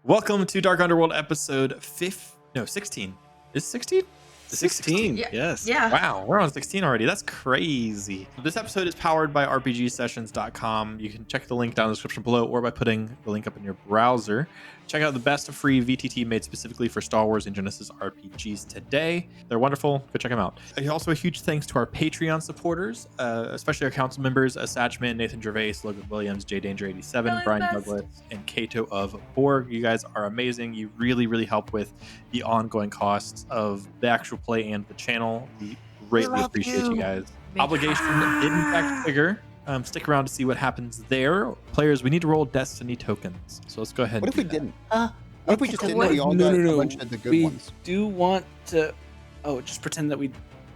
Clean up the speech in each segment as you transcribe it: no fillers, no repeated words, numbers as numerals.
Welcome to Dark Underworld episode 16. Is 16? 16, yes. Yeah. Wow, we're on 16 already. That's crazy. This episode is powered by RPGsessions.com. You can check the link down in the description below or by putting the link up in your browser. Check out the best of free VTT made specifically for Star Wars and Genesys RPGs today. They're wonderful. Go check them out. Also, a huge thanks to our Patreon supporters, especially our council members, Satchman, Nathan Gervais, Logan Williams, J Danger 87, Brian Douglas, and Kato of Borg. You guys are amazing. You really, really help with the ongoing costs of the actual play and the channel. We greatly appreciate you guys. Obligation did in fact trigger. Stick around to see what happens there. Players, we need to roll Destiny tokens. So let's go ahead. What if we didn't? What if we just didn't? We all got a bunch of the good ones. We do want to. Oh, just pretend that we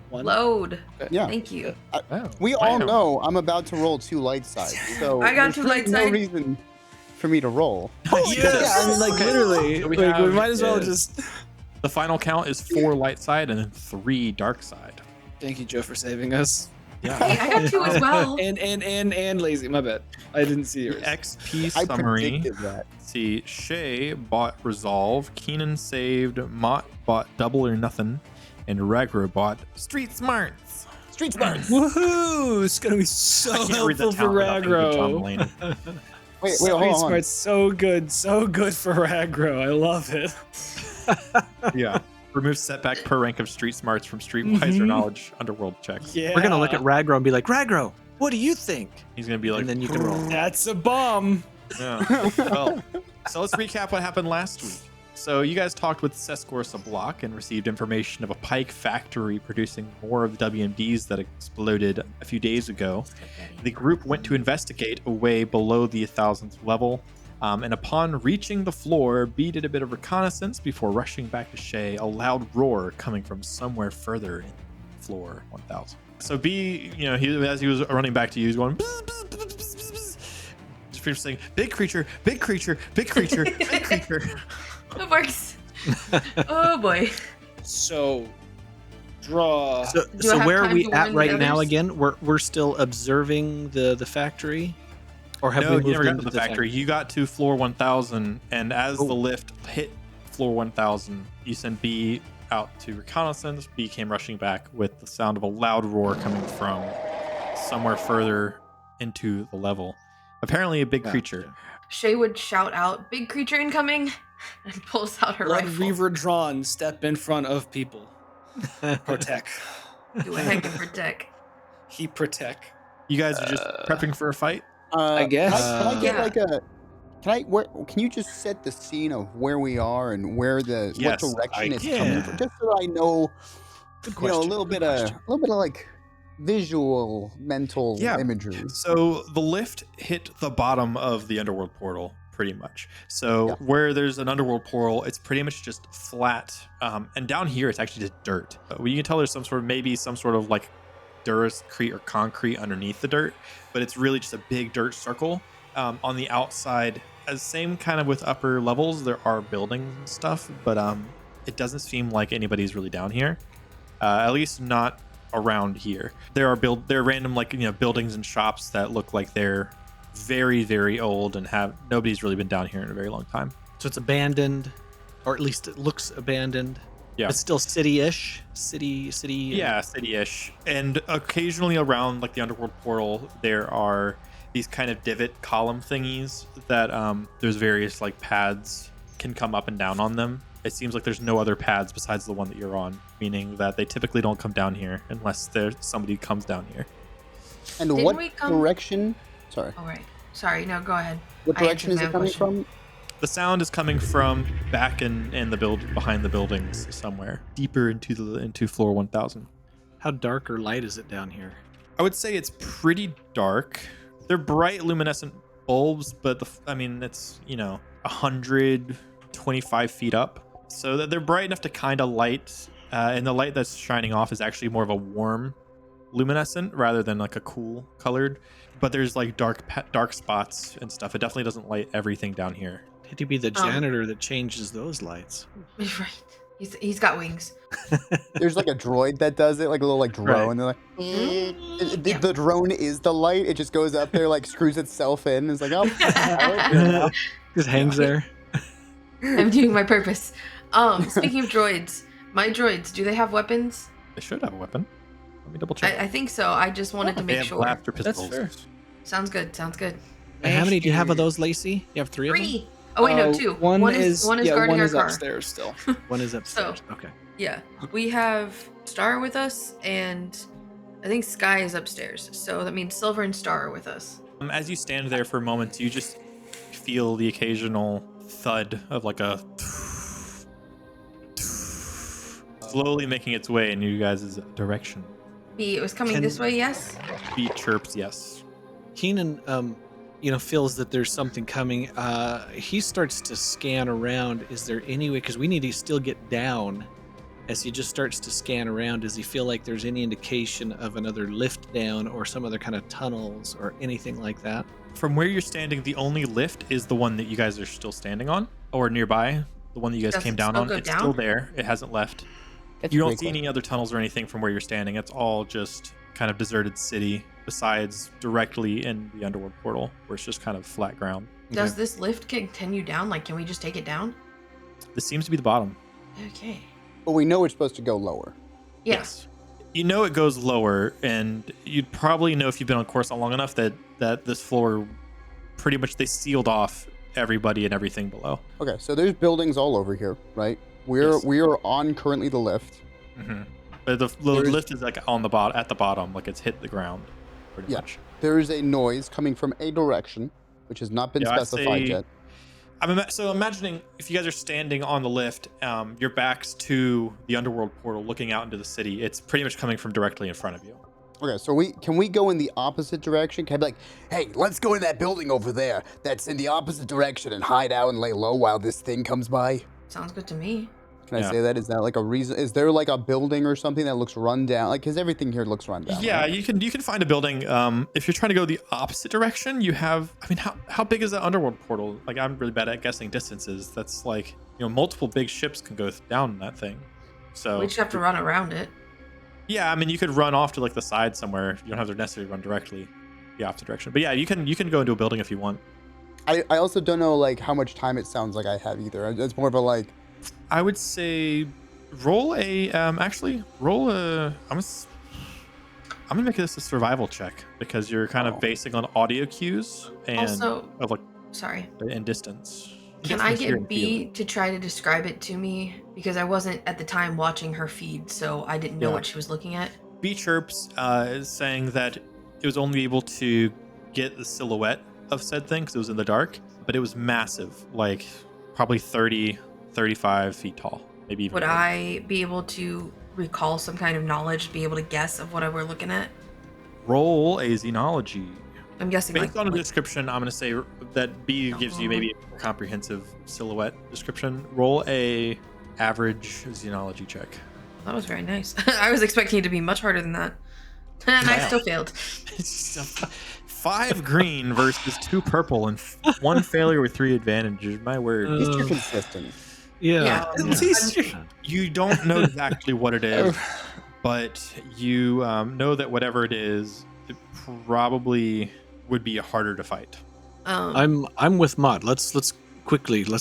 won. Load. Okay. Yeah. Thank you. We all know I'm about to roll 2 light sides, so I got there's 2 light no sides. reason for me to roll. Yes. Yeah, I mean, like literally. So We have- might as well just. The final count is 4 light side and then 3 dark side. Thank you, Joe, for saving us. Hey, Yeah. I got 2 as well. And lazy. My bad. I didn't see yours. XP I summary. predicted that. Let's see, Shay bought Resolve, Keenan saved, Mott bought Double or Nothing, and Ragro bought Street Smarts. Street Smarts. Woohoo! It's gonna be so I can't read helpful that for talent without thinking of John Ragro. Mulaney. Wait, Street hold on. Smart's so good for Ragro. I love it. Yeah. Remove setback per rank of Street Smarts from Streetwise or Mhm. Knowledge Underworld checks. Yeah. We're gonna look at Ragro and be like, Ragro, what do you think? He's gonna be like, And then you can roll. That's a bomb. Yeah. Well, so let's recap what happened last week. So you guys talked with Sescorsa Block and received information of a Pike factory producing more of the WMDs that exploded a few days ago. The group went to investigate away below the 1000th level, and upon reaching the floor, B did a bit of reconnaissance before rushing back to Shay, a loud roar coming from somewhere further in floor 1000. So B, as he was running back to you, he was going, bzz, bzz, bzz, bzz, bzz, bzz. Just pretty much saying, big creature, big creature, big creature, big creature. It works. Oh boy. So, draw. So, Do I have where are time we to at warn right the now others? again? We're still observing the factory? Or have No, we you moved never got into to the factory. You got to floor 1000, and as the lift hit floor 1000, you sent B out to reconnaissance. B came rushing back with the sound of a loud roar coming from somewhere further into the level. Apparently a big creature. Shay would shout out, "Big creature incoming," and pulls out her Blood rifle. Reaver drawn. Step in front of people. Protect. Do a heck of protect. He protect. You guys are just prepping for a fight? I guess. Can I get Yeah. like a? Can you just set the scene of where we are and where the Yes, what direction it's can. coming from, just so I know, Good a question. little bit of like visual mental Yeah. imagery. So the lift hit the bottom of the Underworld portal, pretty much. So Yeah. where there's an Underworld portal, it's pretty much just flat. And down here, it's actually just dirt. You can tell there's some sort of like Duracrete or concrete underneath the dirt, but it's really just a big dirt circle. On the outside, as same kind of with upper levels, there are buildings and stuff, but it doesn't seem like anybody's really down here. At least not around here. There are random buildings and shops that look like they're very, very old and nobody's really been down here in a very long time. So it's abandoned, or at least it looks abandoned. Yeah. It's still city-ish. City. Yeah, city-ish. And occasionally around like the Underworld portal, there are these kind of divot column thingies that there's various like pads can come up and down on them. It seems like there's no other pads besides the one that you're on, meaning that they typically don't come down here unless somebody comes down here. And Didn't what we come- direction? Sorry. All right. Sorry. No, go ahead. What I direction is answered it my coming question. from? The sound is coming from back in the behind the buildings somewhere, deeper into floor 1000. How dark or light is it down here? I would say it's pretty dark. They're bright luminescent bulbs, but it's 125 feet up, so that they're bright enough to kind of light. And the light that's shining off is actually more of a warm luminescent rather than like a cool colored. But there's like dark spots and stuff. It definitely doesn't light everything down here. Could you be the janitor that changes those lights? Right. He's got wings. There's like a droid that does it, like a little like drone. Right. And they're like, Yeah. the drone is the light. It just goes up there, like screws itself in. And it's like, oh, Just hangs there. I'm doing my purpose. Speaking of droids, my droids, do they have weapons? They should have a weapon. Let me double check. I think so. I just wanted to They make have sure. blaster That's pistols. fair. Sounds good. Sounds good. And how many do you have of those, Lacey? You have 3 of them? 3. Oh wait, no, 2. One is guarding our car. upstairs still. One is upstairs. Okay. Yeah, we have Star with us, and I think Sky is upstairs. So that means Silver and Star are with us. As you stand there for a moment, you just feel the occasional thud of like a slowly making its way in you guys' direction. B, it was coming this way, yes? Beat chirps, yes. Keenan, feels that there's something coming. He starts to scan around. Is there any way, because we need to still get down. As he just starts to scan around, does he feel like there's any indication of another lift down or some other kind of tunnels or anything like that? From where you're standing, the only lift is the one that you guys are still standing on, or nearby. The one that you guys Does came it down still on. go It's down? still there. It hasn't left. That's You don't pretty see any other tunnels or anything from where you're standing. It's all just kind of deserted city, besides directly in the Underworld portal, where it's just kind of flat ground. Does this lift continue down? Like, can we just take it down? This seems to be the bottom. Okay. But we know it's supposed to go lower. Yes. You know it goes lower, and you'd probably know if you've been on Coruscant long enough that this floor, pretty much they sealed off everybody and everything below. Okay, so there's buildings all over here, right? We are on currently the lift. Mm-hmm. But the lift is like on the at the bottom, like it's hit the ground, pretty much. There is a noise coming from a direction, which has not been specified yet. So imagining if you guys are standing on the lift, your backs to the Underworld portal, looking out into the city. It's pretty much coming from directly in front of you. Okay, so can we go in the opposite direction? Can I be like, hey, let's go in that building over there that's in the opposite direction and hide out and lay low while this thing comes by? Sounds good to me. Can I say that? Is that like a reason? Is there like a building or something that looks run down? Like, because everything here looks run down. Yeah, right? you can find a building. If you're trying to go the opposite direction, you have. I mean, how big is that Underworld portal? Like, I'm really bad at guessing distances. That's like, multiple big ships can go down that thing. So We just have to run around it. yeah, I mean, you could run off to like the side somewhere. You don't have to necessarily run directly the opposite direction. But yeah, you can go into a building if you want. I also don't know like how much time it sounds like I have either. It's more of a like. I would say roll a I'm gonna make this a survival check because you're kind of basing on audio cues and Also, of like sorry. and distance. Can I get B to try to describe it to me? Because I wasn't at the time watching her feed, so I didn't know what she was looking at. B chirps is saying that it was only able to get the silhouette of said thing because it was in the dark, but it was massive, like probably 35 feet tall, maybe even Would more. I be able to recall some kind of knowledge, be able to guess of what we're looking at? Roll a xenology. I'm guessing Based like, on a description, I'm going to say that B gives you maybe a comprehensive silhouette description. Roll a average xenology check. that was very nice. I was expecting it to be much harder than that. And I still failed. 5 green versus 2 purple and 1 failure with 3 advantages. My word. At least you're consistent. Yeah. Yeah. At least You don't know exactly what it is, but you know that whatever it is, it probably would be harder to fight. I'm with Mott. Let's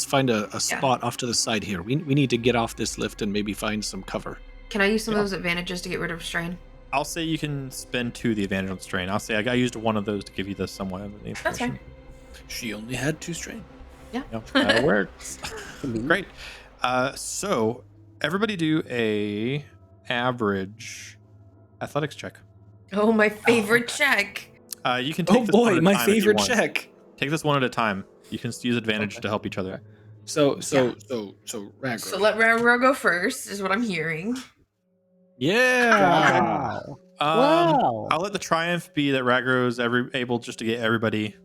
find a spot off to the side here. We need to get off this lift and maybe find some cover. Can I use some of those advantages to get rid of strain? I'll say you can spend 2 the advantage on strain. I'll say I used 1 of those to give you the somewhat of the That's information. She only had 2 strain. Yeah. Yep, that works. Great. So everybody do a average athletics check. Oh, my favorite check. You can take Oh this one boy, at a my time if you favorite want. check. Take this one at a time. You can use advantage to help each other. So So Ragnar. let Ragnar go first, is what I'm hearing. Yeah. Wow. I'll let the triumph be that Ragnar is able just to get everybody.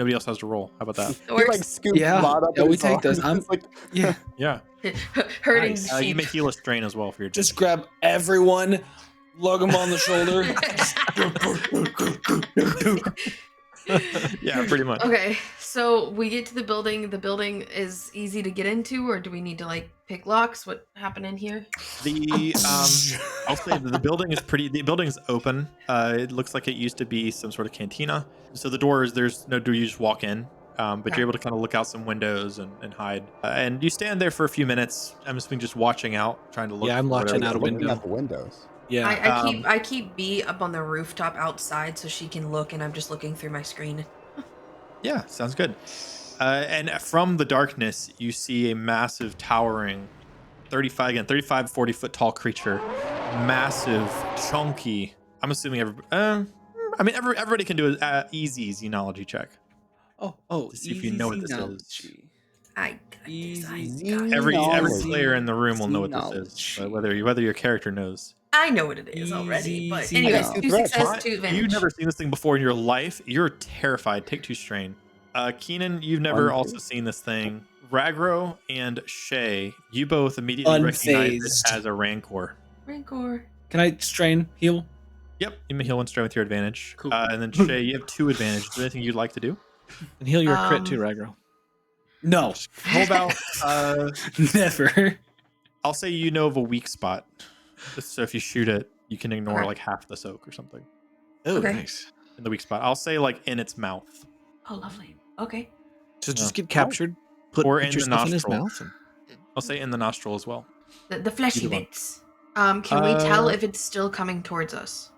Nobody else has to roll. How about that? It He works. like scoops Yeah, Mott up yeah, in we his take those. arms. I'm- It's like, Yeah. Yeah. Hurting Nice. sheep. You may heal a strain as well for your Just grab everyone, lug them on the shoulder. Yeah, pretty much. Okay, so we get to the building. The building is easy to get into, or do we need to like pick locks? What happened in here? The I'll say that the building is pretty. The building is open. It looks like it used to be some sort of cantina. So the doors, there's no door. You just walk in. but Okay. you're able to kind of look out some windows and hide. And you stand there for a few minutes. I'm assuming just watching out, trying to look. Yeah, I'm for whatever watching out a they're looking window. Out the windows. Yeah. I keep B up on the rooftop outside so she can look, and I'm just looking through my screen. Yeah, sounds good. And from the darkness, you see a massive, towering 35, 40 foot tall creature. Massive, chunky. I'm assuming everybody can do an easy xenology check Oh, to see if you know what this is. xenology. I got this. Easy. I got it. Every Knowledge. player in the room will know what this is, Xenology. but whether your character knows. I know what it is already. But Easy anyways, now. 2 success, 2 advantage. You've never seen this thing before in your life. You're terrified. Take 2 strain. Keenan, you've never One, also two. seen this thing. Ragro and Shay, you both immediately recognize it Unfazed. as a Rancor. Rancor. Can I strain heal? Yep, you may heal 1 strain with your advantage. Cool. And then Shay, you have 2 advantage. Is there anything you'd like to do? And heal your crit too, Ragro. No, How about never. I'll say you know of a weak spot. So if you shoot it, you can ignore Okay. like half the soak or something Oh, Okay. nice. in the weak spot. I'll say like in its mouth. Oh, lovely. Okay. So just Yeah. get captured, put Or in your the stuff in his nostril. mouth. And... I'll say in the nostril as well. The fleshy Either one. bits. Can we tell Uh, if it's still coming towards us?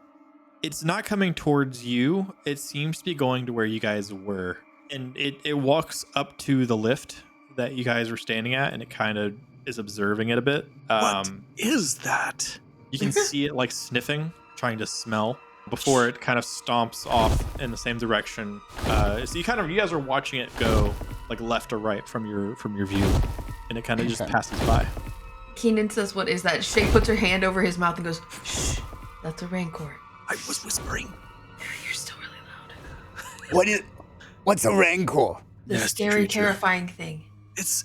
It's not coming towards you. It seems to be going to where you guys were. And it walks up to the lift that you guys were standing at, and it kind of is observing it a bit. What is that? You can see it like sniffing, trying to smell before it kind of stomps off in the same direction. So you guys are watching it go like left or right from your view, and it kind of just Okay. passes by. Keenan says, "What is that?" Shay puts her hand over his mouth and goes, "Shh, that's a rancor." I was whispering. You're still really loud. What's a rancor? The Nasty scary, creature. terrifying thing. It's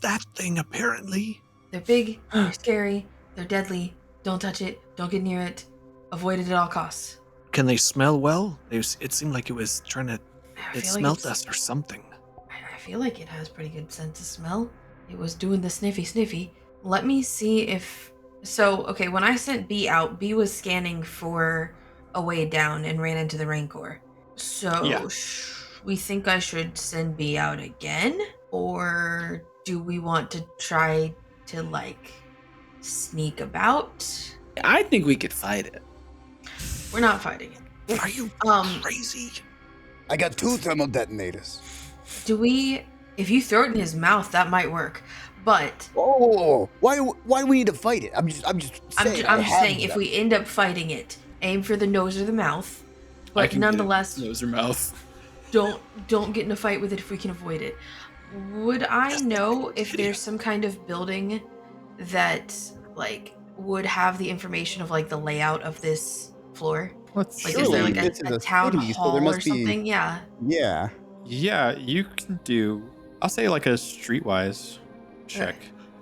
that thing apparently. They're big. They're scary. They're deadly. Don't touch it. Don't get near it. Avoid it at all costs. Can they smell well? It seemed like it was trying to. I It feel like smelled it's- us or something. I feel like it has pretty good sense of smell. It was doing the sniffy. Let me see if... So, okay, when I sent B out, B was scanning for a way down and ran into the Rancor. So, Yeah. we think I should send B out again? Or do we want to try to, like, sneak about? I think we could fight it. We're not fighting it. Are you Um, crazy? I got 2 thermal detonators. do we... If you throw it in his mouth, that might work. But... Oh, why do we need to fight it? I'm just saying. I'm I just have saying, if them. we end up fighting it, aim for the nose or the mouth. I But can nonetheless, get nose or mouth. don't get in a fight with it if we can avoid it. Would I know if there's some kind of building that like would have the information of like the layout of this floor? Let's Like, see. is there Surely like this a is a town city, so hall there or must be- something? Yeah. Yeah. Yeah, you can do. I'll say like a streetwise check.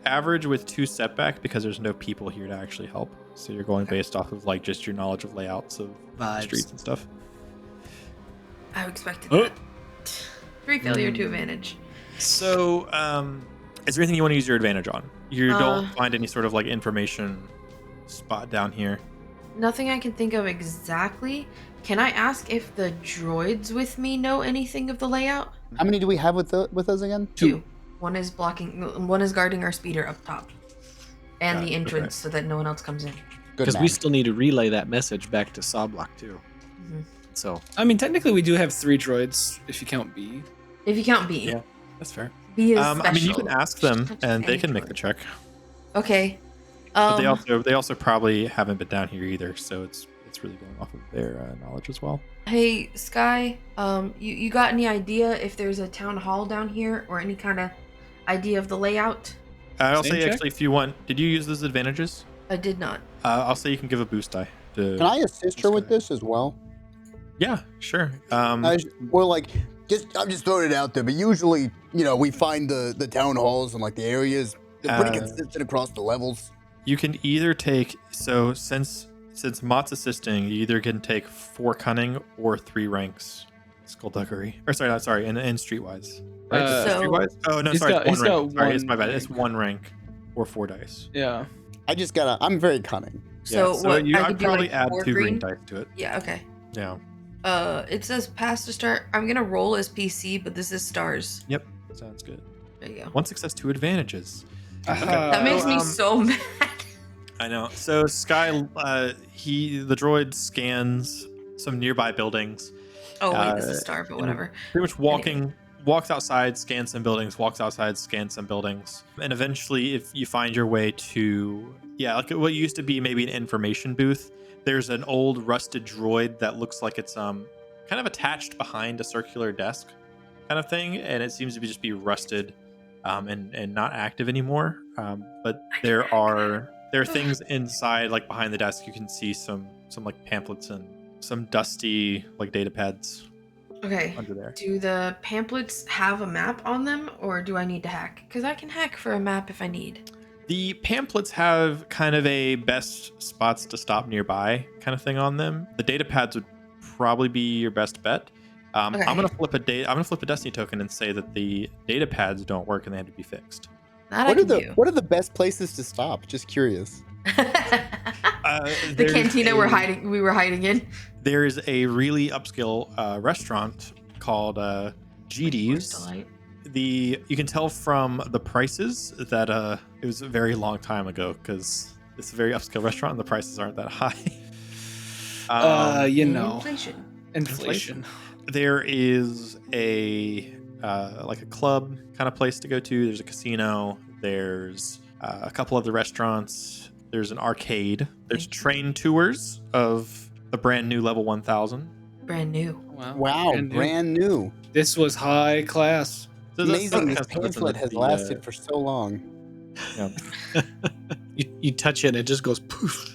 Average with 2 setback because there's no people here to actually help. So you're going based off of like just your knowledge of layouts of Vibes. streets and stuff. I expected Oh. that. 3 failure, 2 advantage. So, is there anything you want to use your advantage on? You don't Uh. find any sort of like information spot down here. Nothing I can think of exactly. Can I ask if the droids with me know anything of the layout? How many do we have with us again? 2. One is guarding our speeder up top. And Got the it, entrance okay. so that no one else comes in. Good Because man. we still need to relay that message back to Sawblock too. Mhm. So I mean, technically, we do have 3 droids if you count B. If you count B. Yeah. That's fair. B is I mean, you special. can ask them, Just and they any can make droid. the check. Okay. But they also probably haven't been down here either, so it's really going off of their knowledge as well. Hey, Sky, you got any idea if there's a town hall down here or any kind of idea of the layout? I'll Same say check? actually, if you want, did you use those advantages? I did not. I'll say you can give a boost die. To, Can I assist her with Sky. this as well? Yeah, sure. We're like, I'm just throwing it out there, but usually, we find the town halls and like the areas. They're pretty consistent across the levels. You can either take since Mott's assisting, you either can take 4 cunning or 3 ranks skullduggery. Or sorry, in streetwise. Right? Is it So- streetwise? Oh no, He's sorry, got- it's he's 1 got rank. Sorry, it's my bad. one It's rank. 1 rank or 4 dice. Yeah. I'm very cunning. So, yeah, so what you, I I'd could do, probably like, add 4 2 green green? dice to it. Yeah, okay. Yeah. It says pass to start. I'm gonna roll as PC, but this is stars. Yep, sounds good. There you go. 1 success, 2 advantages. That makes me so mad. I know. So Sky, the droid scans some nearby buildings. Oh wait, this is star, but and whatever. Pretty much walks outside, scans some buildings, walks outside, scans some buildings, and eventually, if you find your way to like what used to be maybe an information booth, there's an old rusted droid that looks like it's kind of attached behind a circular desk, kind of thing, and it seems to be rusted, and not active anymore. But there are things inside, like behind the desk. You can see some like pamphlets and some dusty like data pads. Okay. Under there. Do the pamphlets have a map on them, or do I need to hack? Because I can hack for a map if I need. The pamphlets have kind of a best spots to stop nearby kind of thing on them. The data pads would probably be your best bet. Okay. I'm gonna flip a Destiny token and say that the data pads don't work and they have to be fixed. That I can do. What are the best places to stop? Just curious. The cantina we were hiding in. There is a really upscale restaurant called GD's. You can tell from the prices that it was a very long time ago, because it's a very upscale restaurant and the prices aren't that high. Inflation. There is a like a club kind of place to go to. There's a casino. There's a couple other restaurants. There's an arcade. There's train tours of the brand new level 1000. Brand new. Wow, brand new. This was high class. So Amazing this pamphlet has lasted for so long. Yeah. You touch it and it just goes poof.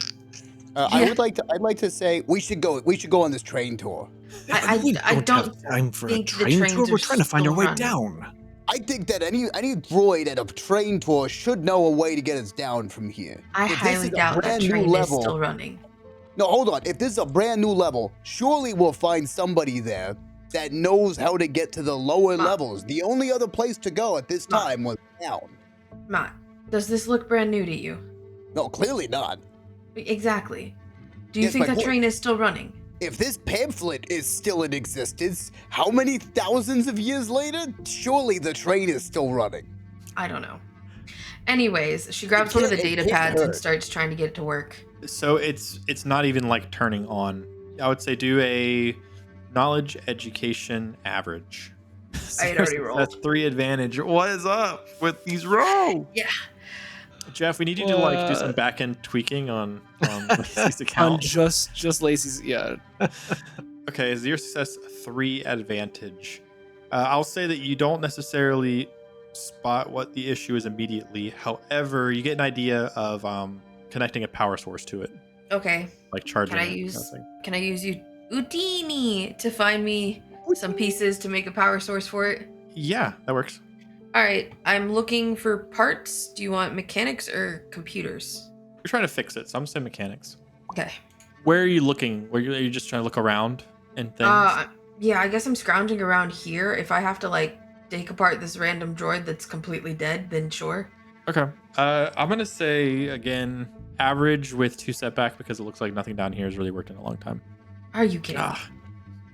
I'd like to say we should go on this train tour. I don't have time for a think the train tour. trains We're are trying to find our still way running. down. I think that any droid at a train tour should know a way to get us down from here. I If this highly is a doubt that brand new train is level- still running. No, hold on. If this is a brand new level, surely we'll find somebody there that knows how to get to the lower levels. The only other place to go at this time was down. Mott, does this look brand new to you? No, clearly not. Exactly. Do you Yes, think my that point- train is still running? If this pamphlet is still in existence, how many thousands of years later? Surely the train is still running. I don't know. Anyways, she grabs one of the It data can't pads and hurt. starts trying to get it to work. So it's not even like turning on. I would say do a knowledge education average. I had already rolled. That's 3 advantage. What is up with these rolls? Yeah. Jeff, we need you to like do some back end tweaking on Lacey's On account. just Lacey's, yeah. Okay, 0 success, 3 advantage. I'll say that you don't necessarily spot what the issue is immediately. However, you get an idea of connecting a power source to it, Okay. like charging. Can I it, use kind of thing. Can I use Udini to find me some pieces to make a power source for it? Yeah, that works. All right. I'm looking for parts. Do you want mechanics or computers? You're trying to fix it, so I'm saying mechanics. Okay. Where are you looking? Are you just trying to look around and things? Yeah, I guess I'm scrounging around here. If I have to like take apart this random droid that's completely dead, then sure. Okay. I'm gonna say again average with 2 setback, because it looks like nothing down here has really worked in a long time. Are you kidding? Ah,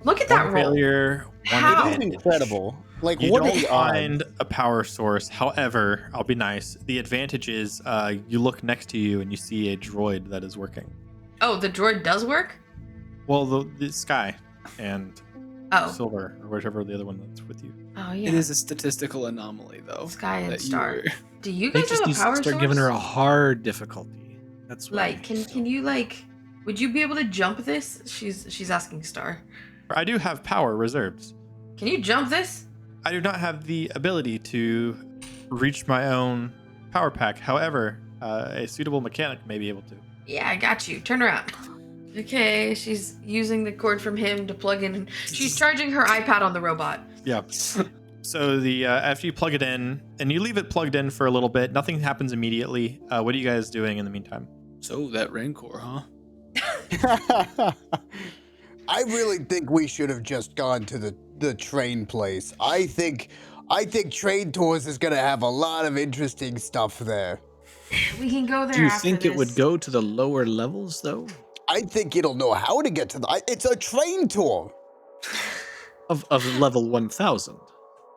Look at that one roll. failure, one How? It is advantage. incredible. Like, You what are don't the find odds? a power source. However, I'll be nice. The advantage is you look next to you and you see a droid that is working. Oh, the droid does work? Well, the Sky and Oh. Silver, or whichever the other one that's with you. Oh yeah. It is a statistical anomaly, though. Sky and that you Star. were- Do you They guys just have need a to power start source? giving her a hard difficulty. That's what Like, can you like, would you be able to jump this? She's asking Star. I do have power reserves. Can you jump this? I do not have the ability to reach my own power pack. However, a suitable mechanic may be able to. Yeah, I got you. Turn around. Okay, she's using the cord from him to plug in. She's charging her iPad on the robot. Yeah. So the after you plug it in and you leave it plugged in for a little bit, nothing happens immediately. What are you guys doing in the meantime? So that Rancor, huh? I really think we should have just gone to the train place. I think train tours is gonna have a lot of interesting stuff there. We can go there. Do you after think it would this. go to the lower levels though? I think it'll know how to get to it's a train tour. Of level 1000.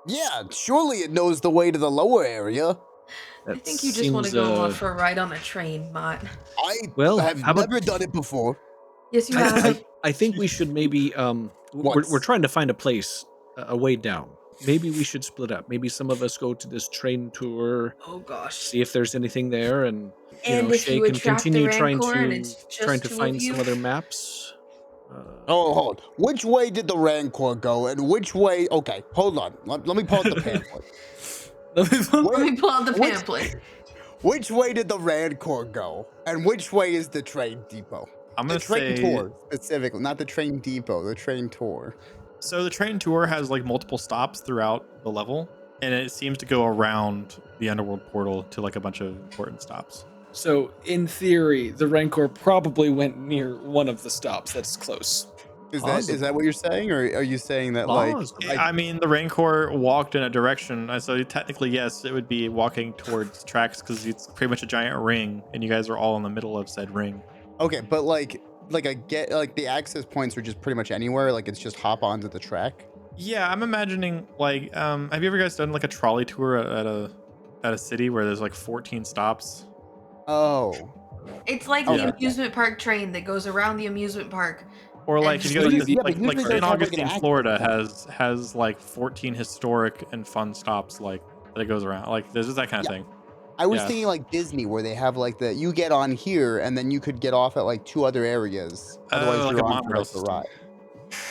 Yeah, surely it knows the way to the lower area. I think you just want to go off for a ride on a train, Mott. I Well, have how about- never done it before. Yes, you have. I think we should maybe we're Once. trying to find a place a way down. Maybe we should split up. Maybe some of us go to this train tour, Oh gosh. see if there's anything there, and And if Shay you can attract the continue trying Rancor and to it's just two of find you? some other maps. Oh, hold on. Which way did the Rancor go, and which way? Okay, hold on. Let me pull out the pamphlet. Let me pull out the Which- pamphlet. Which way did the Rancor go, and which way is the train depot? I'm The gonna train say. tour, specifically, not the train depot, the train tour. So the train tour has like multiple stops throughout the level, and it seems to go around the Underworld portal to like a bunch of important stops. So, in theory, the Rancor probably went near one of the stops that's close. Is that what you're saying, or are you saying that like? Possibly. I mean, the Rancor walked in a direction, so technically, yes, it would be walking towards tracks because it's pretty much a giant ring, and you guys are all in the middle of said ring. Okay, but like the access points are just pretty much anywhere. Like it's just hop onto the track. Yeah, I'm imagining like, have you ever guys done like a trolley tour at a city where there's like 14 stops? Oh, It's like Okay. the amusement park train that goes around the amusement park. Or like, And if you go to just- yeah, but like usually St. those have, like, an Augustine, access Florida point. has like 14 historic and fun stops like that it goes around. Like there's just that kind of Yeah. thing. I was Yeah. thinking like Disney, where they have like you get on here and then you could get off at like 2 other areas. Otherwise, like you're a on for monorail like the system. ride.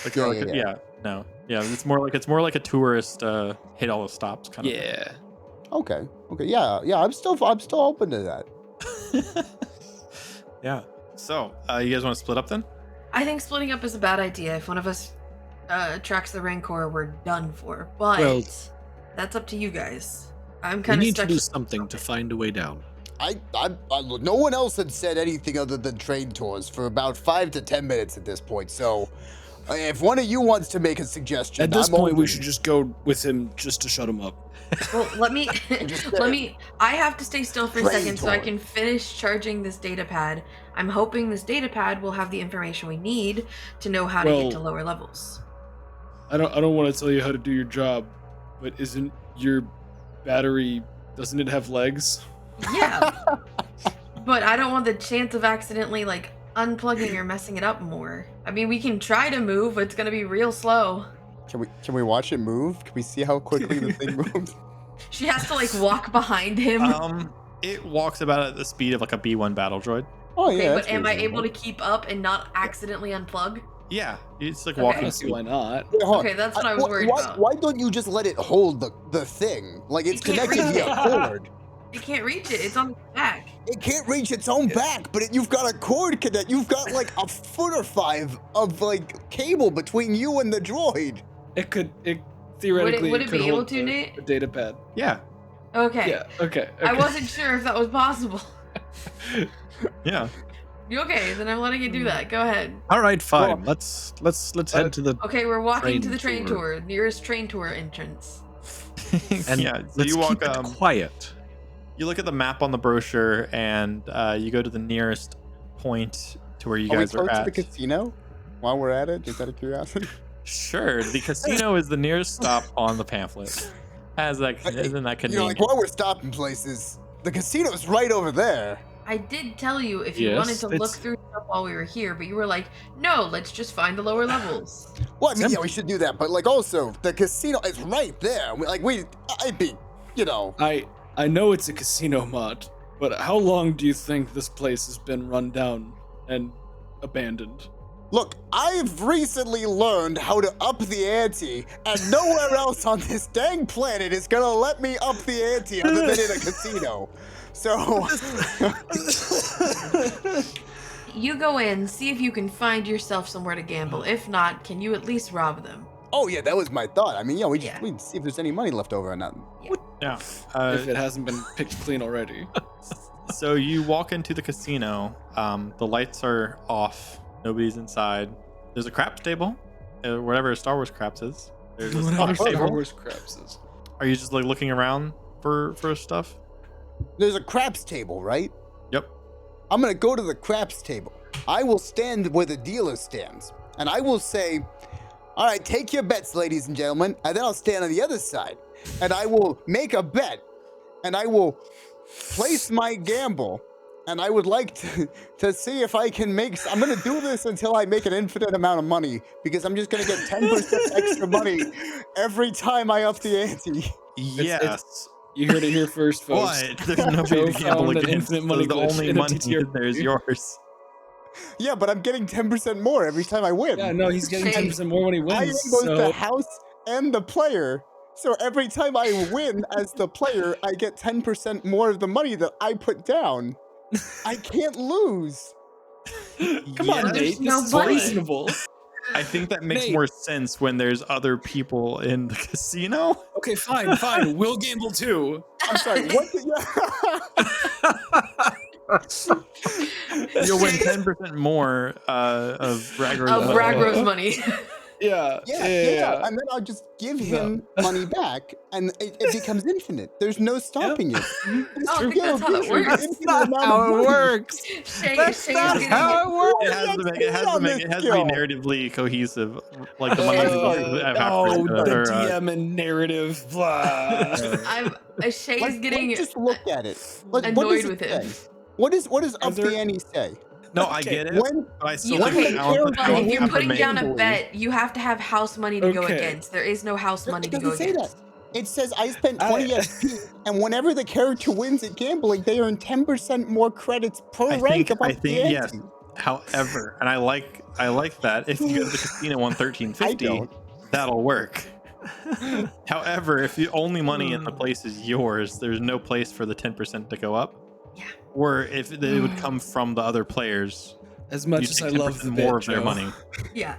Like, Yeah, or yeah, like yeah. no, yeah, it's more like a tourist hit all the stops kind of. Yeah. Okay, yeah. I'm still open to that. Yeah. So, you guys want to split up then? I think splitting up is a bad idea. If one of us tracks the Rancor, we're done for. But Well- that's up to you guys. I'm We kind of need to stuck. do something to find a way down. No one else had said anything other than train tours for about 5 to 10 minutes at this point. So, if one of you wants to make a suggestion, At this I'm point, we open. should just go with him just to shut him up. Well, let me Just let me. I have to stay still for a Train second so I tour. can finish charging this data pad. I'm hoping this data pad will have the information we need to know how to get to Well- lower levels. I don't want to tell you how to do your job, but isn't your battery, doesn't it have legs? Yeah, but I don't want the chance of accidentally like unplugging or messing it up more. I mean, we can try to move, but it's gonna be real slow. Can we watch it move? Can we see how quickly the thing moves? She has to like walk behind him. It walks about at the speed of like a B1 battle droid. Oh Okay, yeah. but that's am I able reasonable. to keep up and not accidentally unplug? Yeah, it's like Okay. I walking don't see speed. why not. Wait, hold on. Okay, that's what I was worried why, about. Why don't you just let it hold the thing? Like it's It can't connected reach via it. cord. You can't reach it. It's on the back. It can't reach its own back, but you've got a cord connect. You've got like a foot or 5 of like cable between you and the droid. It theoretically would it be could able hold to, the- Nate? the data pad. Yeah, Okay. Yeah. Okay. I wasn't sure if that was possible. yeah. Okay, then I'm letting you do that. Go ahead. All right, fine. Well, Let's head to the Okay, we're walking to Train the train tour. tour, nearest train tour entrance. and yeah. So let's you walk. keep it quiet. You look at the map on the brochure, and you go to the nearest point to where you Are we guys close are to at. the casino? While we're at it, just out of curiosity. Sure, the casino is the nearest stop on the pamphlet. Isn't that You know, like convenient? while we're stopping places, the casino's right over there. I did tell you if you Yes, wanted to look it's- through stuff while we were here, but you were like, no, let's just find the lower levels. Well, I mean, Sim- yeah, we should do that, but like also the casino is right there. I'd be, you know. I know it's a casino mod, but how long do you think this place has been run down and abandoned? Look, I've recently learned how to up the ante, and nowhere else on this dang planet is gonna let me up the ante other than in a casino. So, You go in, see if you can find yourself somewhere to gamble. If not, can you at least rob them? oh yeah, that was my thought. I mean, yeah, Yeah. we'd see if there's any money left over or nothing. Yeah. If it hasn't been picked clean already. So you walk into the casino. The lights are off. Nobody's inside. There's a craps table, whatever Star Wars craps is. There's a Whatever Star Star table. Wars craps is. Are you just like looking around for stuff? There's a craps table, right? Yep. I'm gonna go to the craps table. I will stand where the dealer stands, and I will say, All right, take your bets, ladies and gentlemen, and then I'll stand on the other side, and I will make a bet, and I will place my gamble, and I would like to see if I can make. I'm gonna do this until I make an infinite amount of money, because I'm just gonna get 10% extra money every time I up the ante. Yes. You heard it here first, folks. What? There's nobody Joe to gamble found an against. infinite money The glitch only in a money TTRPG. in there is yours. Yeah, but I'm getting 10% more every time I win. Yeah, no, he's getting Shane. 10% more when he I am wins. both So the house and the player. So every time I win as the player, I get 10% more of the money that I put down. I can't lose. come on, Yes. Nate. This No is money. reasonable. I think that makes Nate. more sense when there's other people in the casino. Okay, fine. We'll gamble too. I'm sorry, what did You'll win 10% more of Ragro's Of money. Ragro's money. Yeah. Yeah. And then I'll just give him money back, and it becomes infinite. There's no stopping it. I don't think that's how it works. Infinite amount of money. works. Shay That's is not getting how it works. It has to make it has to make it has to be narratively cohesive, like the money. Oh, the DM and narrative. Blah. Shay is getting Let's just look at it. What does annoyed it with him. say? What does up there- the ante say? No, I Okay, get it. When But I still You, think okay, the balance but if you're have to putting make- down a bet, you have to have house money to go Okay. against. There is no house money It to go doesn't say against. that. It says I spent 20 XP, and whenever the character wins at gambling, they earn 10% more credits per I rank think, above I the think ante. yes. However, and I like that if you go to the casino on I 1350, don't. that'll work. However, if the only money in the place is yours, there's no place for the 10% to go up. Yeah. Or if they would come from the other players, As you much as take I 10% love the more bit, of their Joe. money. Yeah.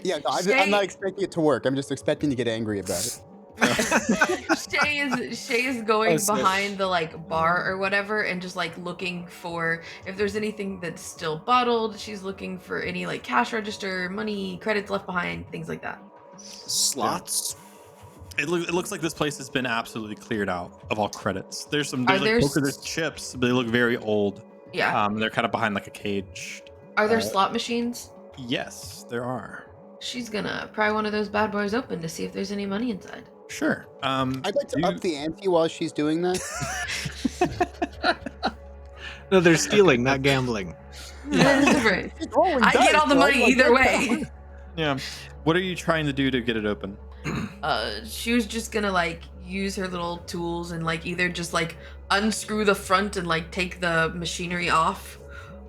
Yeah, no, Shay- I'm not expecting it to work. I'm just expecting to get angry about it. Shay is going Oh, sick. behind the bar or whatever and just looking for if there's anything that's still bottled. She's looking for any cash register, money, credits left behind, things like that. Slots. It looks like this place has been absolutely cleared out of all credits. There's Are there poker, there's chips, but they look very old. Yeah. They're kind of behind like a cage. Are there slot machines? Yes, there are. She's gonna pry one of those bad boys open to see if there's any money inside. Sure. I'd like to up the ante while she's doing that. No, they're stealing, not gambling. That's different. She's rolling I get dice, all the so money I'm either like, way. Yeah. What are you trying to do to get it open? She was just gonna use her little tools and either just unscrew the front and take the machinery off,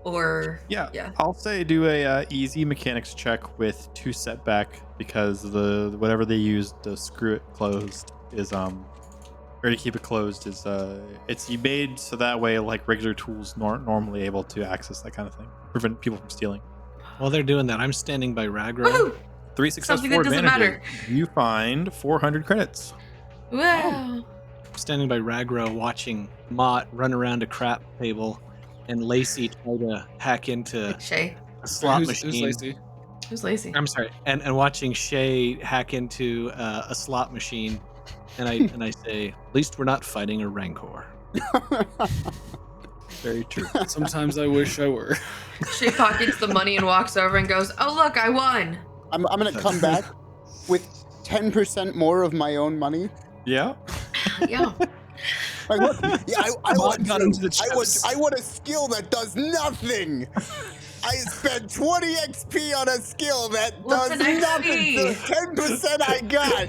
or Yeah. yeah. I'll say do a easy mechanics check with 2 setback because the whatever they used to screw it closed is or to keep it closed is it's made so that way regular tools normally able to access that kind of thing, prevent people from stealing. While they're doing that, I'm standing by Ragro. Woohoo! 3 success, Something 4 that doesn't advantages. You find 400 credits. Wow. Standing by Ragro, watching Mott run around a crap table, and Lacey try to hack into Shay. a slot Who's machine. Lacey? Who's Lacey? I'm sorry, and watching Shay hack into a slot machine, and I say, at least we're not fighting a rancor. Very true. Sometimes I wish I were. Shay pockets the money and walks over and goes, "Oh look, I won." I'm gonna come back with 10% more of my own money. Yeah. Yeah. Look, yeah, I Mott got into the I want, chips. I want a skill that does nothing. I spent 20 XP on a skill that What's does an nothing. The XP? 10% I got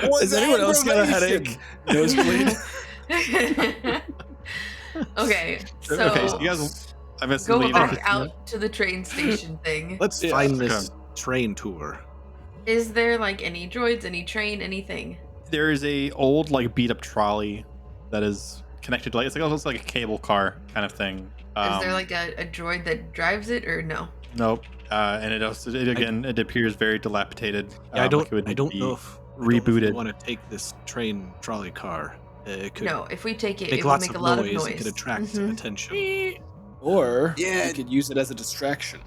was Has anyone else got a aggravation. headache? Nosebleed. Okay, so, Okay, so you guys, I guess go leave back it. out to the train station thing. Let's Yeah. find this train tour. Is there any droids, any train, anything? There is a old beat up trolley that is connected to it's almost like a cable car kind of thing. Is there a droid that drives it or no? Nope. And it appears very dilapidated. Yeah, I don't it would know be if rebooted. I want to take this train trolley car. It could No, if we take it, make it will lots make of a lot noise. of noise. It could attract Mhm. attention. Or Yeah. you could use it as a distraction.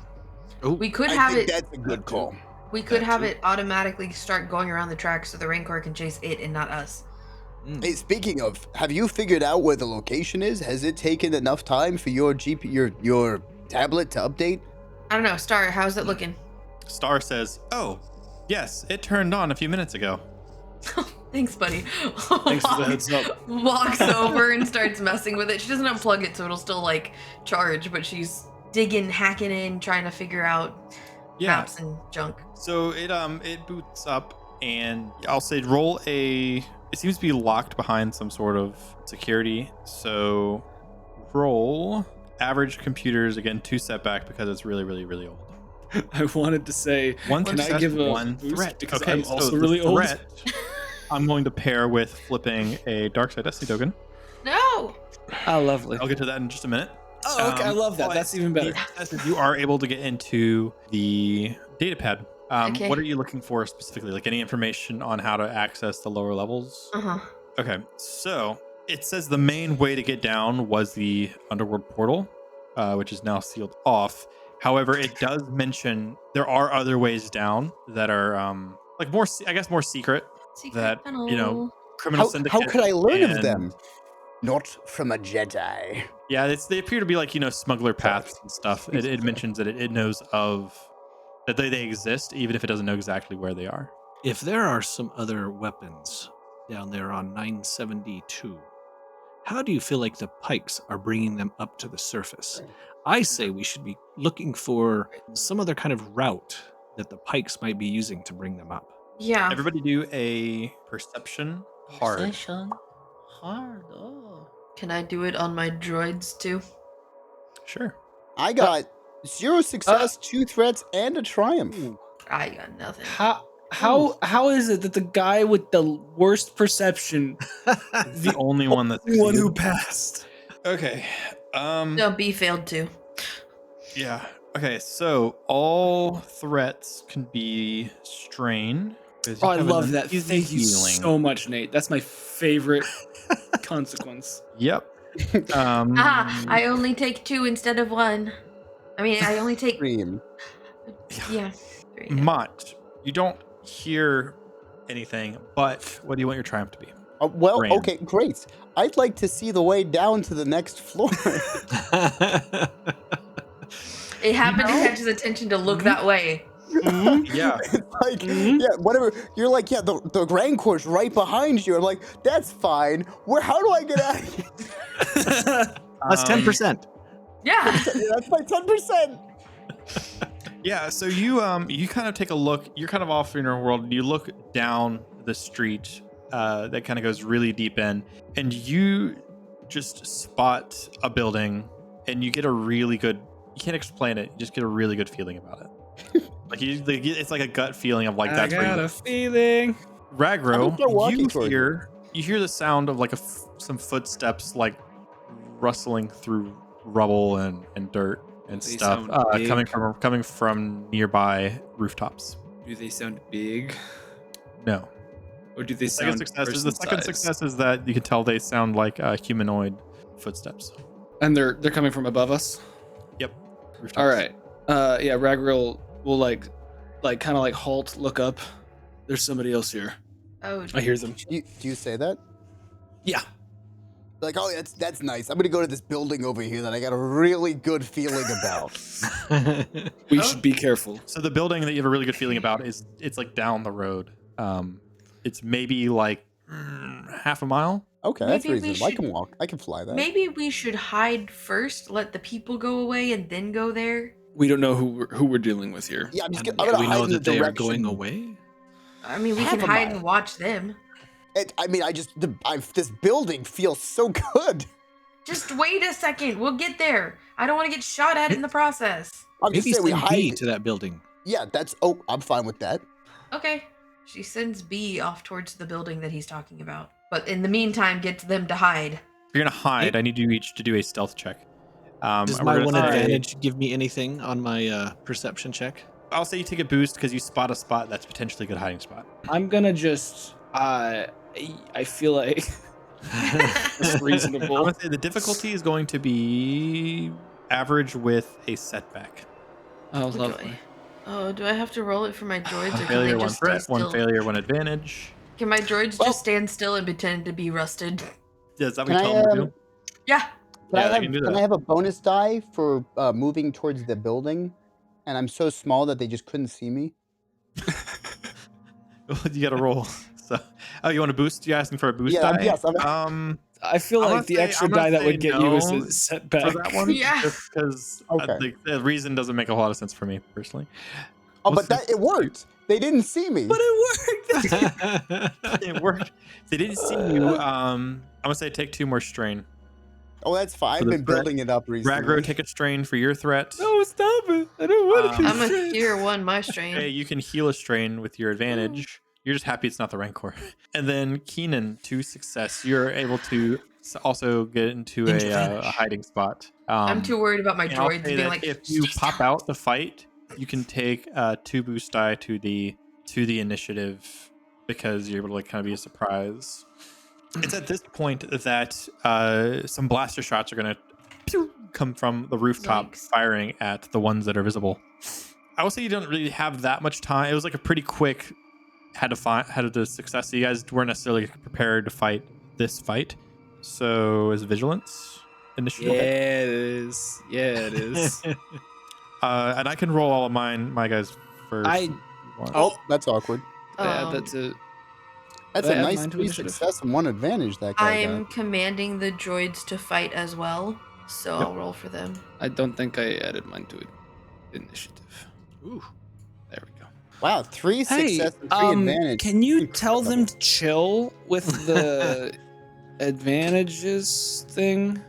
We could I have think it. that's a good call. We could that have too. it automatically start going around the track so the Rancor can chase it and not us. Hey, speaking of, have you figured out where the location is? Has it taken enough time for your your tablet to update? I don't know, Star. How's it looking? Star says, "Oh, Yes, it turned on a few minutes ago. Thanks, buddy. Thanks for the heads up. Walks over and starts messing with it. She doesn't unplug it, so it'll still like charge, but she's digging, hacking in, trying to figure out maps and junk. So it boots up, and I'll say roll a. It seems to be locked behind some sort of security. So roll average computers again 2 setback because it's really really really old. I wanted to say, One can I success, give a one boost? threat. Because Okay, I'm so also the really old. threat, I'm going to pair with flipping a dark side destiny token. No! Oh, lovely. I'll get to that in just a minute. Oh, okay. I love that. but That's even better. the success is you are able to get into the data pad. Okay. What are you looking for specifically? Like any information on how to access the lower levels? Uh-huh. Okay, so it says the main way to get down was the Underworld portal, which is now sealed off. However, it does mention there are other ways down that are like more, I guess, more secret. Secret That, tunnel. you know, criminal How syndicate. could I learn of and- them? Not from a Jedi. Yeah, they appear to be like, you know, smuggler paths and stuff. It mentions that it knows of that they exist, even if it doesn't know exactly where they are. If there are some other weapons down there on 972, how do you feel like the pikes are bringing them up to the surface? I say we should be looking for some other kind of route that the pikes might be using to bring them up. Yeah. Everybody do a perception hard. Session. Hard. Oh. Can I do it on my droids too? Sure. I got 0 success, 2 threats, and a triumph. I got nothing. How is it that the guy with the worst perception, The only one that's the one who passed? Okay. No, B failed too. Yeah. Okay. So all threats can be strain. 'cause you Oh, I have love an that. uneasy Thank you feeling. so much, Nate. That's my favorite consequence. Yep. I only take 2 instead of 1. I mean, I only take Dream. yeah. 3. Mott, you don't hear anything, but what do you want your triumph to be? Well, Brand. okay, great. I'd like to see the way down to the next floor. It happened to catch his attention to look that way. Yeah. Like, yeah, whatever. You're like, yeah, the Grand Court's right behind you. I'm like, that's fine. How do I get out of here? That's 10%. Yeah. That's my 10%. Yeah, so you kind of take a look. You're kind of off in your world, and you look down the street that kind of goes really deep in, and you just spot a building, and you get a really good. You can't explain it. You just get a really good feeling about it. It's like a gut feeling of like that's I where got you a feeling. I'm gonna Ragro, start walking towards you hear the sound of like some footsteps like rustling through rubble and dirt and They stuff sound big. coming from nearby rooftops. Do they sound big, No. or do they The second sound success is person-sized? that you can tell they sound like humanoid footsteps. And they're coming from above us. Yep. Rooftops. All right. Yeah, Ragril will like kind of like halt, look up. There's somebody else here. Oh, I hear them. Do you say that? Yeah. Like, oh, that's nice. I'm gonna go to this building over here that I got a really good feeling about. We should be careful. So the building that you have a really good feeling about it's like down the road. It's maybe like half a mile. Okay, that's Maybe we reasonable. I should- can walk. I can fly that. maybe we should hide first, let the people go away, and then go there. We don't know who we're dealing with here. Yeah, I'm just And gonna. I'm do gonna we hide know in the that they are direction. going away? I mean, we Half can a hide mile. and watch them. I mean, this building feels so good. Just wait a second. We'll get there. I don't want to get shot at in the process. I'm just Maybe saying we send hide. B to that building. Yeah, that's. Oh, I'm fine with that. Okay. She sends B off towards the building that he's talking about. But in the meantime, gets them to hide. If you're gonna hide, I need you each to do a stealth check. Does and my we're gonna one say- advantage give me anything on my perception check? I'll say you take a boost because you spot a spot that's potentially a good hiding spot. I'm gonna just. I feel like it's I'm reasonable. gonna say the difficulty is going to be average with a setback. Oh, Do lovely. I have to roll it for my droids, or One can failure, they one just stay threat, still? one failure, one advantage. Can my droids Well- just stand still and pretend to be rusted? Yeah, is that what Can you I, tell them to do? Yeah. Can, Yeah, I they have, can do can that. I have a bonus die for moving towards the building? And I'm so small that they just couldn't see me. You got to roll. So, oh, you want to boost? You asking for a boost Yeah, die? yes, I feel I'm like gonna the say- extra I'm gonna die that say would get you is no a setback. for that one. Yeah. Just because Okay. the reason doesn't make a lot of sense for me personally. Oh, What's but it worked. They didn't see me. But it worked. It worked. If they didn't see you. I'm gonna say take 2 more strain. Oh, that's fine. For I've the been threat. building it up recently. Ragro, take a strain for your threat. No, stop it. I don't want to. I'm a tier 1 my strain. Hey, you can heal a strain with your advantage. You're just happy it's not the Rancor. And then Keenan, 2 success. You're able to also get into a hiding spot. I'm too worried about my and I'll droids say being that like, if you pop out the fight, you can take 2 boost die to the initiative because you're able to like kind of be a surprise. It's at this point that some blaster shots are gonna come from the rooftop, Yikes. firing at the ones that are visible. I will say you don't really have that much time. It was like a pretty quick had to success. So you guys weren't necessarily prepared to fight this fight. So is vigilance initiative? Yeah, it is. Yeah, it is. And I can roll all of my guys first. I- if you want. Oh, that's awkward. Yeah, that's a. That's Do I a add nice mine to 3 initiative? success and 1 advantage that guy I'm got. commanding the droids to fight as well, so Yep. I'll roll for them. I don't think I added mine to it. Initiative. Ooh. There we go. Wow, 3 Hey, success and 3 advantage. can you tell them to chill with the advantages thing?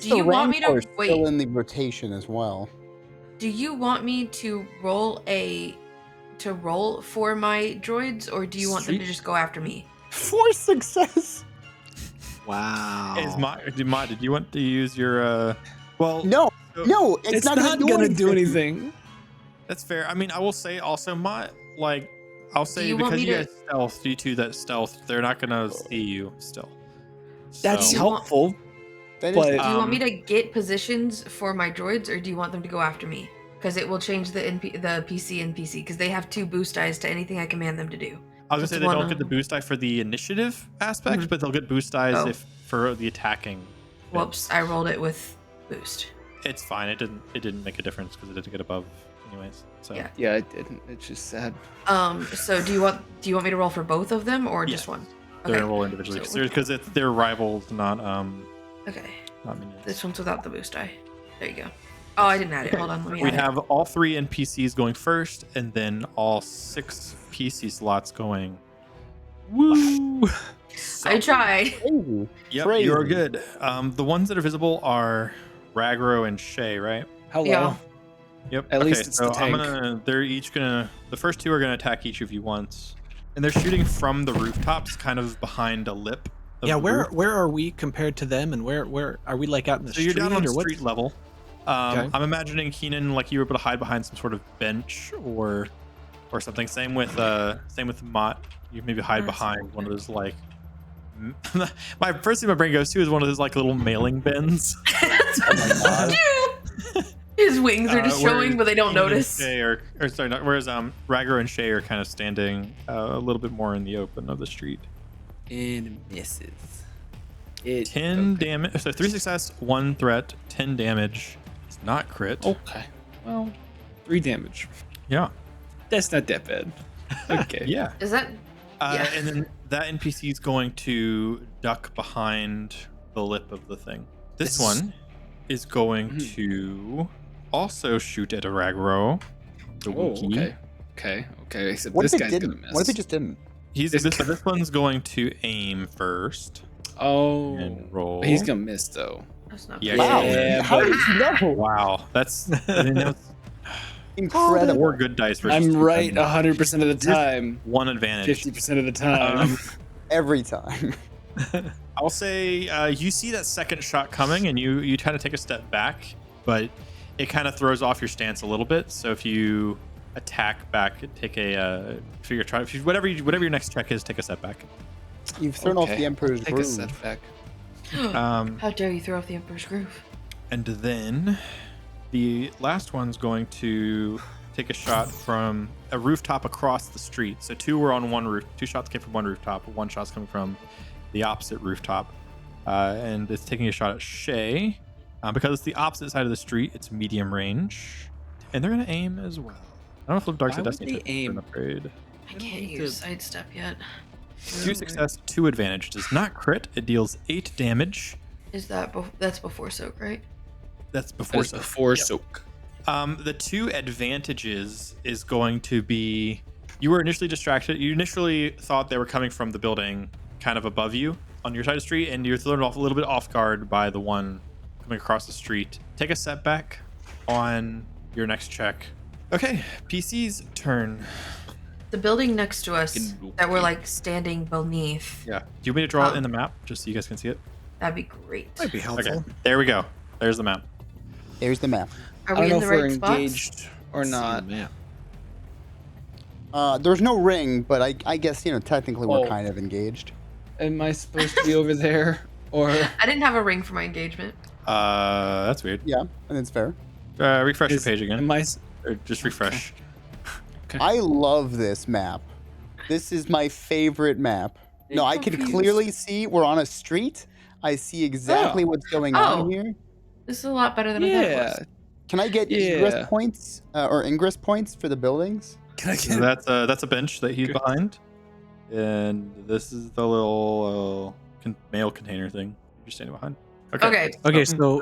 Do you want me to- Rancor's wait. still in the rotation as well? Do you want me to roll for my droids, or do you want them to just go after me? 4 success. Wow. Is Mott, did you want to use your well No, so- no, It's not not gonna do anything. That's fair. I mean, I will say also, Mott, like, I'll say you want because me you to- guys stealth, you two that stealth, they're not gonna see you still. That's So- helpful. That But- is, Do you want me Um, to get positions for my droids, or do you want them to go after me? Because it will change the PC NPC, because they have 2 boost dice to anything I command them to do. I was gonna Just say they one don't of get the them. boost die for the initiative aspect, Mhm. but they'll get boost dies Oh. if for the attacking. Whoops, I rolled it with boost. It's fine. It didn't make a difference because it didn't get above, anyways. So Yeah. Yeah, I didn't. It's just sad. So do you want me to roll for both of them or just Yes. one? they're Okay. gonna roll individually So- because they're rivals, not Okay. minions. This one's without the boost die. There you go. Oh, I didn't add it. Hold on, let me We add it. have all 3 NPCs going first, and then all 6 PC slots going. Woo! I tried. crazy. Yep, Crazy. you're good. The ones that are visible are Ragro and Shay, right? Hello. Yeah. Yep. At least it's the tank. They're each gonna. The first 2 are gonna attack each of you once, and they're shooting from the rooftops, kind of behind a lip. Of Yeah, the where roof. are we compared to them, and where are we like out in the So street you're down on or what? street level. Okay. I'm imagining Keenan, like you were able to hide behind some sort of bench or something. Same with Mott. You maybe hide That's behind one of those like. My first thing my brain goes to is one of those like little mailing bins. That's what I do. His wings are just whereas showing, but they don't Keenan and notice. Shay whereas Ragro and Shay are kind of standing a little bit more in the open of the street. And misses. 10 damage. So 3 success, 1 threat, 10 damage. It's not crit. Okay. Well, 3 damage. Yeah. That's not that bad. Okay. Yeah. Is that? Yeah. And then that NPC is going to duck behind the lip of the thing. This one is going to also shoot at a Ragro. The Oh, Wookiee. okay. Except What this if it guy's gonna didn't? miss. What if it just didn't? This one's going to aim first Oh. and roll. He's gonna miss though. That's not. Yeah, Wow. Yeah, How but- did you know? Wow, that's Incredible. 4 good dice versus I'm 2 right bad dice. 100% of the time. 1 advantage. 50% of the time. Every time. I'll say you see that second shot coming, and you kind of take a step back, but it kind of throws off your stance a little bit. So if you attack back, take a whatever your next check is, take a step back. You've thrown off Okay. the Emperor's Take a groove. setback. How dare you throw off the Emperor's Groove? And then the last one's going to take a shot from a rooftop across the street. So 2 were on one roof. 2 shots came from one rooftop. 1 shot's coming from the opposite rooftop. And it's taking a shot at Shay. Because it's the opposite side of the street, it's medium range. And they're going to aim as well. I don't know if Dark Why Side would Destiny they took an aim? upgrade. I can't need use to- sidestep yet. 2 success, 2 advantage. Does not crit. It deals 8 damage. Is that that's before soak, right? That's before That's soak. before Yep. soak. The 2 advantages is going to be you were initially distracted. You initially thought they were coming from the building kind of above you on your side of the street, and you're thrown off a little bit off guard by the one coming across the street. Take a setback on your next check. Okay, PC's turn. The building next to us Fucking that we're okay. like standing beneath. Yeah. Do you want me to draw it Oh. in the map just so you guys can see it? That'd be great. Might be helpful. Okay. There we go. There's the map. There's the map. Are I we don't in know the if we're right spots? engaged or See the not. map. There's no ring, but I guess technically we're Oh. kind of engaged. Am I supposed to be over there? Or I didn't have a ring for my engagement. That's weird. Yeah, and it's fair. Refresh your Is- page again. am I? Or just refresh. I love this map. This is my favorite map. No, I can Confused. clearly see we're on a street. I see exactly Oh. what's going Oh. on here. This is a lot better than I thought it Yeah. was. Can I get Yeah. egress points or ingress points for the buildings? Can I So that's a bench that he's behind, and this is the little mail container thing you're standing behind. Okay. Okay, so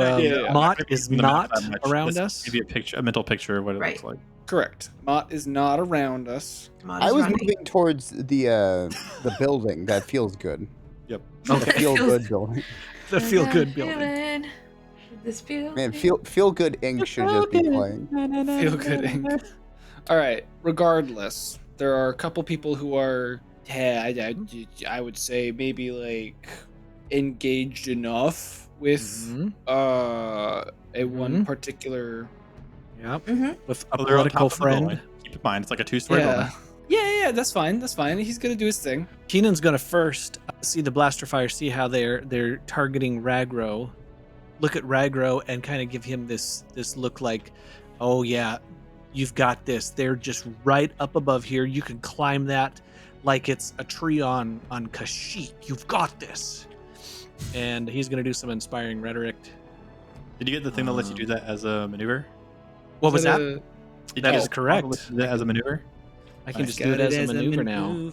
Yeah. Mott is Maybe not not that much. around Just us. Give you a picture, a mental picture of what it Right. looks like. Correct. Mott is not around us. Mod I is was running. moving towards the building. That feels good. Yep. The Okay. feel good building. The feel good Feeling building. This feel. Man, feel good ink should just be playing. Feel good ink. All right. Regardless, there are a couple people who are, I would say maybe like engaged enough with Mhm. a one Mhm. particular. Yep. Mm-hmm. With a Oh, they're on political top of the building. friend. Keep in mind, it's like a 2-story building. Yeah, that's fine. That's fine. He's gonna do his thing. Keenan's gonna first see the blaster fire, see how they're targeting Ragro, look at Ragro and kind of give him this look like, oh yeah, you've got this. They're just right up above here. You can climb that like it's a tree on Kashyyyk. You've got this. And he's gonna do some inspiring rhetoric. Did you get the thing that lets you do that as a maneuver? What was that? Did That you is get the correct. one that lets you do that as a maneuver? I can I just do it as a maneuver now.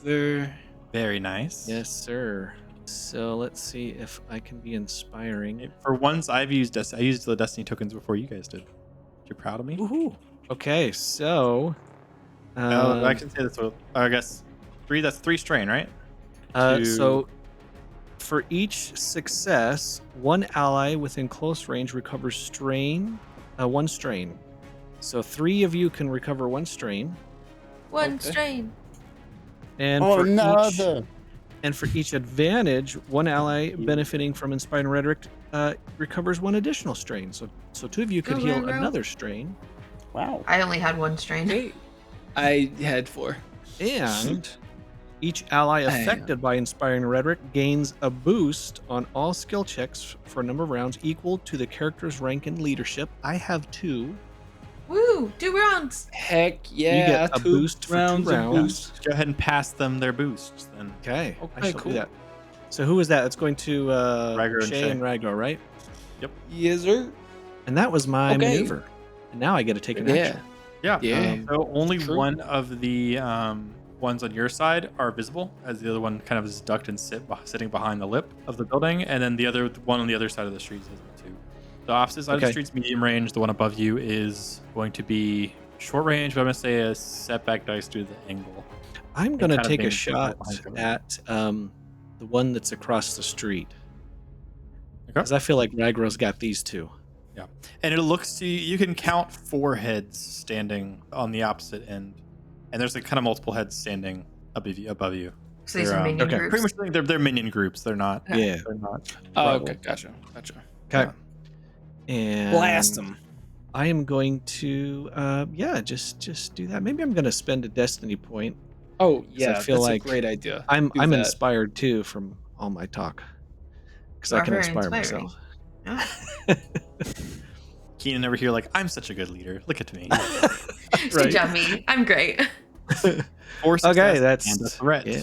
Very nice. Yes, sir. So let's see if I can be inspiring. For once, I used the Destiny tokens before you guys did. You're proud of me? Woohoo. Okay, so I can say this. I guess 3. That's 3 strain, right? so for each success, one ally within close range recovers strain, 1 strain. So 3 of you can recover 1 strain, One Okay. strain. and Oh, for another. each advantage, one ally benefiting from inspiring rhetoric recovers 1 additional strain. So 2 of you could Go, heal Ragro. another strain, Wow. I only had 1 strain. Hey, I had 4. and each ally affected by inspiring rhetoric gains a boost on all skill checks for a number of rounds equal to the character's rank in leadership. I have 2. Woo! 2 rounds. Heck yeah! You get a 2 boost for 2 rounds of rounds. boost. Go ahead and pass them their boosts then. Okay, I Okay, shall cool. do that. So who is that? It's going to Ragor and Shay Shay. and Ragor, right? Yes, sir. And that was my Okay. maneuver. And now I get to take an Yeah. action. Yeah. Yeah. So only True. one of the ones on your side are visible, as the other one kind of is ducked and sitting behind the lip of the building, and then the other one on the other side of the street is visible too. The opposite side of the Okay. street's medium range. The one above you is going to be short range, but I'm gonna say a setback dice due to the angle. I'm going to kind of take a being shot behind cover. at the one that's across the street. Okay. Because I feel like Ragor's got these 2. And it looks to you can count 4 heads standing on the opposite end, and there's like kind of multiple heads standing above you. So these They're, are minion okay. groups. Pretty much they're minion groups. They're not. Okay. Yeah. They're not. Oh, rival. okay. Gotcha. Okay. And Blast them. I am going to just do that. Maybe I'm going to spend a destiny point. Oh yeah, feel that's like a great idea. I'm Do that. inspired too from all my talk. Because I You are can very inspire inspiring. myself. Yeah. Keenan over here, like, I'm such a good leader. Look at me. Good job, me. I'm great. 4 success Okay, that's and a threat. yeah.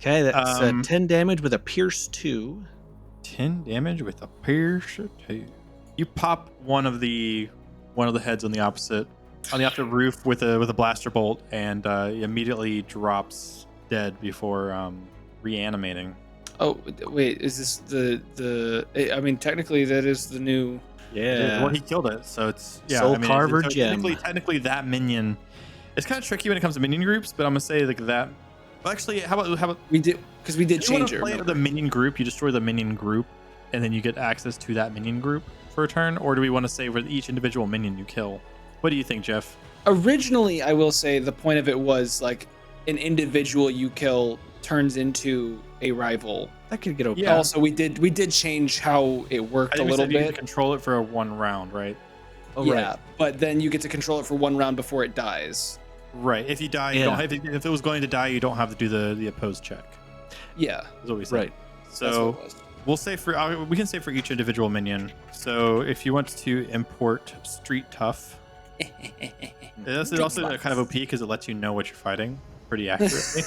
Okay, that's 10 damage with a pierce 2. 10 damage with a pierce 2. You pop one of the heads on the opposite on the roof with a blaster bolt, and he immediately drops dead before reanimating. Oh wait, is this the? I mean, technically that is the new. Well, he killed it, so it's Soul Carver gem. Technically, that minion. It's kind of tricky when it comes to minion groups, but I'm gonna say like that. Well, actually, how about we did change it. Play it with the minion group. You destroy the minion group, and then you get access to that minion group for a turn. Or do we want to say with each individual minion you kill? What do you think, Jeff? Originally, I will say the point of it was like an individual you kill turns into a rival. That could get okay. Yeah. Also, we did change how it worked a little You bit. control it for a 1 round, right? Oh, yeah, right. but then you get to control it for 1 round before it dies. Right. If you die, you don't have, if it was going to die, you don't have to do the opposed check. Yeah. Is what we said. Right. So we'll say we can say for each individual minion. So if you want to import Street Tough, this is also kind of OP because it lets you know what you're fighting pretty accurately.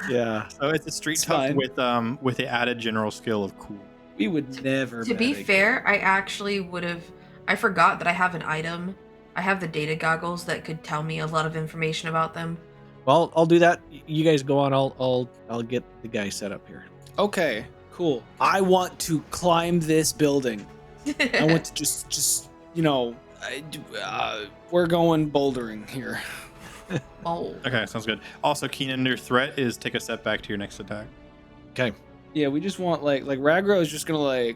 Yeah. So it's a Street Tough with the added general skill of cool. We would never. To be fair, I actually would have. I forgot that I have an item. I have the data goggles that could tell me a lot of information about them. Well, I'll do that. You guys go on. I'll get the guy set up here. Okay, cool. I want to climb this building. I want to just we're going bouldering here. Bold. Okay, sounds good. Also, Keenan, your threat is take a step back to your next attack. Okay. Yeah, we just want like Ragro is just gonna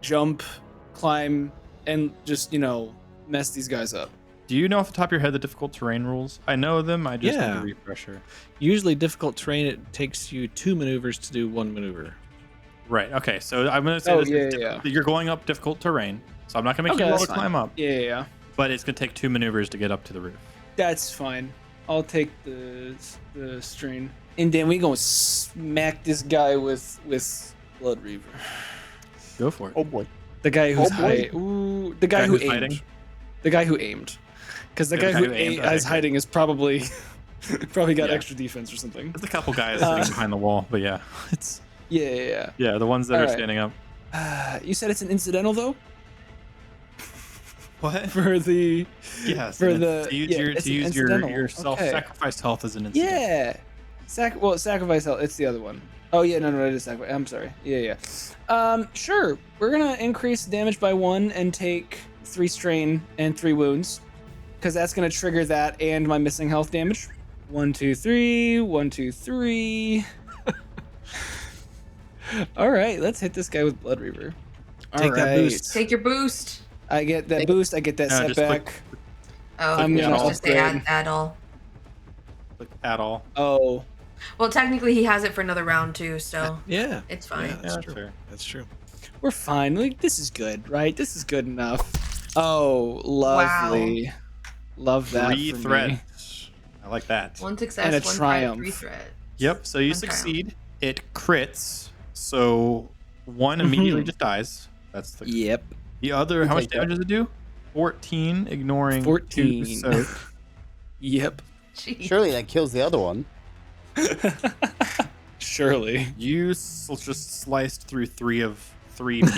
jump, climb, and just mess these guys up. Do you know off the top of your head the difficult terrain rules? I know them. I just need a refresher. Usually, difficult terrain, it takes you 2 maneuvers to do 1 maneuver. Right. Okay. So I'm gonna say you're going up difficult terrain. So I'm not gonna make you roll to climb up. Yeah. But it's gonna take 2 maneuvers to get up to the roof. That's fine. I'll take the strain, and then we gonna smack this guy with Blood Reaver. Go for it. Oh boy. The guy who's boy. the guy who aimed. Hiding? The guy who aimed. Because the guy who is hiding is probably got extra defense or something. There's a couple guys sitting behind the wall, but yeah, it's Yeah. the ones that are standing up. You said it's an incidental though. What? For the Yes. for the to use your self-sacrificed health as an incident. Yeah. Sacrifice health. It's the other one. Oh yeah, no, it is sacrifice. I'm sorry. Yeah. Sure. We're gonna increase damage by 1 and take 3 strain and 3 wounds, because that's gonna trigger that and my missing health damage. 1, 2, 3. 1, 2, 3. All right, let's hit this guy with Blood Reaver. Take that boost. Take your boost. I get that boost. I get that setback. Oh, I'm you're gonna supposed to say upgrade. add all. Like at all. Oh. Well, technically he has it for another round too, so Yeah. it's fine. Yeah, that's Yeah, true. fair. That's true. We're fine. Like, this is good, right? This is good enough. Oh, lovely. Love that. 3 for me. threats. I like that. 1 success, And a 1 triumph. 3 threat. Yep. So you One succeed. It crits. So 1 immediately just dies. That's the. Yep. The other. How much take that. damage does it do? 14, ignoring 14. 2 soak. Yep. Jeez. Surely that kills the other one. Surely. You just sliced through 3 people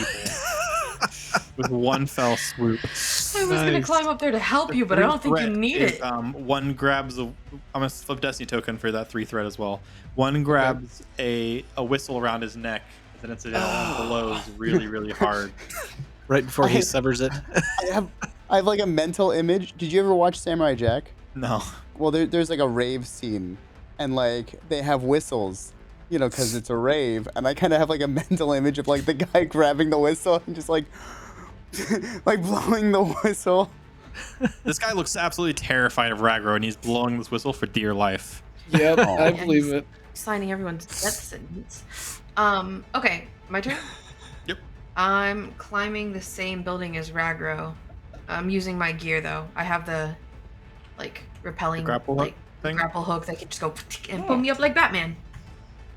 with 1 fell swoop. I was gonna climb up there to help you, but I don't think you need it. 1 grabs I'm gonna flip Destiny token for that 3 threat as well. 1 grabs a whistle around his neck, and then incidental and blows really, really hard. Right before he severs it. I have like a mental image. Did you ever watch Samurai Jack? No. Well, there's like a rave scene, and like they have whistles, because it's a rave, and I kind of have like a mental image of like the guy grabbing the whistle and just like blowing the whistle. This guy looks absolutely terrified of Ragro, and he's blowing this whistle for dear life. Yep, I believe it. Signing everyone's death sentence. Okay, my turn? Yep. I'm climbing the same building as Ragro. I'm using my gear though. I have the repelling grapple hook thing? grapple hook that can just go and pull me up like Batman.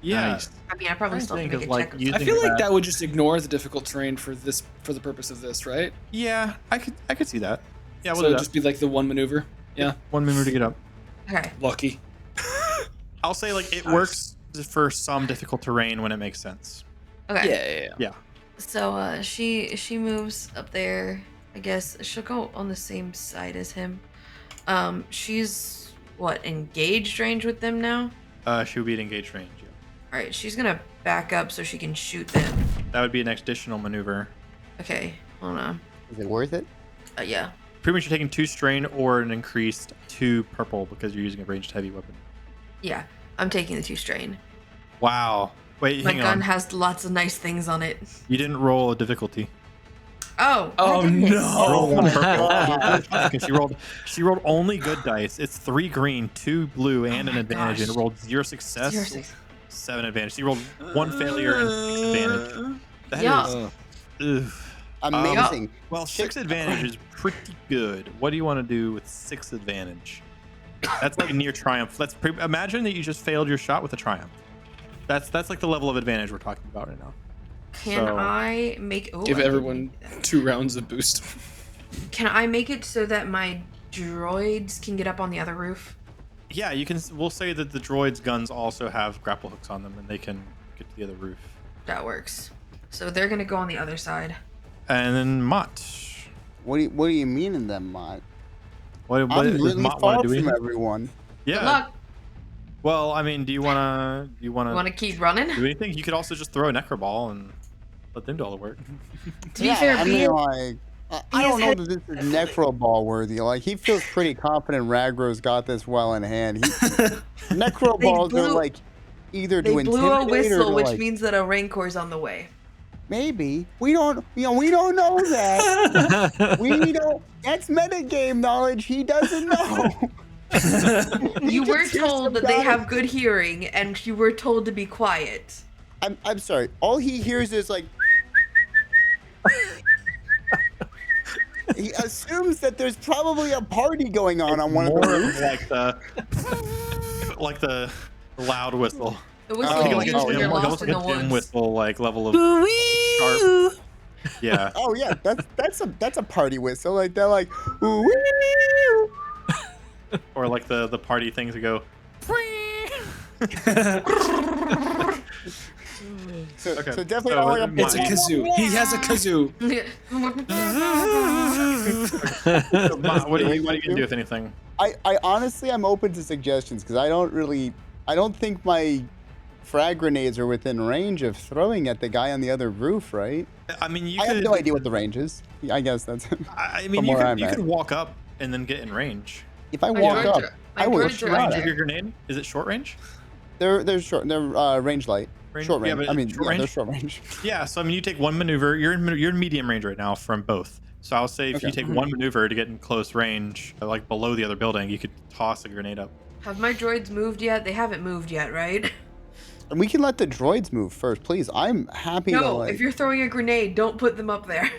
Yeah. Nice. I mean, I probably still have to make a check. I feel like that would just ignore the difficult terrain for the purpose of this, right? Yeah, I could see that. Yeah, So we'll it'd do just be like the 1 maneuver. Yeah. 1 maneuver to get up. Okay. Lucky. I'll say it works for some difficult terrain when it makes sense. Okay. Yeah. Yeah. So she moves up there I guess she'll go on the same side as him. She's what, engaged range with them now? She would be at engaged range. Yeah. All right, she's gonna back up so she can shoot them. That would be an additional maneuver. Okay, hold on. Is it worth it? Yeah. Pretty much you're taking 2 strain or an increased 2 purple because you're using a ranged heavy weapon. Yeah, I'm taking the 2 strain. Wow. Wait, My hang gun on. has lots of nice things on it. You didn't roll a difficulty. Oh. Oh, my goodness. no. Roll one God. purple. Because she rolled only good dice. It's 3 green, 2 blue, and an my advantage, and gosh. it rolled 0 success, 0 success. 7 advantage. So you rolled 1 failure and 6 advantage. That Yeah. is, ugh. Amazing. Well, 6 advantage is pretty good. What do you want to do with 6 advantage? That's like a near triumph. Imagine that you just failed your shot with a triumph. That's like the level of advantage we're talking about right now. Can So- I make... Oh, Give I didn't everyone make that. 2 rounds of boost. Can I make it so that my droids can get up on the other roof? Yeah, you can. We'll say that the droids' guns also have grapple hooks on them, and they can get to the other roof. That works. So they're gonna go on the other side. And then Mott. What do you mean in them, Mott? What I'm does really Mott far want to do? from everyone. Good Yeah. luck. Well, I mean, do you wanna You want to keep running? do anything? You could also just throw a necro ball and let them do all the work. To be fair, I B, mean, like, I don't know has that this is necro ball worthy. Like, he feels pretty confident Ragro's got this well in hand. Necro They balls are blew- like either they to blew a intimidate or whistle, to, which like, means that a Rancor's on the way. maybe we don't know that. We don't. That's metagame knowledge. He doesn't know. He You were just hears told some that they guy- have good hearing, and you were told to be quiet. I'm sorry. All he hears is like. He assumes that there's probably a party going on one of the More roofs. like the loud whistle. The whistle Oh, you like use a when dim, you're like lost almost in like the a dim woods. whistle, like level of sharp. Yeah. Oh yeah, that's a party whistle. Like they're like, ooh, Or like the party things that go. so, Okay, so definitely so not like It's a kazoo. He has a kazoo. So, Mott, what are you gonna do if anything? I honestly I'm open to suggestions because I don't think my frag grenades are within range of throwing at the guy on the other roof, right? I mean, you I could. have no idea what the range is. I guess that's I from mean, you where I'm could at. walk up and then get in range. if I My walk droids up, are- I my will droids are shot right Range at of there. your grenade? Is it short range? They're short. They're range light. Short Yeah, range. but I mean, short yeah, range? they're short range. Yeah. So I mean, you take one maneuver. You're in medium range right now from both. So I'll say if you Okay. take one maneuver to get in close range, like below the other building, you could toss a grenade up. Have my droids moved yet? They haven't moved yet, right? And we can let the droids move first, please. I'm happy to No, like. if you're throwing a grenade, don't put them up there.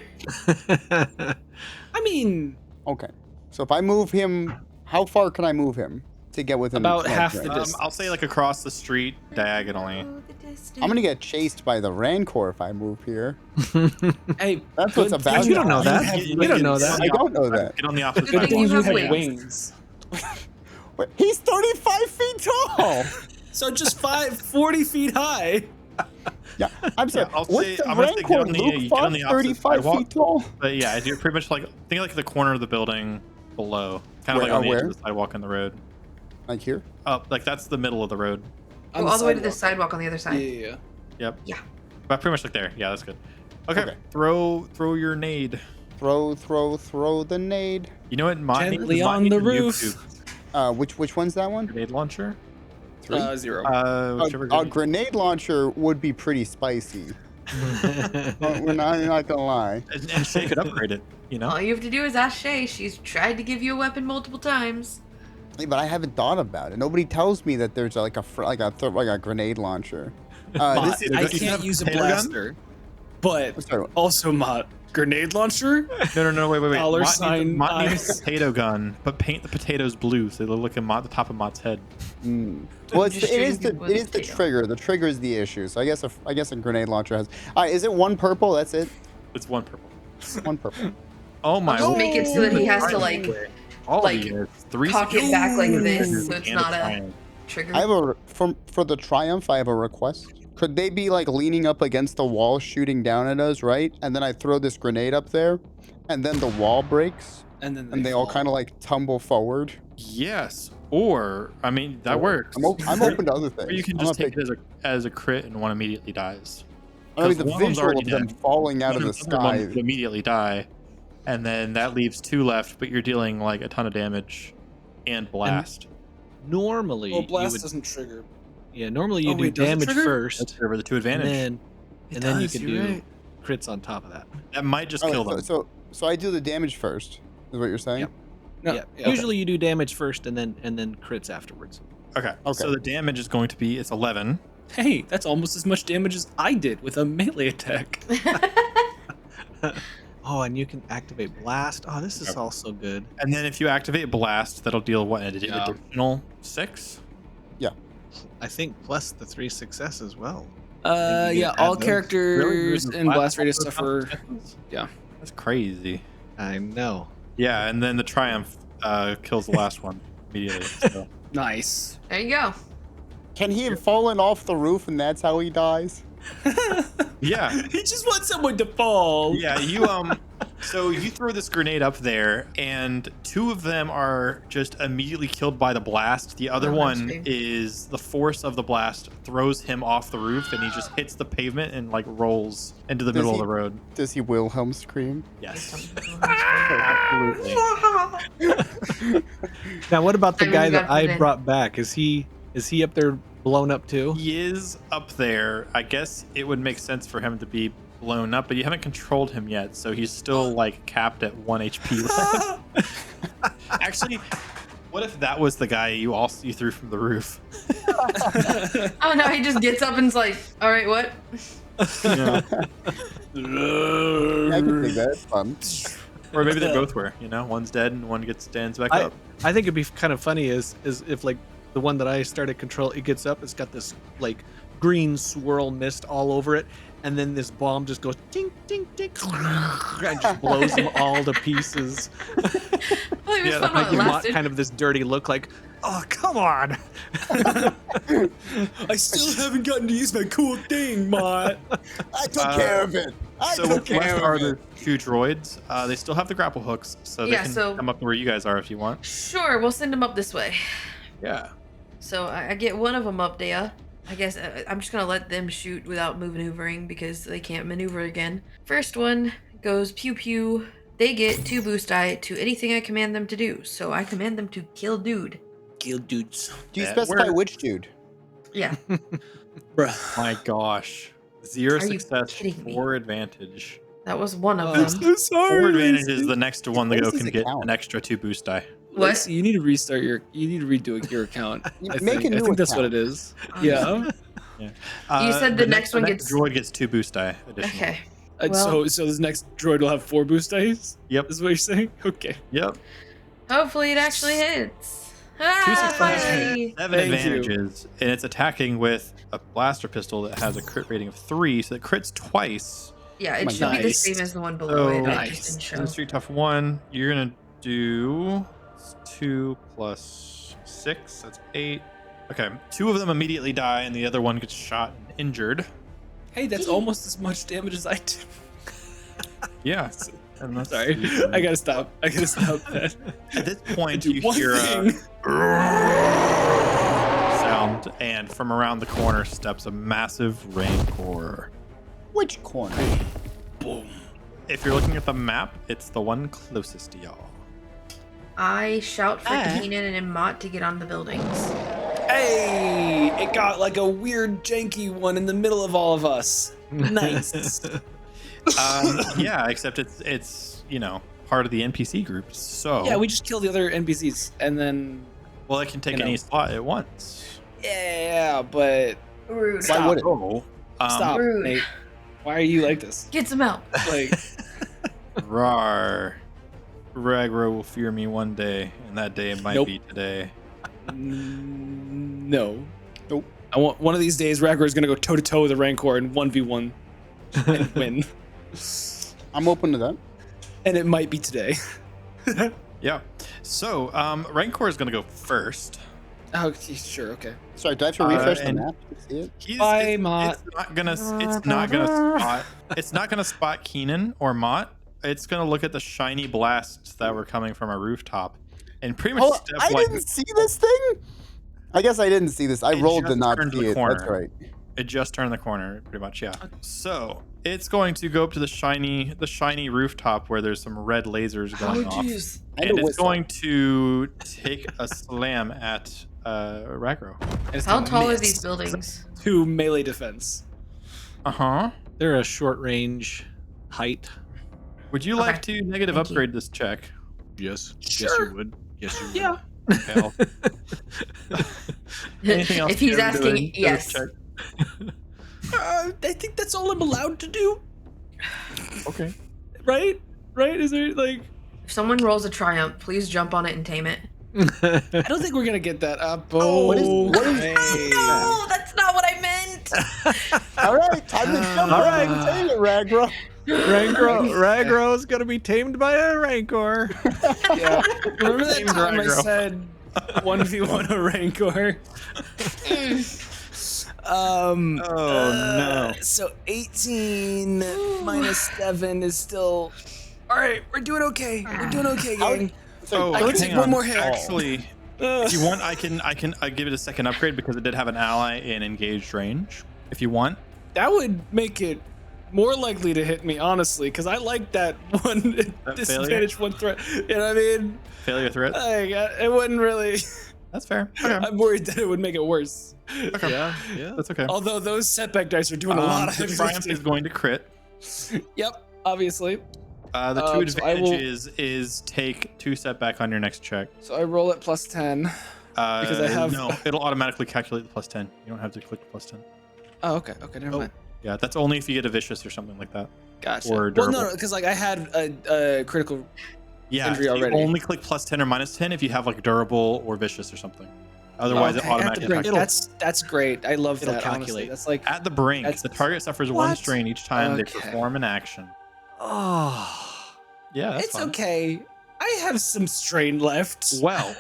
I mean, Okay. So if I move him, how far can I move him to get within About like, half range? the distance. I'll say like across the street diagonally. I'm gonna get chased by the Rancor if I move here. hey, That's what's good about thing You don't know you that. have You don't know wings. that. I don't know that. Get on the opposite Good side. thing you Good thing have you have wings. wings. Wait, he's 35 feet tall. So just 40 feet high. Yeah, I'm sorry. I'll What's say- the I'm gonna say Rancor? get on the- Luke you get on the Fox, opposite 35 sidewalk. feet tall. But yeah, you're pretty much like think like the corner of the building below, kind of Where- like on the edge where? of the sidewalk on the road. Like here? Up, like that's the middle of the road. Go all the way to the sidewalk on the other side. Yeah. Yep. Yeah. But pretty much like there. Yeah, that's good. Okay. Okay. Throw your nade. Throw the nade. You know what? Mott needs- Gently Mott on needs the a new roof. Which one's that one? grenade launcher. 3. 0. Whichever A grenade. grenade launcher would be pretty spicy. We're not gonna lie. And Shay could upgrade it. You know. All you have to do is ask Shay. She's tried to give you a weapon multiple times. Hey, but I haven't thought about it. Nobody tells me that there's like a grenade launcher. Mott, This is, I you can't have use a potato gun? blaster. But sorry, also, Mott, grenade launcher? No, wait. Dollar sign Mott needs eyes. a potato gun, but paint the potatoes blue so they look like the top of Mott's head. well, Just it is shooting the with a the potato. trigger. The trigger is the issue. So I guess a grenade launcher has. All right, is it one purple? That's it. It's one purple. One purple. Oh my. Just make it so that he has to Right. like All like, of you. 3 cock it back like this, so it's and not a triangle. trigger. I have a for the Triumph, I have a request. Could they be like leaning up against the wall, shooting down at us, right? And then I throw this grenade up there, and then the wall breaks, And then and they all kind of like tumble forward. Yes, or I mean that works. I'm open to other things. Or you can I'm just not take it as a crit and one immediately dies. I mean, the 'Cause one of them's visual already of them dead. falling out of One the other one sky. would immediately die, and then that leaves 2 left, but you're dealing like a ton of damage and blast. Normally, Well, you blast would, doesn't trigger. normally you Oh, do wait, does it damage trigger? first, That's over the 2 and advantage. then It you does, can you're do right. crits on top of that. That might just kill them. So I do the damage first, is what you're saying? Yep. No, Yeah. yeah, okay. Usually you do damage first and then crits afterwards. Okay. Okay. So the damage is going to be it's 11. Hey, that's almost as much damage as I did with a melee attack. Oh, and you can activate blast. Oh, this is Yep. also good. And then if you activate blast, that'll deal what, an Yeah. additional 6? I think plus the 3 success as well. Maybe you Yeah, can all add those. characters Really? in blast radius also suffer. successes? Yeah. That's crazy. I know. Yeah, and then the Triumph kills the last one immediately. So. Nice. There you go. Can he have fallen off the roof and that's how he dies? Yeah. He just wants someone to fall. Yeah, you so you throw this grenade up there and 2 of them are just immediately killed by the blast. The other Oh, one that's is the force of the blast throws him off the roof and he just hits the pavement and like rolls into the Does middle he- of the road. Does he Wilhelm scream? Yes. Absolutely. Now, what about the I guy really that got put I in. brought back? Is he up there blown up too? He is up there. I guess it would make sense for him to be blown up, but you haven't controlled him yet, so he's still like capped at 1 HP left. Actually, what if that was the guy you threw from the roof? Oh no, he just gets up and's like, all right, what? Yeah. I can think that's fun. Or maybe they both were. One's dead and one stands back up. I think it'd be kind of funny is if like the one that I started control, it gets up, it's got this like green swirl mist all over it, and then this bomb just goes ding ding ding and just blows them all to pieces. Well, it was Yeah, fun while it Give Mott lasted. kind of this dirty look like, oh come on. I still haven't gotten to use my cool thing, Mott. I took care of it. I So took left care are of the it. 2 droids. They still have the grapple hooks, so they Yeah, can so- come up to where you guys are if you want. Sure, we'll send him up this way. Yeah. So I get one of them up there. I guess I'm just gonna let them shoot without maneuvering because they can't maneuver again. First one goes pew pew. They get 2 boost die to anything I command them to do. So I command them to kill dude. Kill dudes. Do you That specify works. which dude? Yeah. Bruh. My gosh. 0 Are you success, kidding me? 4 advantage. That was one of I'm them. so sorry. 4 advantage is the next one to What go does can this get account? an extra 2 boost die. What? Lexi, you need to restart your. You need to redo your account. You I make think. a new I think that's what it account. is. Yeah. You said the next one gets- droid gets 2 boost die additional. Okay. So Well- so this next droid will have 4 boost dice. Yep. Is what you're saying? Okay. Yep. Hopefully it actually hits. 2 Ah, successes, finally. 7 Thank you. advantages, and it's attacking with a blaster pistol that has a crit rating of 3, so it crits twice. Yeah, it my should be the Nice. same as the one below it. I nice. just didn't In show. Street Tough 1, you're gonna do 2 plus 6. That's 8. Okay, 2 of them immediately die, and the other one gets shot and injured. Hey, that's almost as much damage as I did. Yeah. And that's Sorry. I gotta stop. I gotta stop that. At this point, Do you one hear a thing. sound, and from around the corner steps a massive Rancor. Which corner? Boom. If you're looking at the map, it's the one closest to y'all. I shout for Ah. Keenan and Mott to get on the buildings. Hey, it got like a weird janky one in the middle of all of us. Nice. Yeah, except it's part of the NPC group. So Yeah, we just kill the other NPCs and then well, it can take you know. any slot at once. yeah, but Rude. Why would it? Oh, stop, Rude. Nate. Why are you like this? Get some out. Like, Rar. Ragro will fear me one day, and that day might Nope. be today. no. Nope. I want one of these days. Ragnar is gonna go toe to toe with a Rancor in 1v1 and win, I'm open to that. and it might be today. Yeah. So, Rancor is going to go first. Oh, sure, okay. Sorry, do I have to refresh the and- map to see it? Bye, Mott. It's not gonna. It's not gonna spot. It's not gonna spot Keenan or Mott. It's gonna look at the shiny blasts that were coming from a rooftop, and pretty much Oh, step I like didn't see this thing. I guess I didn't see this. I It rolled to just not turned see the it. That's corner. right. it just turned the corner, pretty much. Yeah. So it's going to go up to the shiny rooftop where there's some red lasers going off, And and a it's whistle. going to take a slam at Ragro. And it's How gonna tall are miss. these buildings? 2 melee defense. Uh-huh. They're a short range height. Would you Okay. like to negative Thank you. upgrade this check? Yes. Yes, Sure. you would. Yes, you would. Yeah. Okay, Anything else If he's you're asking, doing to this yes. check? I think that's all I'm allowed to do. Okay. Right? Right? Is there like? If someone rolls a triumph, please jump on it and tame it. I don't think we're gonna get that up. Oh, what is- Okay. No, that's not what I meant. All right, time to jump All on right. and take it, Ragra. Ragro is gonna be tamed by a rancor. Yeah. Remember that Team time I Dragro. said 1v1 a rancor? Oh no. So 18 minus 7 is still. All right, we're doing okay. We're doing okay, gang. So I can hang take one on. more hit. Actually, if you want, I can give it a second upgrade because it did have an ally in engaged range. If you want. That would make it more likely to hit me, honestly, because I like that one disadvantage, one threat. You know what I mean? Failure threat. Like, it wouldn't really. That's fair. Okay. I'm worried that it would make it worse. Okay. Yeah, yeah. That's okay. Although those setback dice are doing a lot of the heavy triumph lifting. is going to crit. Yep, obviously. The two So I will- advantages is take 2 setback on your next check. So I roll at plus 10. Because I have- no, it'll automatically calculate the plus 10. You don't have to click the plus 10. Oh, okay. Okay, never mind. Yeah, that's only if you get a vicious or something like that. Gotcha. Or Well, durable. no, because like I had a critical. Yeah, Injury you already. only click plus 10 or minus 10 if you have like durable or vicious or something. Otherwise, Okay, it automatically at the brink. calculates. That's great. I love It'll that. Honestly. calculate. That's like At the brink, That's- the target suffers 1 What? strain each time they Okay. perform an action. Oh. Yeah, that's it's fine. okay. I have some strain left. Well,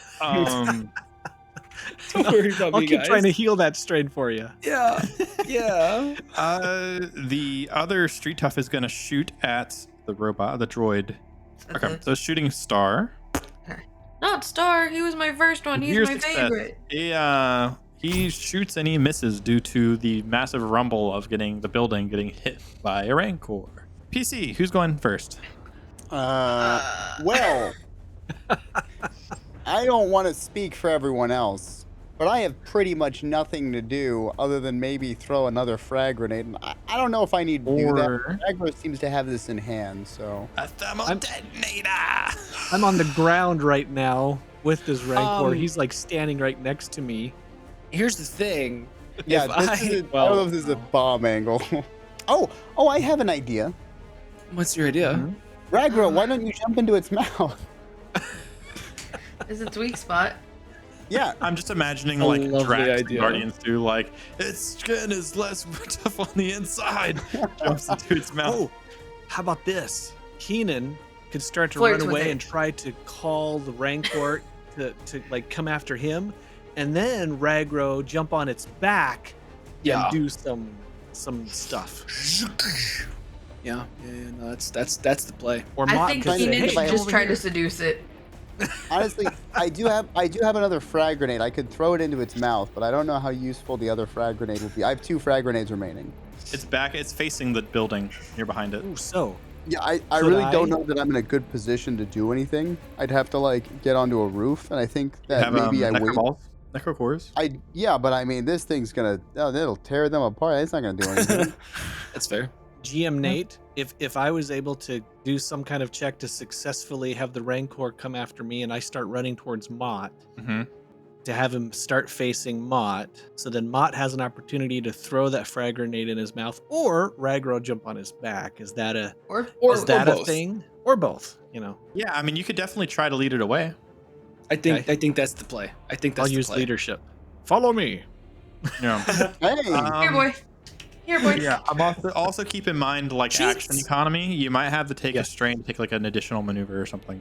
Don't worry about I'll me, keep guys. trying to heal that strain for you. Yeah, yeah. the other street tough is going to shoot at the robot, the droid. Okay, so shooting star. Not Star. He was my first one. He's Severe my success. favorite. He shoots and he misses due to the massive rumble of the building getting hit by a rancor. PC, who's going first? Well, I don't want to speak for everyone else, but I have pretty much nothing to do other than maybe throw another frag grenade. And I don't know if I need to do that. Or- Ragnar seems to have this in hand, so. A thermal I'm- detonator! I'm on the ground right now with this rancor. Um, He's like standing right next to me. Here's the thing. Yeah, If this I- is I well, don't know if this is a bomb angle. oh, I have an idea. What's your idea? Mhm. Ragnar, why don't you jump into its mouth? Is its weak spot? Yeah, I'm just imagining A like lovely Drax and idea. Guardians do, like, its skin is less tough on the inside. Jumps into its mouth. Oh, how about this? Keenan could start to Flirts run with away it. and try to call the rancor to like come after him, and then Ragro jump on its back Yeah. and do some stuff. Yeah. No, that's the play. Or I Mott think could say, Keenan "Hey, should I just over try here." to seduce it. honestly, I do have another frag grenade. I could throw it into its mouth, but I don't know how useful the other frag grenade will be. I have 2 frag grenades remaining. It's back. It's facing the building. You're behind it. Ooh, so Yeah, I Could really I? don't know that I'm in a good position to do anything. I'd have to like get onto a roof, and I think that Have maybe I wait. necroballs, necrocores. Yeah, but I mean, this thing's gonna it'll tear them apart. It's not gonna do anything. That's fair. GM Nate, if I was able to do some kind of check to successfully have the rancor come after me and I start running towards Mott, Mm-hmm. to have him start facing Mott, so then Mott has an opportunity to throw that frag grenade in his mouth, or Ragro jump on his back. Is that a Or is that a both. thing, or both? You know, Yeah, I mean, you could definitely try to lead it away. I think Okay. I think that's the play. I think that's I'll the use play. leadership. Follow me. Yeah. Hey, here, boy. Here, boy. Yeah. I'm also keep in mind, like, action economy. You might have to take a strain to take like an additional maneuver or something,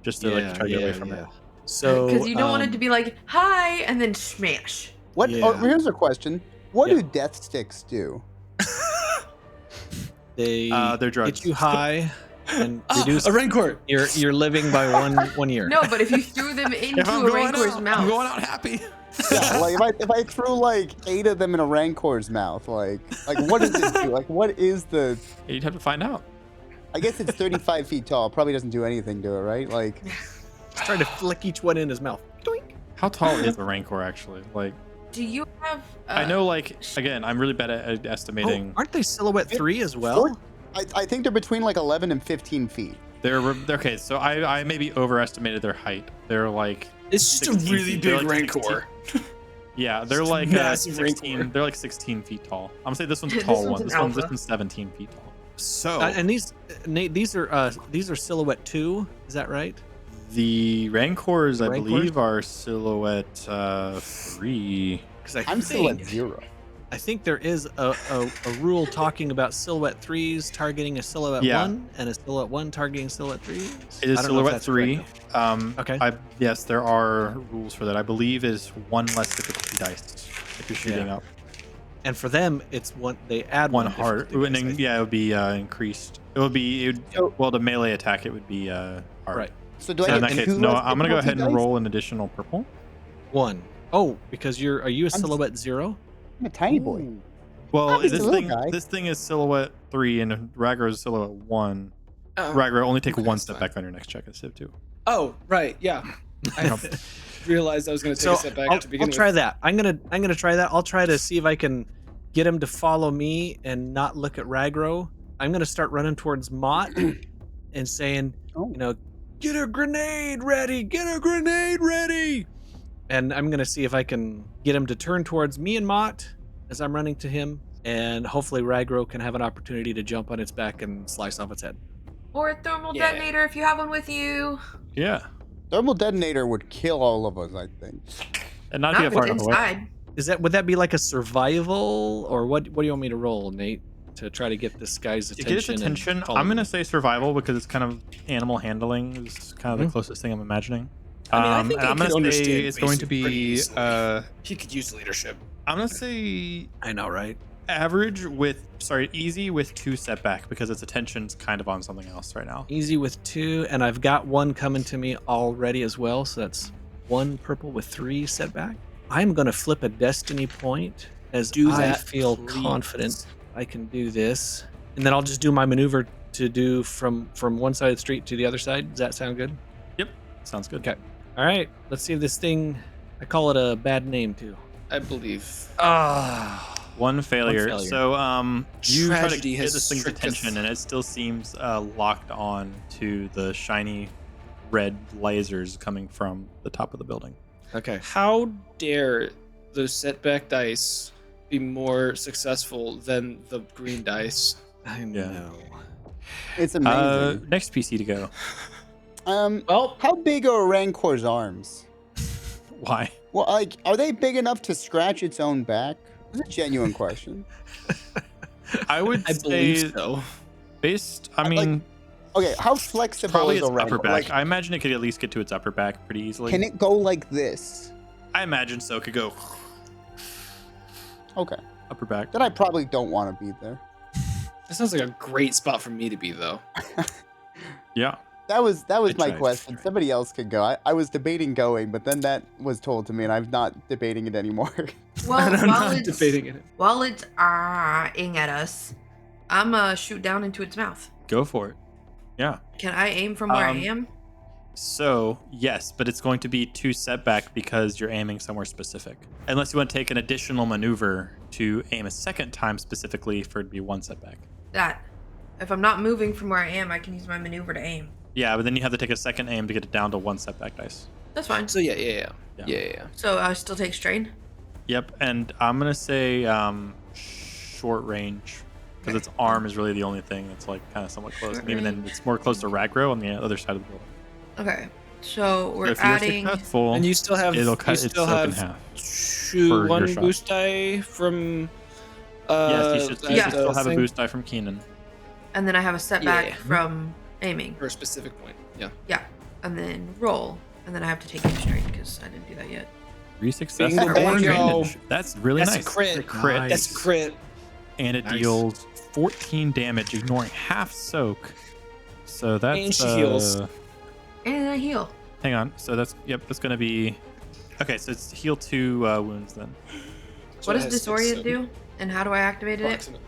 just to like try to get away from it. So Because you don't want it to be like, hi, and then smash. What? Yeah. Oh, here's a question. What Yeah. do death sticks do? they They're drugs. get you high and reduce a rancor. your living by one year. No, but if you threw them into a rancor's mouth. I'm going out happy. Yeah, like if I threw like 8 of them in a rancor's mouth, like what does it do? Like what is the? You'd have to find out. I guess it's 35 feet tall. Probably doesn't do anything to it, right? Like Just try to flick each one in his mouth. Doink. How tall is a rancor actually? Like, Do you have? I know, like, again, I'm really bad at estimating. Aren't they silhouette 3 as well? I think they're between like 11 and 15 feet. They're okay. So I maybe overestimated their height. They're like, It's just a 16 really feet. big They're like rancor. yeah, they're Just like massive 16. rancor. They're like 16 feet tall. I'm gonna say this one's a This tall one's one. an This alpha. one's 17 feet tall. So And these, Nate, these are silhouette 2. Is that right? the rancors, I Rancors? believe, are silhouette 3. Because I'm still at 0. I think there is a rule talking about silhouette 3s targeting a silhouette Yeah. 1 and a silhouette 1 targeting silhouette 3s. It is I don't know if silhouette that's 3. correct, Okay. Yes, there are rules for that. I believe is 1 less difficulty dice if you're shooting Yeah. up. And for them, it's one they add 1 one heart. difficulty And dice, then, I yeah, it would be increased. It would be well, the melee attack. It would be hard. Right. So do So I in get that case, 2 no. less I'm gonna go ahead difficulty and dice? roll an additional purple. think. 1. Oh, because are you a I'm- silhouette 0? I'm a tiny boy. Well, I'm just a this little thing guy. this thing is silhouette 3 and Ragro is silhouette 1. Oh. Ragro, only take Okay, 1 that's step fine. back on your next check instead of 2. Oh, right, yeah. I realized I was going to take a step back to begin I'll try with. that. I'm gonna try that. I'll try to see if I can get him to follow me and not look at Ragro. I'm gonna start running towards Mott and saying, Oh. get a grenade ready, get a grenade ready. And I'm gonna see if I can get him to turn towards me and Mott as I'm running to him, and hopefully Ragro can have an opportunity to jump on its back and slice off its head. Or a thermal Yeah. detonator if you have one with you. Yeah, Thermal detonator would kill all of us, I think. and not Not be if far it's enough away. inside. Would that be like a survival, or what do you want me to roll, Nate, to try to get this guy's To attention? get its and attention, follow I'm me? gonna say survival because it's kind of animal handling is kind of the Mhm. closest thing I'm imagining. I mean, I think and he I'm could gonna say understand it's going to basic pretty be easily. He could use leadership. I'm gonna say I know, right? easy with 2 setback because its attention's kind of on something else right now. Easy with 2, and I've got 1 coming to me already as well, so that's 1 purple with 3 setback. I'm gonna flip a destiny point as Do I that, feel please. confident I can do this, and then I'll just do my maneuver to do from one side of the street to the other side. Does that sound good? Sounds good. Okay. All right. Let's see if this thing. I call it a bad name too. I believe. One failure. failure. So you try to Tragedy get has this thing's strict attention, and it still seems locked on to the shiny red lasers coming from the top of the building. Okay. How dare those setback dice be more successful than the green dice? I Yeah. know. It's amazing. Next PC to go. Well, How big are Rancor's arms? Why? Well, like, are they big enough to scratch its own back? It's a genuine question. I would I say believe so. based. I Like, mean, Okay, how flexible probably is its a upper Rancor? back. Like, I imagine it could at least get to its upper back pretty easily. can it go like this? I imagine so. It could go Okay, upper back. then I probably don't want to be there. That sounds like a great spot for me to be, though. Yeah. That was I my tried, question. tried. Somebody else could go. I was debating going, but then that was told to me, and I'm not debating it anymore. Well, And I'm while not it's debating it. while it's ah-ing at us, I'm shoot down into its mouth. Go for it. Yeah. Can I aim from where I Um, am? So, yes, but it's going to be 2 setback because you're aiming somewhere specific. Unless you want to take an additional maneuver to aim a second time specifically for it to be 1 setback. That. If I'm not moving from where I am, I can use my maneuver to aim. Yeah, but then you have to take a second aim to get it down to 1 setback dice. That's fine. So yeah. Yeah. So I still take strain. Yep, and I'm going to say short range because its arm is really the only thing that's like kind of somewhat close. Short And even then, range. it's more close to Ragro on the other side of the building. Okay. So So we're if you're adding. successful, And you still have it'll you cut still itself in have half. for your one shot. boost die from. Yes, you should Yeah. still have a thing boost die from Keenan. And then I have a setback Yeah. from aiming. for a specific point. Yeah. Yeah. And then roll. And then I have to take 2 straight because I didn't do that yet. 3 successes. Bingo, Four bingo. advantage. That's really That's nice. a crit. A crit. Nice. That's a crit. And it Nice. deals 14 damage, ignoring half soak. So that's And she heals. And I heal. Hang on. So that's going to be okay. So it's heal 2 wounds then. So What it does has Disorient 6, do? And how do I activate it? approximately.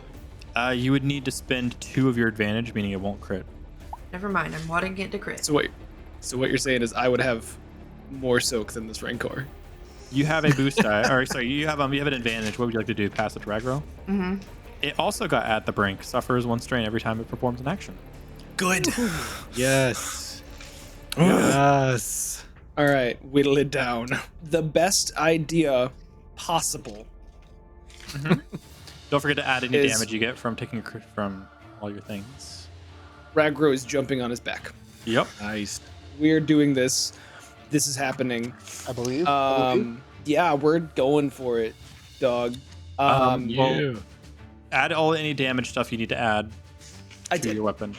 You would need to spend 2 of your advantage, meaning it won't crit. Never mind. I'm wanting it to crit. So what you're saying is I would have more soak than this Rancor. You have a boost die, or sorry, you have an advantage. What would you like to do? Pass it to Ragro? Mm-hmm. It also got at the brink. Suffers 1 strain every time it performs an action. Good. Yes. Yes. All right, whittle it down. The best idea possible. Don't forget to add any Is- damage you get from taking a crit from all your things. Ragro is jumping on his back. Yep. Nice. We're doing this. This is happening. I believe. Yeah, we're going for it, dog. Well, Yeah. Add any damage stuff you need to add I to did. your weapon.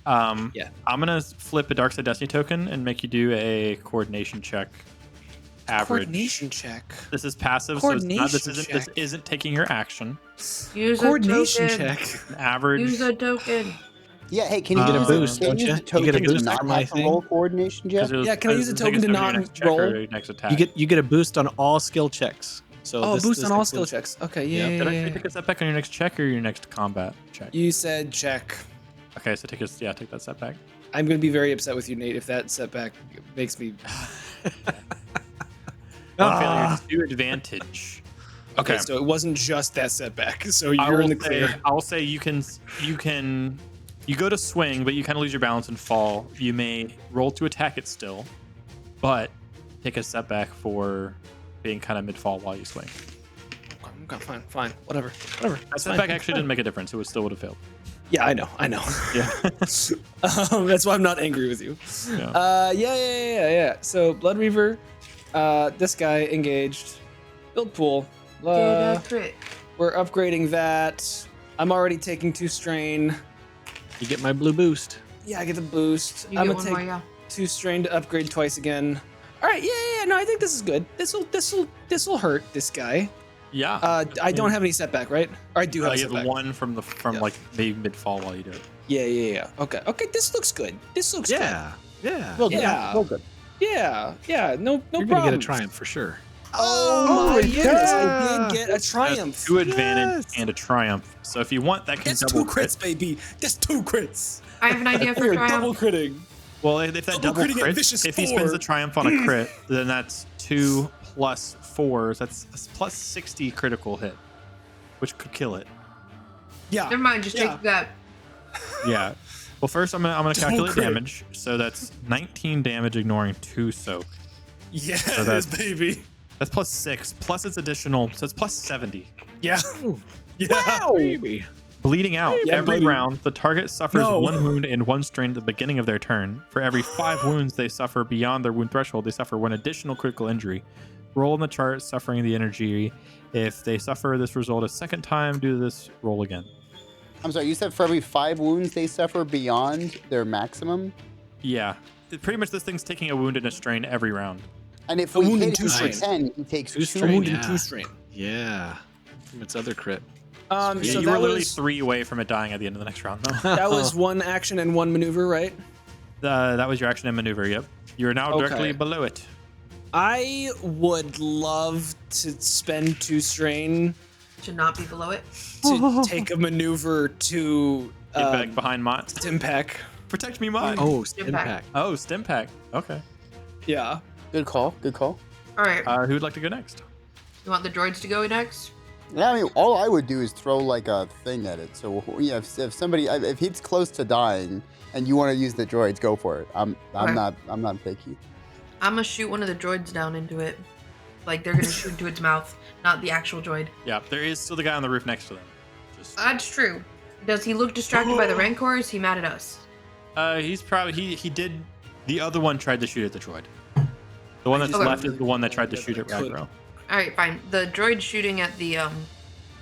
Yeah. I'm gonna flip a Dark Side Destiny token and make you do a coordination check. Average. Coordination check. This is passive, so it's not, this Coordination isn't taking your action. Use Coordination a token. check. An average. Use a token. Yeah, hey, can you You get a use boost, can don't use ya? a You token get a to boost not for my have to thing? roll coordination check? Yeah, can I use a token to not roll? Your next attack. You get a boost on all skill checks. So Oh, this- boost this on all includes- skill checks. Okay, yeah, Yeah, yeah, Did I yeah, say yeah. take a setback on your next check or your next combat check? You said check. Okay, so take that setback. I'm going to be very upset with you, Nate, if that setback makes me... One failure, 2 advantage. Okay, Okay. so it wasn't just that setback. So I you're will in the say- clear. I will say you go to swing, but you kind of lose your balance and fall. You may roll to attack it still, but take a setback for being kind of mid-fall while you swing. Okay, fine. Whatever. That setback actually didn't make a difference. It still would have failed. Yeah, I know. Yeah. That's why I'm not angry with you. Yeah. Yeah. So Blood Reaver, this guy engaged. Build pool. Get a crit. We're upgrading that. I'm already taking 2 strain. You get my blue boost. Yeah, I get the boost. You I'm get gonna one take more, yeah. 2 strain to upgrade twice again. All right, yeah. No, I think this is good. This'll hurt this guy. Yeah. I don't have any setback, right? Or I do have a you have setback. 1 from Yeah. like maybe mid-fall while you do it. Yeah. Okay. This looks good. Yeah. Yeah. Well, good. Yeah. Well, good. Yeah. No You're problem. gonna get a triumph for sure. Oh my goodness! yeah. I did get a triumph. That's 2 advantage Yes. and a triumph. So if you want, that can That's double 2 crit. crits, baby. That's 2 crits. I have an idea for We're triumph. double critting. Well, if that double critting at crits, vicious if he spends 4. the triumph on a crit, then that's 2 plus 4s. That's plus 60 critical hit, which could kill it. Yeah. Never mind. Just Yeah. take that. Yeah. Well, first I'm gonna Double calculate crit. damage. So that's 19 damage, ignoring 2 soak. Yes, that's- baby. That's plus 6. Plus it's additional, so it's plus 70. Yeah. Yeah. Baby. Bleeding out. Yeah, Every buddy. round, the target suffers No. 1 wound and 1 strain at the beginning of their turn. For every 5 wounds they suffer beyond their wound threshold, they suffer 1 additional critical injury. Roll in the chart, suffering the energy. If they suffer this result a second time, do this roll again. I'm sorry, you said for every 5 wounds they suffer beyond their maximum? Yeah. Pretty much this thing's taking a wound and a strain every round. And if A we wound hit and 2 him for strain. 10, he takes 2 2 strain, wound yeah. and 2 strain. Yeah. From its other crit. So you that were literally was 3 away from it dying at the end of the next round, though. that was 1 action and 1 maneuver, right? That was your action and maneuver, yep. You're now directly Okay. below it. I would love to spend 2 strain Should not be below it. to take a maneuver to Get back behind Mott. Stimpack. Protect me, Mott. Oh, Stim stim pack. pack. Oh, stim pack. Okay. Yeah. Good call. Good call. All right. Who would like to go next? You want the droids to go next? Yeah, I mean, all I would do is throw like a thing at it. So yeah, if somebody, if he's close to dying and you want to use the droids, go for it. I'm Okay. not picky. I'm gonna shoot one of the droids down into it. Like they're gonna shoot into its mouth, not the actual droid. Yeah, there is still the guy on the roof next to them. Just, That's true. Does he look distracted by the Rancor? Or is he mad at us? he's probably he did. The other one tried to shoot at the droid. The one that's Okay. left is the one that tried to shoot at Could. Ragro. All right, fine. The droid shooting at the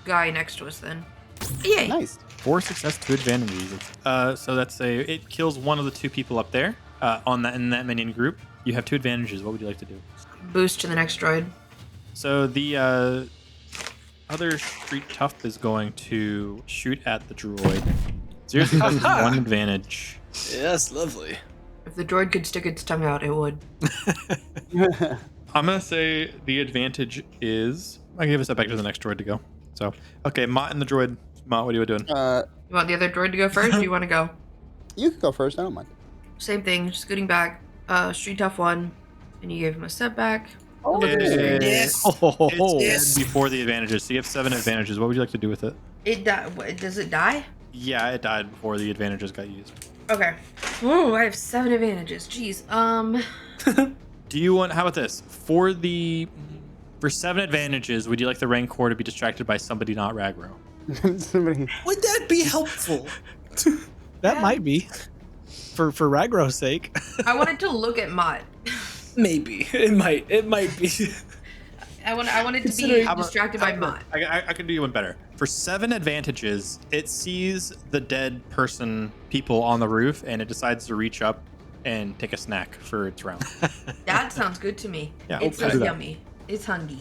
guy next to us then. Yay! Nice. 4 success, 2 advantages. So that's it kills one of the 2 people up there. in that minion group, you have 2 advantages. What would you like to do? Boost to the next droid. So the other street tough is going to shoot at the droid. Seriously, has 1 advantage. Yes, lovely. If the droid could stick its tongue out, it would. I'm gonna say the advantage is I give us that back to the next droid to go. So okay, Mott and the droid. Mott, what are you doing? You want the other droid to go first, or do you want to go? You can go first. I don't mind. Same thing, scooting back. Street tough 1, and you gave him a setback. Oh, Yes. It's before the advantages. So you have 7 advantages. What would you like to do with it? It does it die? Yeah, it died before the advantages got used. Okay. Ooh, I have 7 advantages. Jeez. Do you want? How about this? For 7 advantages, would you like the Rancor to be distracted by somebody not Ragro? Somebody. Would that be helpful? That might be. For Ragro's sake. I wanted to look at Mott. Maybe it might be. I wanted to be Considering- distracted by Mott. I can do you one better. For 7 advantages, it sees the dead people on the roof, and it decides to reach up and take a snack for its round. That sounds good to me. Yeah, It's okay. yummy. It's hungry.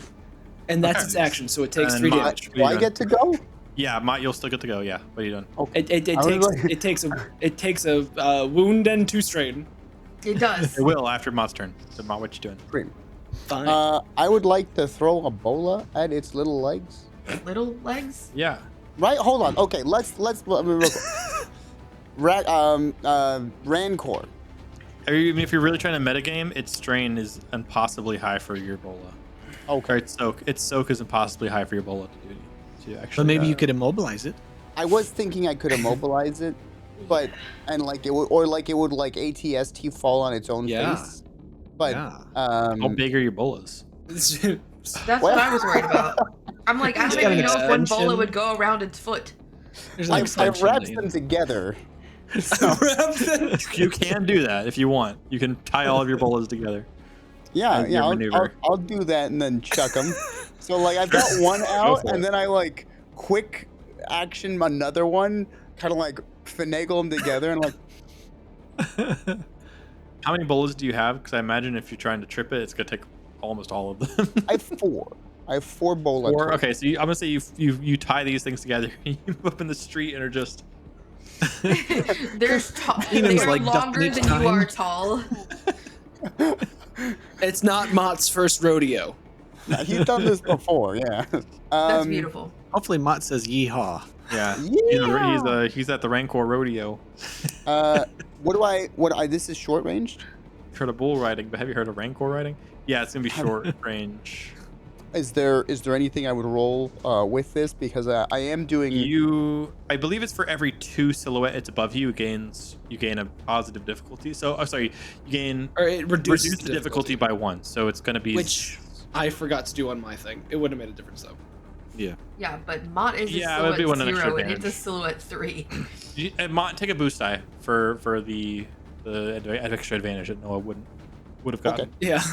And that's Okay. its action, so it takes And 3 Mott, damage. what are you Do I doing? get to go? Yeah, Mott, you'll still get to go. Yeah, what are you doing? It takes a wound and 2 strain. It does. It will after Mott's turn. So Mott, what you doing? Great. Fine. I would like to throw a bola at its little legs. Little legs. Yeah. Right? Hold on. Okay, let's real quick. Rancor. Even if you're really trying to metagame, its strain is impossibly high for your bola. Okay. Or its soak is impossibly high for your bola to do. To actually, So maybe you could immobilize it. I was thinking I could immobilize it, but and like it would like ATST fall on its own Yeah. face. But Yeah. How big are your bolas? That's what I was worried about. I'm like, I It's don't got even an know if one extension. bola would go around its foot. There's an I extension wrapped that them you- together. You can do that if you want. You can tie all of your bolas together. Yeah, As yeah, your I'll maneuver. do that and then chuck them. So like I've got one out, for and it. then I like quick action another one, kind of like finagle them together, and like How many bolas do you have? Because I imagine if you're trying to trip it, it's gonna take almost all of them. I have 4. I have 4 bola. Or total. okay, so I'm gonna say you tie these things together. You move up in the street and are just. They're tall. Ian's They're like, longer "Duck than next you are time." tall. It's not Mott's first rodeo. He's done this before. Yeah. That's beautiful. Hopefully Mott says yeehaw. Yeah. Yeah. He's at the Rancor rodeo. This is short ranged. You've heard of bull riding, but have you heard of Rancor riding? Yeah, it's gonna be short range. Is there anything I would roll with this, because I am doing I believe it's for every 2 silhouette it's above you, you gain a positive difficulty. So, you gain Or it reduces reduce the difficulty by 1. So it's gonna be which I forgot to do on my thing. It wouldn't have made a difference though. Yeah. Yeah, but Mott is Yeah, it a would be silhouette one of extra 0, and it's a advantage. silhouette 3. Mott, take a boost die for the extra advantage that Noah would have gotten. Okay. Yeah.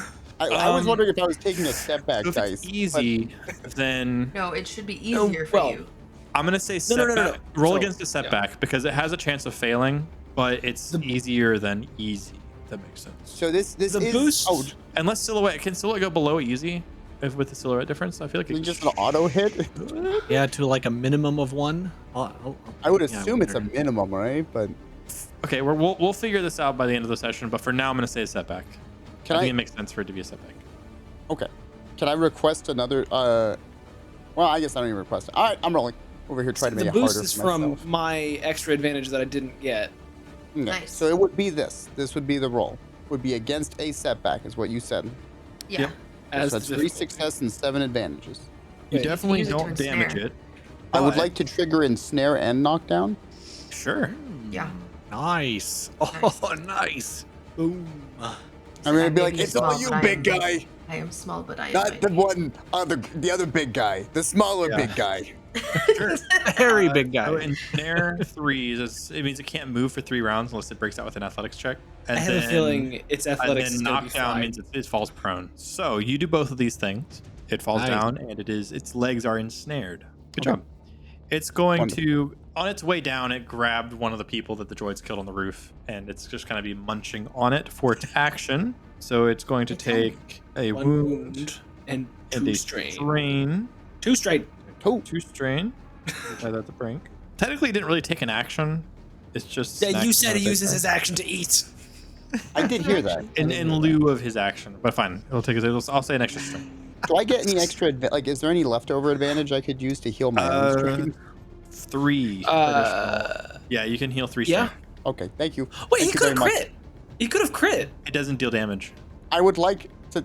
I was wondering if I was taking a step back So if dice. it's easy, then No, it should be easier for well, you. I'm gonna say No, setback. no, no, no. Roll So, against a setback because it has a chance of failing, but it's easier than easy. If that makes sense. So this The is boost- oh, Unless silhouette can silhouette go below easy with the silhouette difference. I feel like is it it just an auto hit. Yeah, to like a minimum of 1. I would Yeah, assume it's a wonder. minimum, right? But Okay, we'll figure this out by the end of the session. But for now, I'm gonna say a setback. can I think I? it makes sense for it to be a setback. Okay. Can I request another? Well, I guess I don't even request it. All right, I'm rolling over here trying to make The it harder boost is for from myself. my extra advantage that I didn't get. Okay. Nice. So it would be this. This would be the roll. Would be against a setback, is what you said. Yeah. Yep. As So that's the 3 difficulty. success and 7 advantages. You Wait, definitely use it to don't damage ensnare. it. I would but- like to trigger ensnare and knockdown. Sure. Yeah. Nice. Oh, nice. Boom. I'm gonna I be may like, be it's all small, you, but I big am guy. I am small, but I am Not the mighty. one, the other big guy, the smaller Yeah. big guy. Very big guy. So in Snare 3s, it means it can't move for 3 rounds unless it breaks out with an athletics check. I have a feeling its And athletics then is going to be knockdown fine. means it falls prone. So you do both of these things. It falls Nice. down, and its legs are ensnared. Good Okay. job. It's going Wonderful. to, on its way down, it grabbed one of the people that the droids killed on the roof, and it's just going to be munching on it for its action. So it's going to take a One wound and and 2 a strain. strain. 2 strain. Oh, 2 strain. Add that to brink. Technically, it didn't really take an action. It's just. Yeah, you snacking said on he it. uses his action to eat. I did hear that. In lieu of his action, but fine. It'll take. I'll say an extra strain. Do I get any extra? Like, is there any leftover advantage I could use to heal my own strain? 3. additional. Yeah, you can heal 3 strain. Yeah. Okay, thank you. Wait, Thank he you could very have much. crit. He could have crit. It doesn't deal damage. I would like to.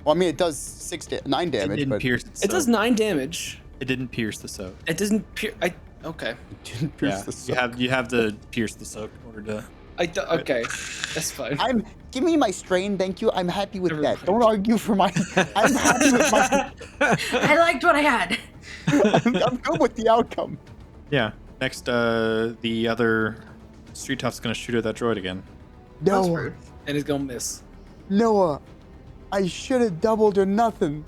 Well, I mean, it does 9 It damage, didn't but pierce its It does soak. 9 damage. It didn't pierce the soak. It doesn't okay. it didn't pierce Yeah, the soul. you have to pierce the soak in order to. Okay, that's fine. Give me my strain, thank you. I'm happy with Never that. mind. Don't argue for my. I'm happy with my. I liked what I had. I'm good with the outcome. Yeah. Next, the other street tough's gonna shoot at that droid again. That's Noah, rude. And he's gonna miss. Noah, I should have doubled or nothing.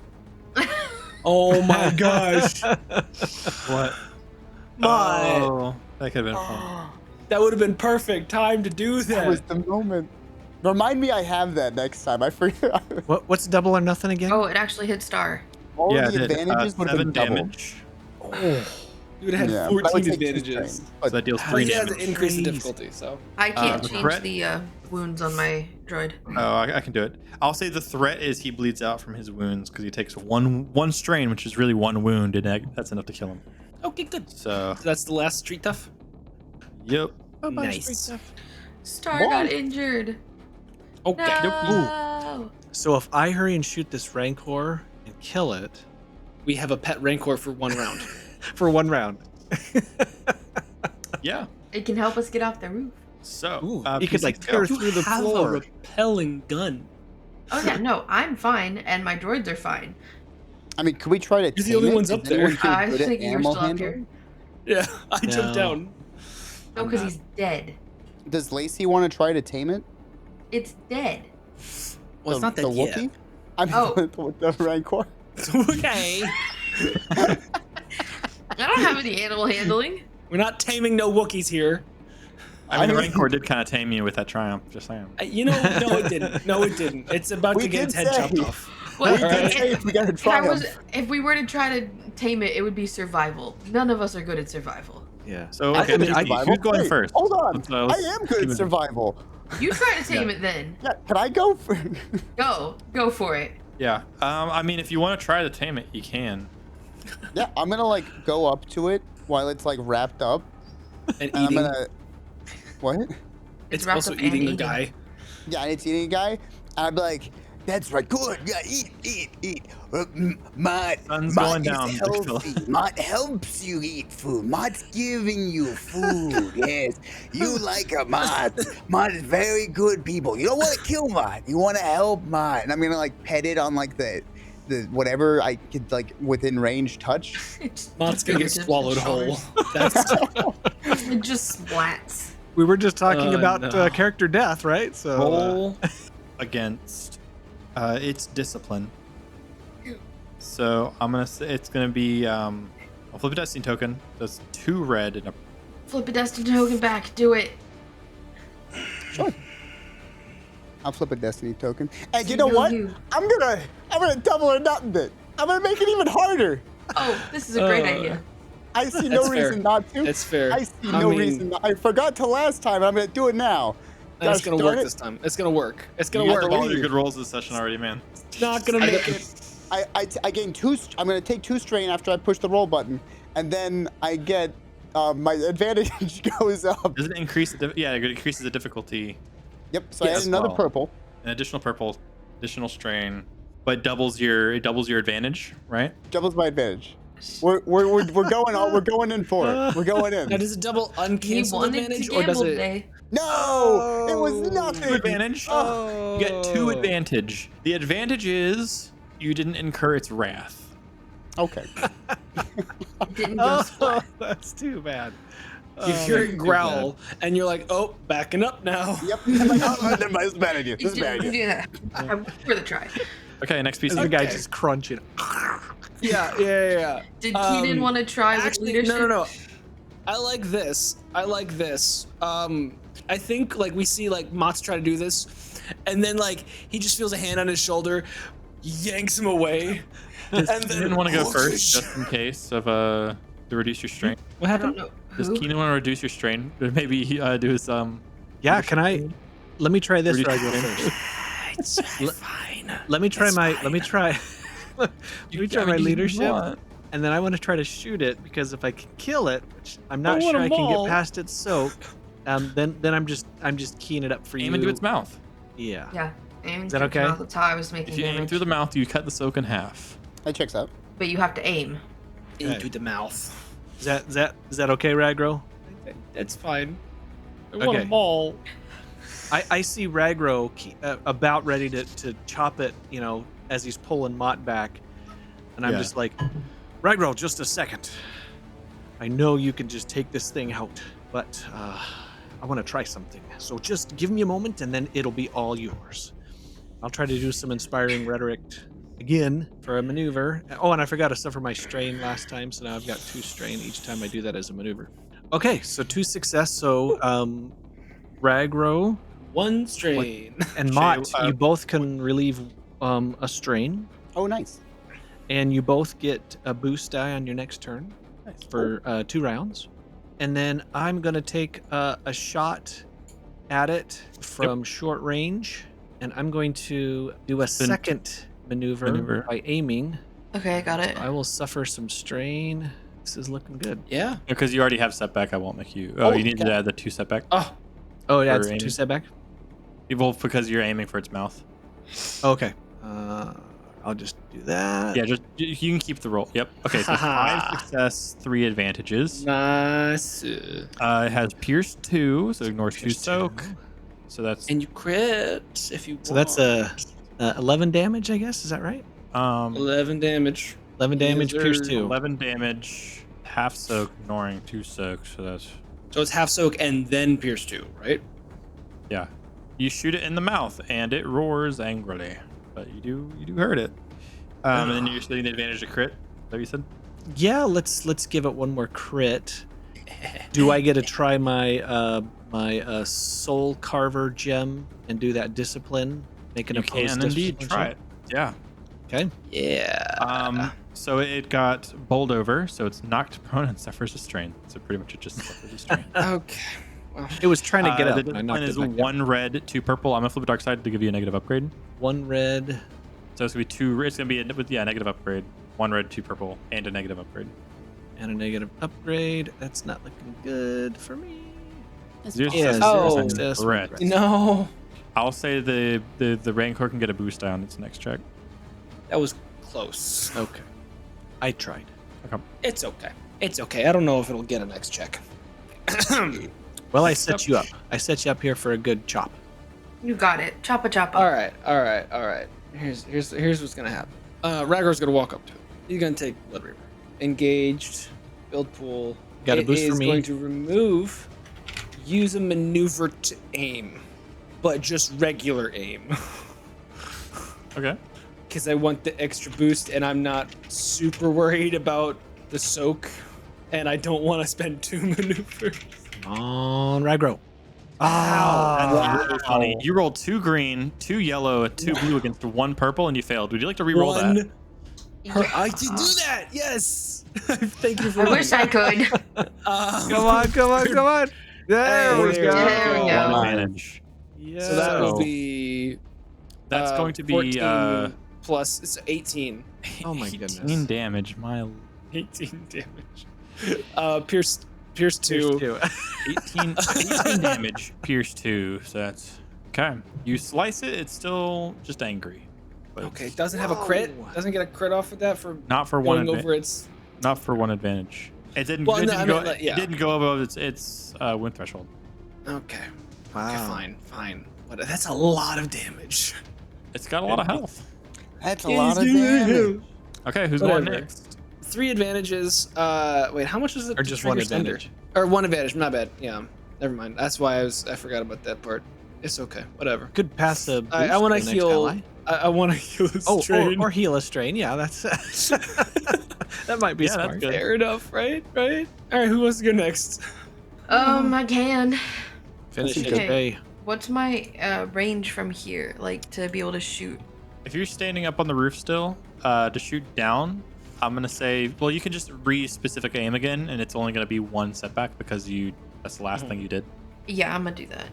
Oh my gosh. What? Mott. Oh, that could have been fun. That would have been perfect time to do That that. was the moment. Remind me I have that next time. I forget. What's double or nothing again? Oh, it actually hit star. All Yeah, of the it did. advantages would have 7 been doubled. damage. You would have had Yeah, but I would 14 take 2 advantages. strain. So But that deals But 3 he has damage. to increase the difficulty, so. I can't the change threat- the wounds on my droid. Oh, I can do it. I'll say the threat is he bleeds out from his wounds because he takes one strain, which is really 1 wound, and that's enough to kill him. Okay, good. So, So that's the last street tough. yep. Nice. Star What? got injured. Okay. No. So if I hurry and shoot this Rancor and kill it We have a pet rancor for 1 round. for 1 round. Yeah. It can help us get off the roof. So, Ooh, uh, you could, like, PCs tear go. through the have floor. a repelling gun. Oh yeah, no, I'm fine, and my droids are fine. I mean, could we try to? You're the tame only it? ones Is up there. anyone I was good at thinking you were animal still up handling? here. Yeah, I jumped No. down. No, I'm because not. he's dead. Does Lacey want to try to tame it? It's dead. Well, it's not the that yet. Wookiee? I mean, Oh. the Rancor. Okay. I don't have any animal handling. We're not taming no Wookiees here. I mean, the Rancor did kind of tame you with that triumph, just saying. You know, no, it didn't. No, it didn't. It's about We to get its did head say. chopped off. Well, We did Alright. say if we got a if we were to try to tame it, it would be survival. None of us are good at survival. Yeah. So, I okay, can do who's going Wait, first? Hold on. Let's, I let's am keep good it- at survival. You try to tame it then. Yeah, can I go for? Go for it. Yeah. I mean, if you want to try to tame it, you can. Yeah, I'm gonna like go up to it while it's like wrapped up, And and I'm eating. gonna. What? It's wrapped also up and eating the eating. guy. Yeah, and it's eating a guy, and I'd be like, "That's right, good. Yeah, eat. Mott, Sun's Mott going is down, big fella. healthy. Mott helps you eat food. Mott's giving you food. Yes, you like a Mott. Mott is very good people. You don't want to kill Mott. You want to help Mott. And I'm gonna like pet it on like the whatever I could like within range touch. Mott's gonna get Just swallowed shoulders. whole. That's It just splats. We were just talking Oh, about no. character death, right? So Roll against its discipline. So I'm gonna say it's gonna be I'll flip a destiny token. That's 2 red and a. Flip a destiny token back. Do it. Sure. I'll flip a destiny token. And you You know know what? you. I'm gonna double or nothing it. I'm gonna make it even harder. Oh, this is a great idea. I see no That's fair. reason not to. It's fair. I see I no mean- reason. I forgot to last time, and I'm gonna do it now. That's Gosh gonna darn work it. this time. It's gonna work. It's gonna You work. got all your good rolls this session already, man. It's not gonna make it. I gain 2. I'm gonna take 2 strain after I push the roll button, and then I get my advantage goes up. Does it increase the? Yeah, it increases the difficulty. Yep. So I Yes, add another well. purple. An additional purple, additional strain, but it doubles your advantage, right? Doubles my advantage. We're going all. We're going in for it. We're going Now, in. does it double He uncancel wanted advantage, to or does gamble it? today. No, it was nothing. 2 advantage. Oh. You get 2 advantage. The advantage is you didn't incur its wrath. Okay. It didn't go splat. that's too bad. You hear it growl, and you're like, "Oh, backing up now." Yep. I'm like, oh, never mind. This is a bad idea. It This is a bad didn't- idea. Yeah. I'm for the try. Okay, next piece. The guy Okay. just crunching. Yeah. Did Keenan want to try with Actually, leadership? no. I like this. I think like we see like Mott's try to do this, and then like he just feels a hand on his shoulder, yanks him away. Does And then- Keenan want to go Oh, first, sh- just in case of to reduce your strain? What I happened? don't know. Does Who? Keenan want to reduce your strain? Or maybe do his Yeah, can I? Let me try this. Reduce Ragro, your strain. first. It's fine. Let me try It's my. fine. Let me try. Let me try my leadership, Want. and then I want to try to shoot it because if I can kill it, which I'm not I want sure I them can all. get past its soak, then I'm just keying it up for Aim you. into its mouth. Yeah. Yeah. Aim Is that through the okay? mouth. That's how I was making If you aim damage. through the mouth, you cut the soak in half. That checks out. But you have to aim. Into the mouth. Is that okay, Ragro? That's fine. I Okay. want them all. I see Ragro about ready to chop it, as he's pulling Mott back, and I'm Yeah. just like, Ragro, just a second. I know you can just take this thing out, but I want to try something. So just give me a moment, and then it'll be all yours. I'll try to do some inspiring rhetoric again for a maneuver. Oh, and I forgot to suffer my strain last time, so now I've got 2 strain each time I do that as a maneuver. Okay, so 2 success. So Ragro One strain. and Mott, you both can relieve a strain, Oh, nice. and you both get a boost die on your next turn for 2 rounds. And then I'm going to take a shot at it from short range, and I'm going to do a second maneuver by aiming. Okay, I got it. I will suffer some strain. This is looking good. Yeah. Because you already have setback, I won't make you. Oh, you need to add the 2 setback. Oh, Oh, it adds For 2 aiming? setback? Well, because you're aiming for its mouth. Okay. I'll just do that. Yeah, just you can keep the roll. Yep. Okay, so 5 success, 3 advantages. nice. It has Pierce 2, so ignores 2 Pierce soak. 2. So that's And you crit if you want. So that's 11 damage, I guess. Is that right? 11 damage. 11 damage, Yes, Pierce sir. 2. 11 damage, half soak, ignoring 2 soak. So that's So it's half soak and then pierce 2, right? yeah. You shoot it in the mouth and it roars angrily, but you do hurt it. And then you're still getting the advantage to crit. Is that what you said? Yeah, let's give it one more crit. Do I get to try my my soul carver gem and do that discipline? Make an You opposed can indeed discipline try check? it. Yeah. Okay. Yeah. So it got bowled over, so it's knocked prone and suffers a strain. So pretty much it just suffers a strain. Okay. It was trying to get up. The and I knocked discipline is it back down. 1 red, 2 purple. I'm gonna flip a dark side to give you a negative upgrade. 1 red. So it's gonna be 2. It's gonna be a negative upgrade. 1 red, 2 purple, and a negative upgrade. And a negative upgrade. That's not looking good for me. Zero Yeah, success, Oh. zero success, regret. regret. No. I'll say the Rancor can get a boost die on its next check. That was close. Okay. I tried. It's okay. It's okay. I don't know if it'll get a next check. Well, I set you up. I set you up here for a good chop. You got it. Choppa choppa. All right. Here's what's gonna happen. Ragor's gonna walk up to it. He's gonna take Blood Reaper. Engaged. Build pool. Got a It boost for is me. going to remove. Use a maneuver to aim, but just regular aim. Okay. Because I want the extra boost, and I'm not super worried about the soak, and I don't want to spend 2 maneuvers. On Ragro. That's really funny. You rolled 2 green, 2 yellow, 2 blue against 1 purple, and you failed. Would you like to re-roll that? I did do that. Yes. Thank you for. I wish I could. Come on. There we There go. There we go. One advantage. Yeah. So that So- will be. That's going to be 14 plus. It's 18. Oh my 18 goodness. damage. My 18 damage. Pierce 2. 18 damage. Pierce 2. So that's okay. You slice it. It's still just angry. But Okay, it's doesn't have a crit. Whoa. Doesn't get a crit off of that for not for one. going over its. Not for 1 advantage. It didn't. Well, it no, didn't I go. mean, like, yeah. It didn't go above its win threshold. Okay. Wow. Okay, fine. But that's a lot of damage. It's got a lot of health. That's a lot of damage. Okay, who's Whatever. going next? 3 advantages. Wait, how much is it? Or to just trigger 1 Thunder? advantage. Or 1 advantage. Not bad. Yeah. Never mind. That's why I forgot about that part. It's okay. Whatever. Could pass a boost I want to to the next heal. ally. I want to heal this Oh, strain. or heal a strain. Yeah, that's that might be Yeah, that's smart. good. Fair enough, right? Right. All right. Who wants to go next? I can. Finish That's it, okay. Jay. What's my range from here, like to be able to shoot? If you're standing up on the roof still, to shoot down, I'm gonna say, well, you can just re-specific aim again, and it's only gonna be one setback because that's the last thing you did. Yeah, I'm gonna do that.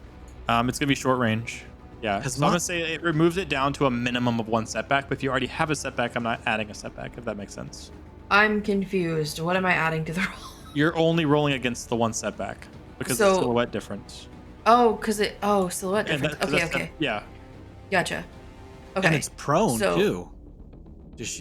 It's gonna be short range. Yeah. Has So I'm Mott- gonna say it removes it down to a minimum of one setback. But if you already have a setback, I'm not adding a setback. If that makes sense. I'm confused. What am I adding to the roll? You're only rolling against the one setback because So- it's silhouette difference. Silhouette And difference. that- 'cause Okay, that's- okay. Yeah. Gotcha. Okay. And it's prone So- too.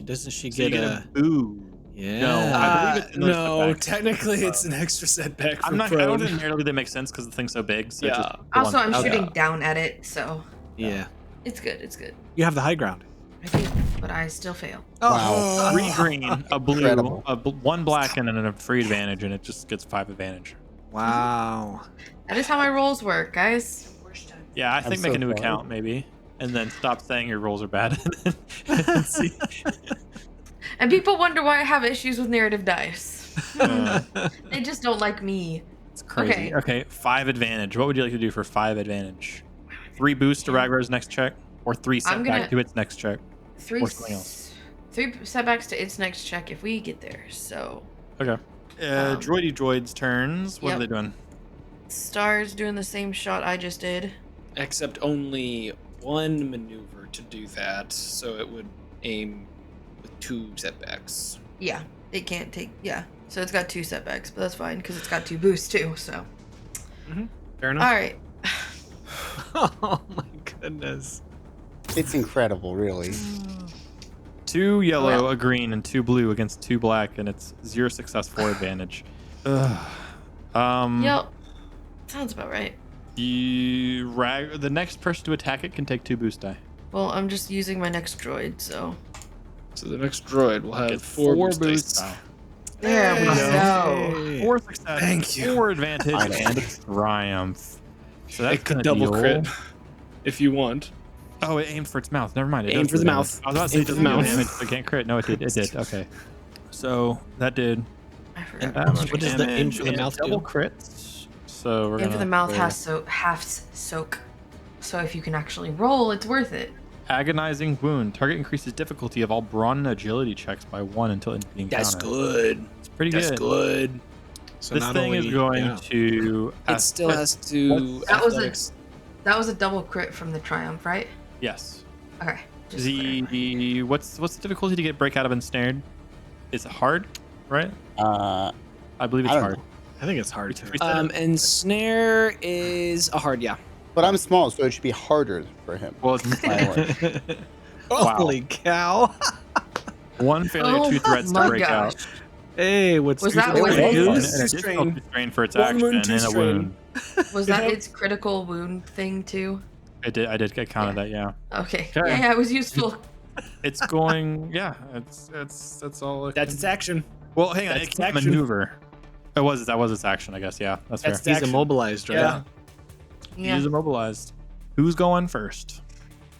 Doesn't she So you get get a? a boo. Yeah. No, I believe it's in those No, setbacks. technically it's an extra setback for I'm not. I prone. don't think narratively they make sense because the thing's so big. So Yeah. just the Also, one I'm setback. shooting down at it, so yeah. it's good. It's good. You have the high ground. I do, but I still fail. Wow. 3 green, a blue, Incredible. 1 black, and then a free advantage, and it just gets 5 advantage. Wow. That is how my rolls work, guys. Yeah, I think I'm make so a new proud. account maybe, and then stop saying your rolls are bad. and then see. And people wonder why I have issues with narrative dice. Uh, They just don't like me. it's crazy. Okay. Okay, 5 advantage. What would you like to do for 5 advantage? 3 boost to Ragro's next check, or 3 I'm setback gonna- to its next check. Three, Or something else. 3 setbacks to its next check if we get there. So, Okay. Droidy droids turns. What are yep. they doing? Star's doing the same shot I just did. Except only one maneuver to do that, so it would aim with 2 setbacks. Yeah, it can't take. Yeah, so it's got 2 setbacks, but that's fine because it's got 2 boosts too. So, Fair enough. all right. Oh my goodness. It's incredible, really. 2 yellow, Well- a green, and 2 blue against 2 black, and it's 0 success, 4 advantage. Ugh. Yep, sounds about right. The next person to attack it can take 2 boost die. Well, I'm just using my next droid, so So the next droid will have Get 4 boost boost dice. die. there we go. Hey. 4 success, Thank you. 4 advantage, I know. and a triumph. So that's It could gonna double deal- crit if you want. Oh, it aimed for its mouth. Never mind. It Aim does for the damage. mouth. I was about to say Aim it for the doesn't do mouth. damage. So it can't crit. No, it did. It did. Okay. So that did. I forgot. And that much what does the aim damage for the and mouth double do? crits. So we're Aim gonna for the mouth roll. half soak. So if you can actually roll, it's worth it. Agonizing wound. Target increases difficulty of all brawn and agility checks by 1 until end the encounter. That's good. It's pretty That's good. good. So This not thing is only- going yeah. to. It still has to. That was a- athletics. That was a double crit from the triumph, right? Yes. Okay. just clarifying. The what's the difficulty to get break out of ensnared? Is it hard? Right? I believe it's I don't hard. know. I think it's hard to. And snare is a hard, yeah. But I'm small, so it should be harder for him. Well, it's Anyway. Holy cow! 1 failure, Oh 2 threats to my break gosh. out. Hey, what's Was that It what was it one is? wound. And a difficulty strain for its One action wound, and two a strain. wound. Was that Yep. its critical wound thing too? I did get counted that, yeah. Okay. Okay. Yeah, it was useful. It's going, yeah, that's all. it That's can- its action. Well, hang on, that's it its can't action. maneuver. That was its action, I guess, yeah, that's fair. That's He's action. immobilized, right? Yeah. Yeah. He's immobilized. Who's going first?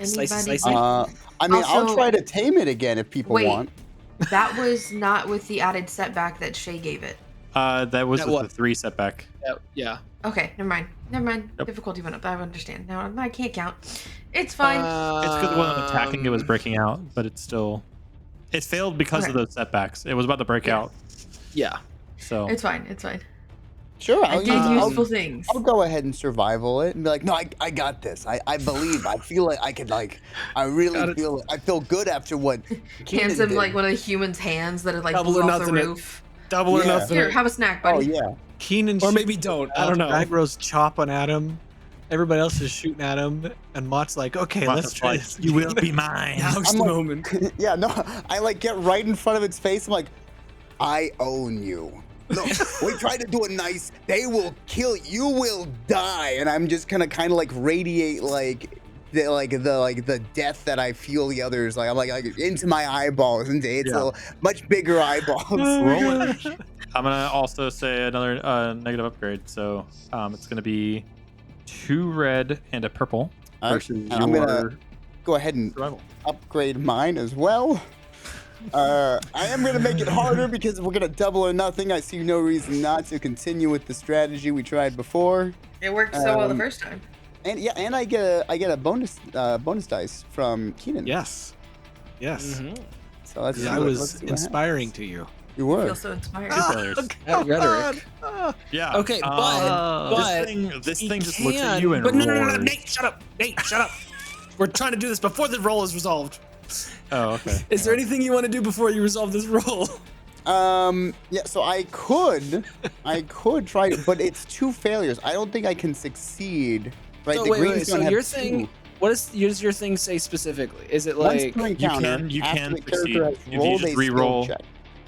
Slice, Anybody? slice. I mean, I'll Also- try to tame it again if people Wait. want. That was not with the added setback that Shay gave it. That was That with what? the 3 setback. Yeah. Okay, never mind. Never mind. Yep. Difficulty went up. I understand. Now I can't count. It's fine. It's because the one that was attacking it was Um, breaking out, but it's still. It failed because of Okay. those setbacks. It was about to break Yeah. out, Yeah. so. It's fine. It's fine. Sure, I I'll, did I'll, useful things. I'll go ahead and survival it and be like, no, I got this. I believe. I feel like I could I really Got it. feel I feel good after what Keenan Hands him did. like one of the human's hands that are like Double blew or off the nothing it. roof. Double or Yeah. nothing. Here, have a snack, Oh buddy. yeah. Keenan Or maybe don't. I don't know. Agro's chopping at him. Everybody else is shooting at him, and Mott's like, "Okay, Mott's let's try like, this. "You will be mine." Now's I'm the like- moment. Yeah, no, I get right in front of its face. I'm like, I own you. No, we try to do it nice. They will kill you. You will die. And I'm just gonna kind of radiate the death that I feel the others. I'm like into my eyeballs, into its Yeah. little, much bigger eyeballs. Roll it. I'm gonna also say another negative upgrade. So it's gonna be 2 red and a purple Alright, versus and I'm gonna your go ahead and Survival. upgrade mine as well. I am going to make it harder because we're going to double or nothing. I see no reason not to continue with the strategy we tried before. It worked so well the first time. And yeah, and I get a bonus dice from Keenan. Yes. Yes. Mhm. So let's see I what- was let's see what inspiring happens. to you. You I were. feel so inspired. Two failures. That rhetoric. Yeah. Okay, but this he thing just looks at can- you and but no, roars. Nate, shut up, Nate, shut up. We're trying to do this before the roll is resolved. Oh, okay. Is there anything you want to do before you resolve this roll? Yeah, so I could try, but it's 2 failures. I don't think I can succeed. Right, So the wait, green's so gonna have your 2. thing, does your thing say specifically? Is it Once like per encounter, you after can the succeed character if has you rolled just a skill re-roll. check.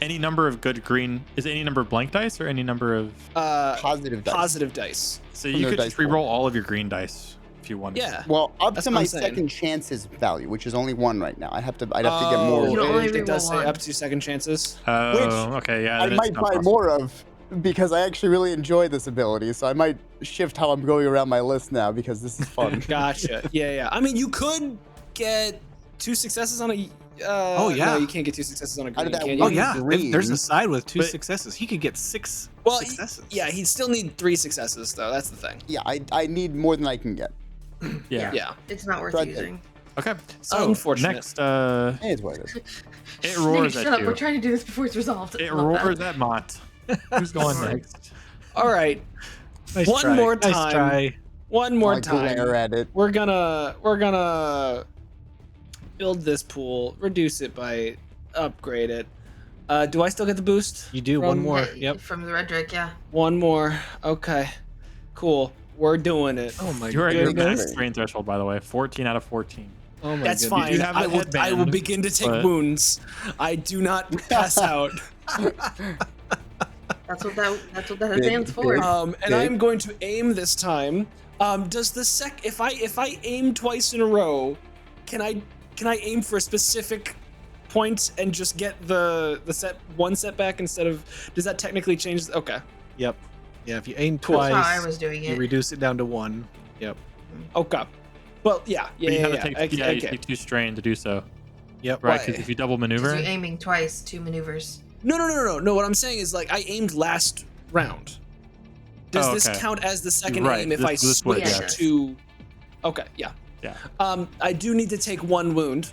Any number of good green is it any number of blank dice or any number of Positive dice. positive dice? so From you their could dice just re-roll all of your green dice if you wanted. Yeah. Well, up That's to what my I'm saying. second chances value, which is only 1 right now. I'd have to get more. You only it does say re-roll up one. to second chances. Oh, okay, yeah. I then it's might not buy possible. more of because I actually really enjoy this ability. So I might shift how I'm going around my list now because this is fun. Gotcha. Yeah. I mean, you could get 2 successes on a. Oh, yeah. No, you can't get 2 successes on a green. Out of that can Oh you? yeah, green. there's a side with 2 But- successes. He could get 6 Well, successes. yeah, he'd still need 3 successes though. That's the thing. Yeah, I need more than I can get. Yeah. Yeah. It's not worth Right. using. Okay. So Unfortunate. next It's what it is. it roars Nate, at shut up. you. We're trying to do this before it's resolved. It I love that. roars at Mott. Who's going next? All right. Nice One try. more Nice time. try. One more I glare time. at it. We're gonna build this pool, reduce it by upgrade it. Do I still get the boost? You do one From- more. Yeah, Yep. From the Redrick, yeah. One more. Okay. Cool. We're doing it. Oh my You're at your goodness. max strain threshold, by the way. 14 out of 14. Oh my That's goodness. fine. do have I the will headband, begin to take but- wounds. I do not pass out. That's what that Big, stands for. big. And Okay. I'm going to aim this time. Does the if I aim twice in a row, can I aim for a specific point and just get the one setback instead of? Does that technically change? Okay. Yep. Yeah, if you aim That's twice, how I was doing you it. reduce it down to 1. Yep. Okay. Well, yeah. But you have to Yeah. take, you Okay. take 2 strain to do so. Yep. Right, Right. because if you double Because maneuver, you're aiming twice, 2 maneuvers. No. What I'm saying is like I aimed last round. Does Oh, this okay. count as the second Right, aim if this- I this would, switch yeah. to? Okay. Yeah. yeah. I do need to take 1 wound,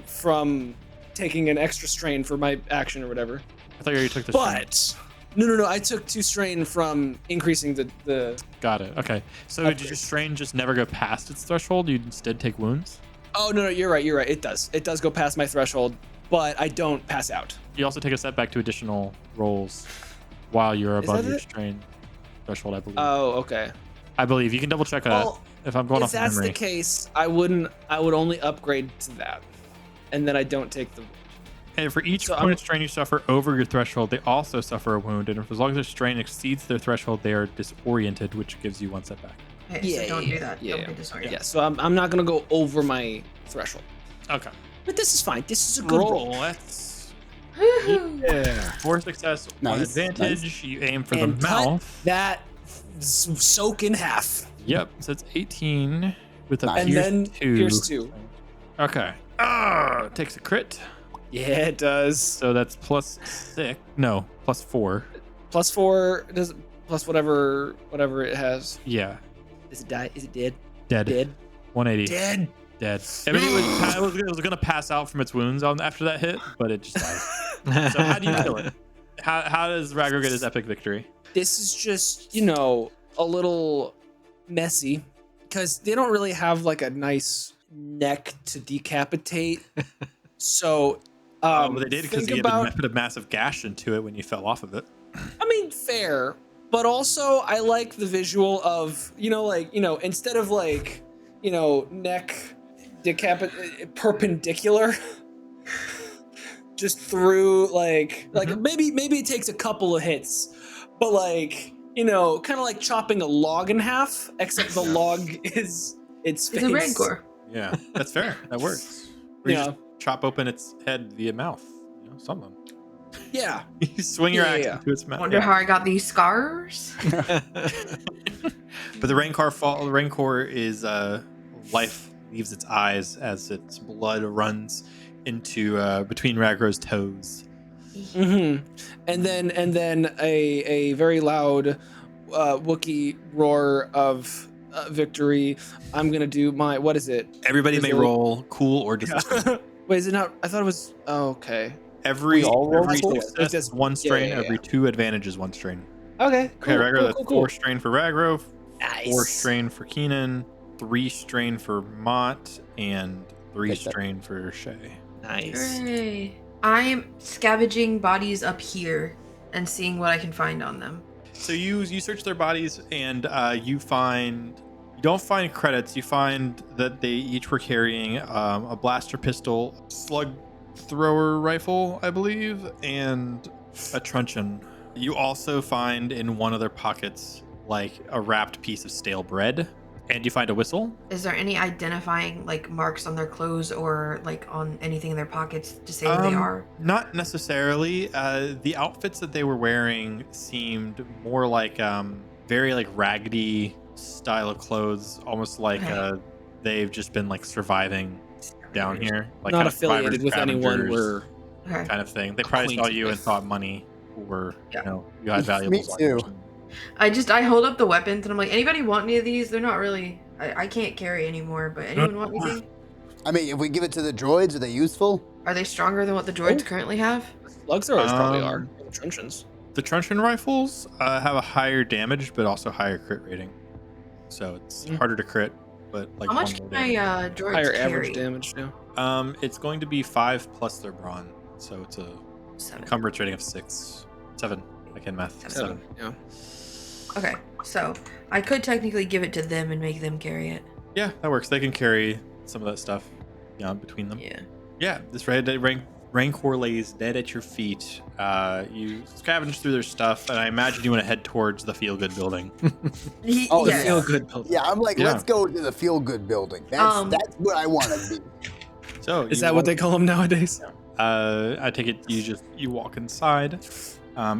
from taking an extra strain for my action or whatever. I thought you already took the strain. But no. I took 2 strain from increasing the. Got it. Okay. So did your strain just never go past its threshold? You instead take wounds? Oh no, you're right. It does go past my threshold, but I don't pass out. You also take a setback to additional rolls while you're above that your it? strain threshold, I believe. Oh, okay. I believe. You can double check that Well, if I'm going if off that's memory. the case, I would only upgrade to that, and then I don't take the. And for each So point I'm- of strain you suffer over your threshold, they also suffer a wound. And if as long as their strain exceeds their threshold, they are disoriented, which gives you 1 setback. Okay, so don't do that. Yeah. Don't be disoriented. Yeah. So I'm not gonna go over my threshold, Okay. but this is fine. This is a good roll. Let's. Woohoo! Yeah. For success, one Nice, advantage. You aim for And the cut mouth. that soak in half, Yep. So it's 18 with a Nice. and pierce then 2. here's 2. Okay. Takes a crit. Yeah, it does. So that's +6. No, +4. +4 does plus whatever it has. Yeah. Is it die? Is it dead? Dead. Dead. 180. Dead. Dead. I mean, it was going to pass out from its wounds after that hit, but it just died. So how do you kill it? How does Ragor get his epic victory? This is just, a little messy because they don't really have like a nice neck to decapitate. So, Well, they did because think you about. had to put a massive gash into it when you fell off of it. I mean, fair, but also I like the visual of, instead of neck perpendicular, just through maybe it takes a couple of hits, but kind of like chopping a log in half, except the log is its face. It's a rancor. Yeah, that's fair. That works. Or you Yeah. just chop open its head via mouth. Something. Yeah. You swing your axe Yeah. into its mouth. Wonder how I got these scars. But the Rancor is life leaves its eyes as its blood runs into between Ragro's toes. Mm-hmm. And then a very loud Wookiee roar of victory. I'm gonna do my, what is it? Everybody may Resilient- roll cool or disadvantage. Wait, is it not? I thought it was. Oh, okay. Every We all roll every cool? success is one strain. Every 2 advantage is 1 strain. Okay. Cool. Okay, Ragro, cool, that's cool, 4 cool. strain for Ragro, 4 Nice. strain for Keenan, 3 strain for Mott, and 3 Take that. strain for Shay. Nice. Hooray. I'm scavenging bodies up here and seeing what I can find on them. So you search their bodies and you don't find credits. You find that they each were carrying a blaster pistol, slug thrower rifle, I believe, and a truncheon. You also find in one of their pockets like a wrapped piece of stale bread, and you find a whistle. Is there any identifying like marks on their clothes or like on anything in their pockets to say who they are? Not necessarily. The outfits that they were wearing seemed more like very like raggedy style of clothes, almost like Okay. they've just been like surviving down here, like Not kind of affiliated with anyone. scavengers We're Okay. kind of thing. They probably saw acquainted you and with. thought money or Yeah. you had valuables. on you or too. something. I hold up the weapons and I'm like, anybody want any of these? They're not really. I can't carry anymore, but anyone want anything? I mean, if we give it to the droids, are they useful? Are they stronger than what the droids currently have? slug throwers probably are. Um, Truncheons. The truncheon rifles have a higher damage, but also higher crit rating, so it's harder to crit. But like How much one can more damage. my droids Higher carry? average damage now. It's going to be 5 plus their brawn, so it's a 7. encumbrance rating of 7. I can math. 7. Yeah. Okay, so I could technically give it to them and make them carry it. Yeah, that works. They can carry some of that stuff, between them. Yeah. Yeah, this Rancor lays dead at your feet. You scavenge through their stuff, and I imagine you want to head towards the Feel Good building. Oh, Yes. Feel good building. Yeah, I'm like, Yeah. let's go to the feel good building. That's what I want to be. So Is you that what walk- they call them nowadays? I take it you walk inside.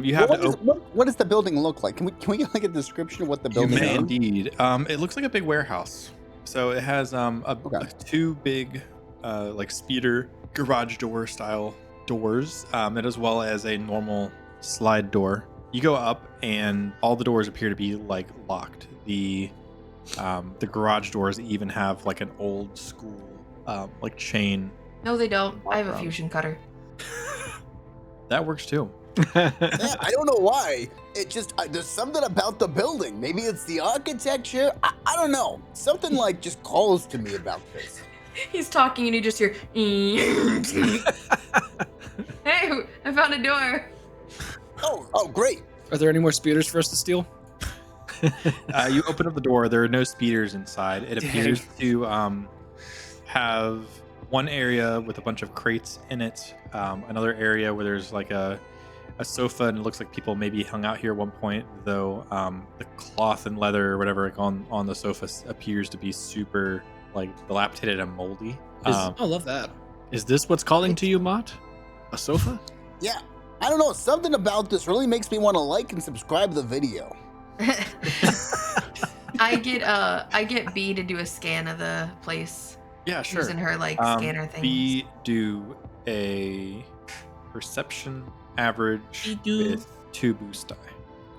You have What, to open. what does the building look like? Can we get like a description of what the You building may is? indeed. It looks like a big warehouse. So it has Okay. 2 big like speeder garage door style doors, and as well as a normal slide door. You go up, and all the doors appear to be like locked. The garage doors even have like an old school like chain. No, they don't. I have a From- fusion cutter. That works too. Yeah, I don't know why. It just there's something about the building. Maybe it's the architecture. I don't know. Something like just calls to me about this. He's talking and you just hear. Hey, I found a door. Oh, great. Are there any more speeders for us to steal? You open up the door. There are no speeders inside. It Dang. appears to have one area with a bunch of crates in it. Another area where there's like a sofa, and it looks like people maybe hung out here at one point. Though the cloth and leather or whatever on the sofa appears to be super like dilapidated and moldy. I love that. Is this what's calling to you, Mott? A sofa? Yeah, I don't know. Something about this really makes me want to like and subscribe to the video. I get B to do a scan of the place Yeah, sure. using her like scanner thing. B do a perception average do. with 2 boost die.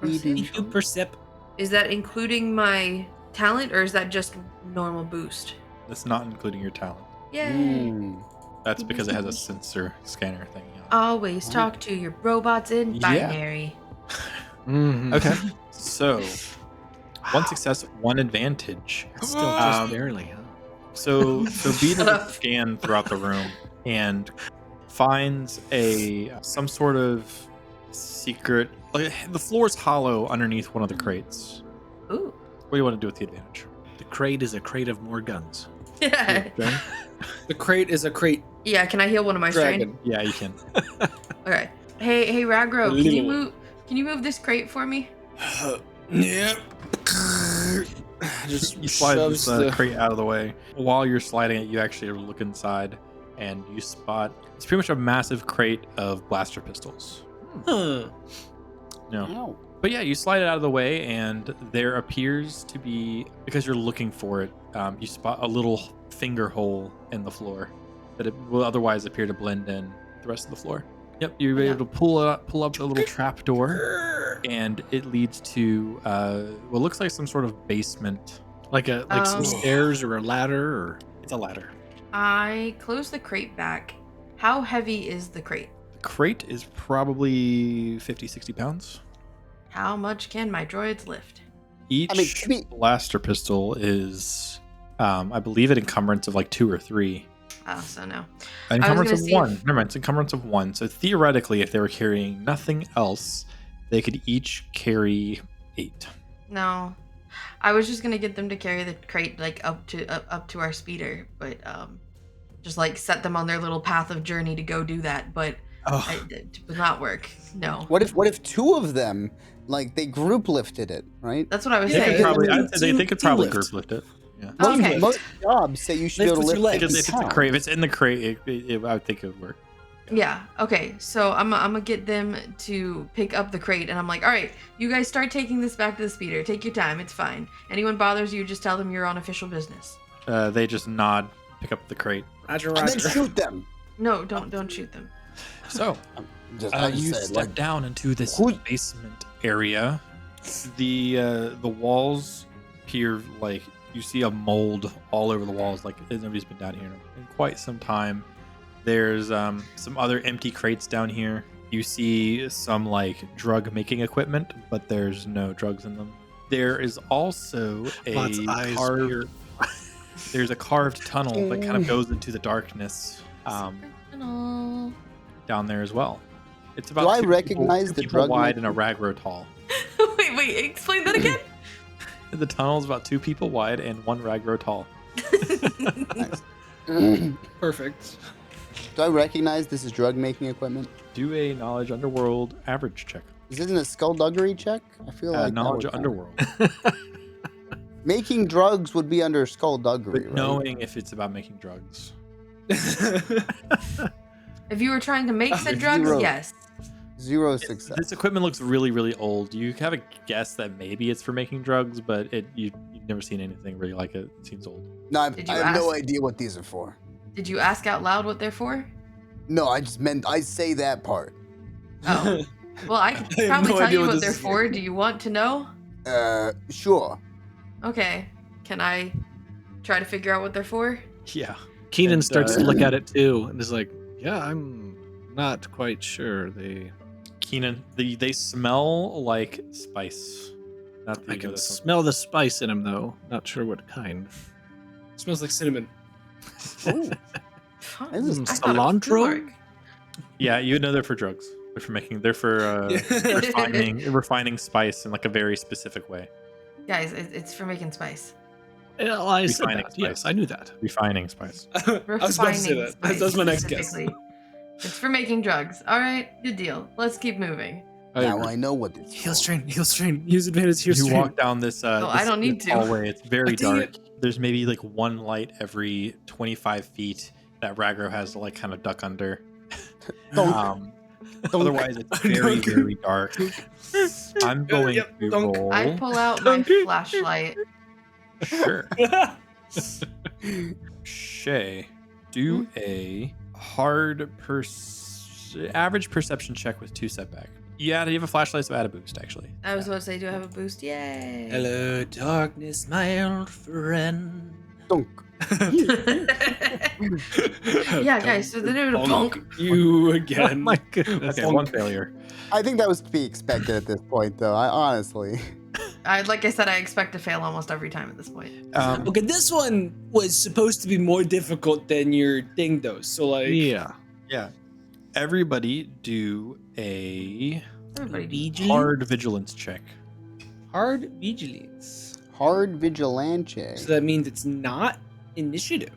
Percep. Is that including my talent or is that just normal boost? That's not including your talent. Yay! Mm. That's because it has a sensor scanner thing. Always talk to your robots in Yeah. binary. Mm-hmm. Okay. So, 1 success, 1 advantage. Still just Um, barely, huh? So B Shut does a up. scan throughout the room and finds some sort of secret. Like, the floor's hollow underneath one of the crates. Ooh. What do you want to do with the advantage? The crate is a crate of more guns. Yeah. Okay. The crate is a crate Yeah, can I heal one of my strain? dragon. Yeah, you can. Okay. Hey Ragro, A little. can you move this crate for me? Yep. Just You slide shoves this the crate out of the way. While you're sliding it, you actually look inside, and you spot it's pretty much a massive crate of blaster pistols. Huh. No. Ow. But yeah, you slide it out of the way, and there appears to be, because you're looking for it, you spot a little finger hole in the floor that it will otherwise appear to blend in with the rest of the floor. Yep, you're able to pull up the little trap door, and it leads to what looks like some sort of basement. Like some stairs or a ladder, or It's a ladder. I close the crate back. How heavy is the crate? The crate is probably 50, 60 pounds. How much can my droids lift? Each blaster pistol is, I believe, an encumbrance of like 2 or 3. Oh, so no. Encumbrance of 1. Never mind, it's encumbrance of 1. So theoretically, if they were carrying nothing else, they could each carry 8. No. I was just gonna get them to carry the crate like up to our speeder, but just like set them on their little path of journey to go do that. But it would not work. No. What if 2 of them, like, they group lifted it, right? That's what I was They saying. could probably group lift it. Yeah. Okay. Most jobs say you should be able to Lift with lift your Because legs. if it's in the crate, I would think it would work. Yeah. Okay. So I'm gonna get them to pick up the crate, and I'm like, all right, you guys start taking this back to the speeder. Take your time. It's fine. Anyone bothers you, just tell them you're on official business. They just nod, pick up the crate. Roger, and then Roger. shoot them. No, don't shoot them. So you step down into this basement area. The walls appear like you see a mold all over the walls, like nobody's been down here in quite some time. There's some other empty crates down here. You see some like drug making equipment, but there's no drugs in them. There is also Mott's eyes appear. there's a carved tunnel that kind of goes into the darkness No. down there as well. It's about Do I 2 recognize the people drug wide making- and a ragro tall. wait, explain that again. The tunnel is about 2 people wide and 1 ragro tall. Perfect. Do I recognize this is drug making equipment? Do a knowledge underworld average check. Is this a skullduggery check? I feel like that Knowledge would count. underworld. Making drugs would be under skullduggery, But right? knowing if it's about making drugs. If you were trying to make said drugs, 0. yes. 0 success. This equipment looks really, really old. You have a guess that maybe it's for making drugs, but you've never seen anything really like it. It seems old. No, I Did you have no ask? idea what these are for. Did you ask out loud what they're for? No, I just meant I say that part. Oh. Well, I could I have probably no tell idea you what what this they're is. for. Do you want to know? Sure. Okay. Can I try to figure out what they're for? Yeah. Keenan And, starts to look at it too, and is like, "Yeah, I'm not quite sure." Keenan, they smell like spice. Not that I you know can this one. smell the spice in them, though. Not sure what kind. Smells like cinnamon. Oh, Huh. This is I thought it was cilantro? Lurk. Yeah, you know they're for drugs. They're for refining spice in like a very specific way. Guys, it's for making spice. Well, I said Refining that. spice. Yes, I knew that. Refining spice. I was about to say Refining that. spice, That was my next guess. specifically. It's for making drugs. All right, good deal. Let's keep moving. now I know what this Heal is. strain. Heal strain. Use advantage. Heal You strain. walk down this. I don't need this to. hallway. It's very Dang dark. There's maybe like one light every 25 feet that Ragro has to like kind of duck under. Donk. Otherwise, it's very, Donk. very dark. I'm going Yep, to donk. roll. I pull out my Donkey. flashlight. Sure. Shay, do a average perception check with 2 setback. Yeah, you have a flashlight, so add a boost, actually. I was about to say, do I have a boost? Yay! Hello, darkness, my old friend. Donk. Yeah, guys, so they're doing a bonk. You Oh again. my goodness. Okay, 1 failure. I think that was to be expected at this point, though. I honestly. Like I said, I expect to fail almost every time at this point. Okay, this one was supposed to be more difficult than your thing, though. So, like, Yeah. Yeah. Everybody do a Everybody, hard vigilance check. hard vigilance. Hard vigilante. So that means it's not initiative.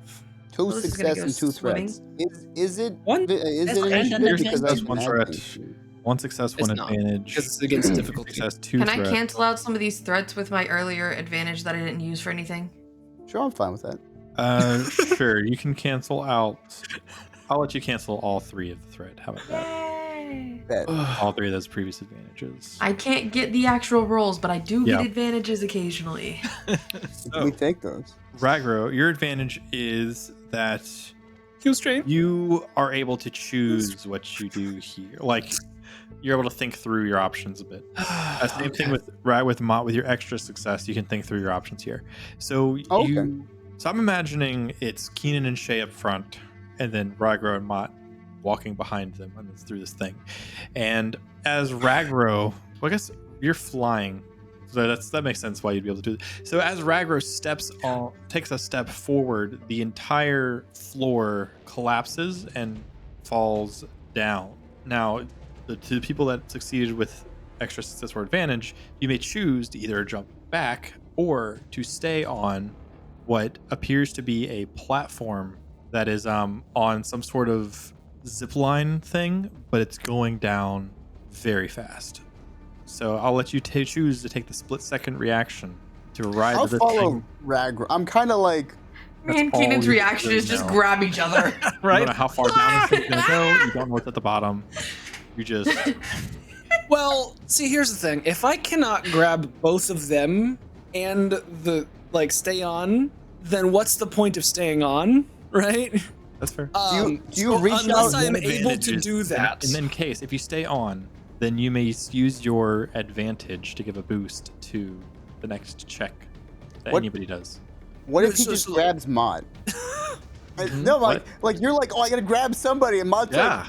2 Well, this is gonna success go and 2 swimming. threats. Is it One- Is That's it kind of initiative? an Because advantage. I One can threat. add things. 1 success, 1 It's not, advantage. Because it's against difficulty. Success, 2 can threat. I cancel out some of these threats with my earlier advantage that I didn't use for anything? Sure, I'm fine with that. Sure, you can cancel out. I'll let you cancel all 3 of the threat. How about that? Yay! Bet. all 3 of those previous advantages. I can't get the actual rolls, but I do Yeah. get advantages occasionally. We take those. Ragro, your advantage is that Heal strain. you are able to choose what you do here. Like, you're able to think through your options a bit. Same thing with Mott. With your extra success, you can think through your options here. So So I'm imagining it's Keenan and Shay up front, and then Ragro and Mott walking behind them and through this thing. And as Ragro, well, I guess you're flying, so that makes sense why you'd be able to do it. So as Ragro takes a step forward, the entire floor collapses and falls down. Now, to the people that succeeded with extra success or advantage, you may choose to either jump back or to stay on what appears to be a platform that is on some sort of zip line thing, but it's going down very fast. So I'll let you choose to take the split-second reaction to ride I'll the follow thing. Ragro. I'm kind of like, Me and all Keenan's you reaction really is just know. grab each other. You don't know how far down this thing's gonna go. You don't know what's at the bottom. You just Well, see, here's the thing. If I cannot grab both of them and stay on, then what's the point of staying on, right? that's fair. do you So reach unless out? I am One able advantage to is- do that. And in case, if you stay on, then you may use your advantage to give a boost to the next check that What- anybody does. What if he So- just so- grabs Mott? No, What? like you're like, oh, I gotta grab somebody, and Mott's Yeah.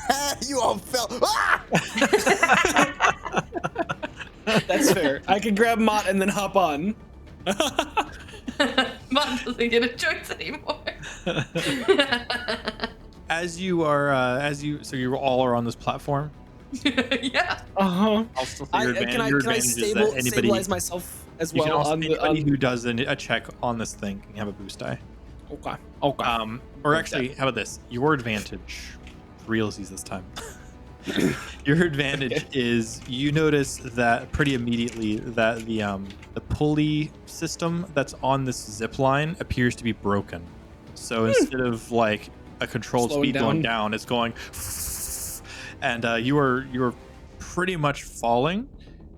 like, you all fell. Ah! That's fair. I can grab Mott and then hop on. Mott doesn't get a choice anymore. As you so you all are on this platform. Yeah. Uh-huh. I'll still say your Can I advantage is that anybody. stabilize myself as You can well also, on the anybody who does a check on this thing can have a boost die. Okay. Or actually, how about this? Your advantage, realsies this time. Your advantage is you notice that pretty immediately that the pulley system that's on this zip line appears to be broken. So instead of like a controlled Slowing speed going down, it's going, and you are pretty much falling.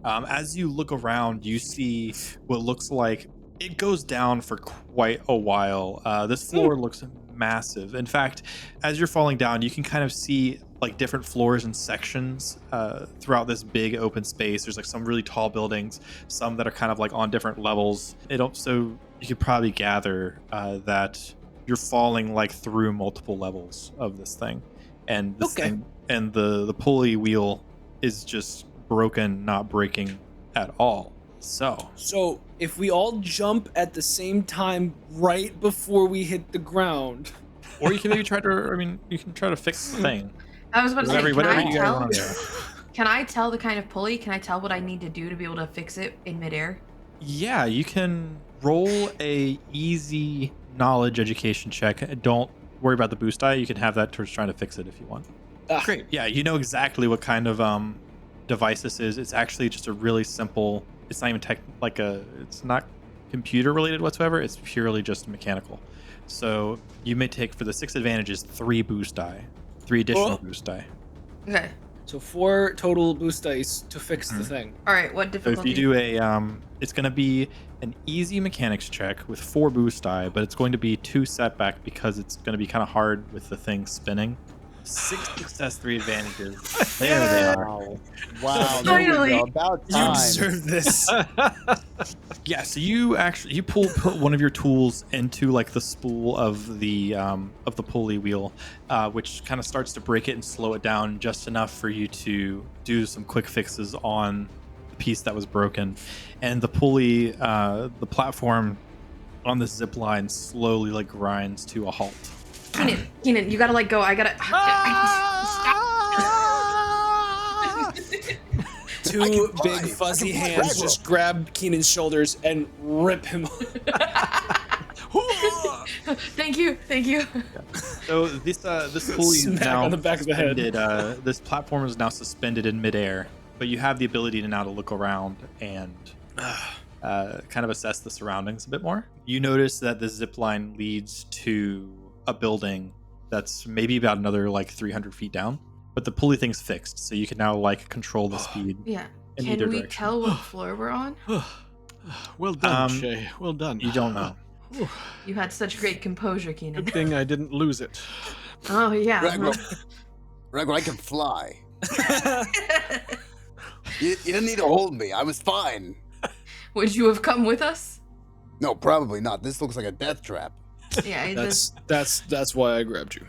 As you look around, you see what looks like it goes down for quite a while. This floor looks massive. In fact, as you're falling down, you can kind of see like different floors and sections throughout this big open space. There's like some really tall buildings, some that are kind of like on different levels. So you could probably gather that you're falling like through multiple levels of this thing, and this thing, and the pulley wheel is just broken, not breaking at all. So if we all jump at the same time right before we hit the ground, or you can maybe try to, you can try to fix the thing. I was about to say, Whatever can I you guys tell? want to do. Can I tell the kind of pulley? Can I tell what I need to do to be able to fix it in midair? Yeah, you can roll a easy knowledge education check. Don't worry about the boost die. You can have that towards trying to fix it if you want. Great. Yeah, you know exactly what kind of device this is. It's actually just a really simple. It's not even it's not computer related whatsoever. It's purely just mechanical. So you may take, for the 6 advantages, 3 boost die, 3 additional boost die. Okay. so 4 total boost dice to fix the thing. All right. What So difficulty? if you do it's going to be an easy mechanics check with 4 boost die, but it's going to be 2 setback because it's going to be kind of hard with the thing spinning. 6 success, 3 advantages. There they are. Wow, there we Finally. go. About You time. deserve this. Yeah, so you put one of your tools into like the spool of the pulley wheel, which kind of starts to break it and slow it down just enough for you to do some quick fixes on the piece that was broken, and the pulley, the platform on the zip line slowly like grinds to a halt. Keenan, you gotta let go. I gotta. Two big fuzzy hands just grab Keenan's shoulders and rip him. Thank you. So this pulley is Smack now on the back of the head. suspended, this platform is now suspended in midair, but you have the ability to now to look around and kind of assess the surroundings a bit more. You notice that the zip line leads to a building that's maybe about another like 300 feet down. but the pulley thing's fixed, so you can now like control the speed Yeah. in Can either we direction. tell what floor we're on? Well done, Um, Shay. Well done. You don't know. Whew. You had such great composure, Keenan. Good thing I didn't lose it. Oh yeah. Ragnar, I can fly. You didn't need to hold me. I was fine. Would you have come with us? No, probably not. This looks like a death trap. Yeah. That's why I grabbed you.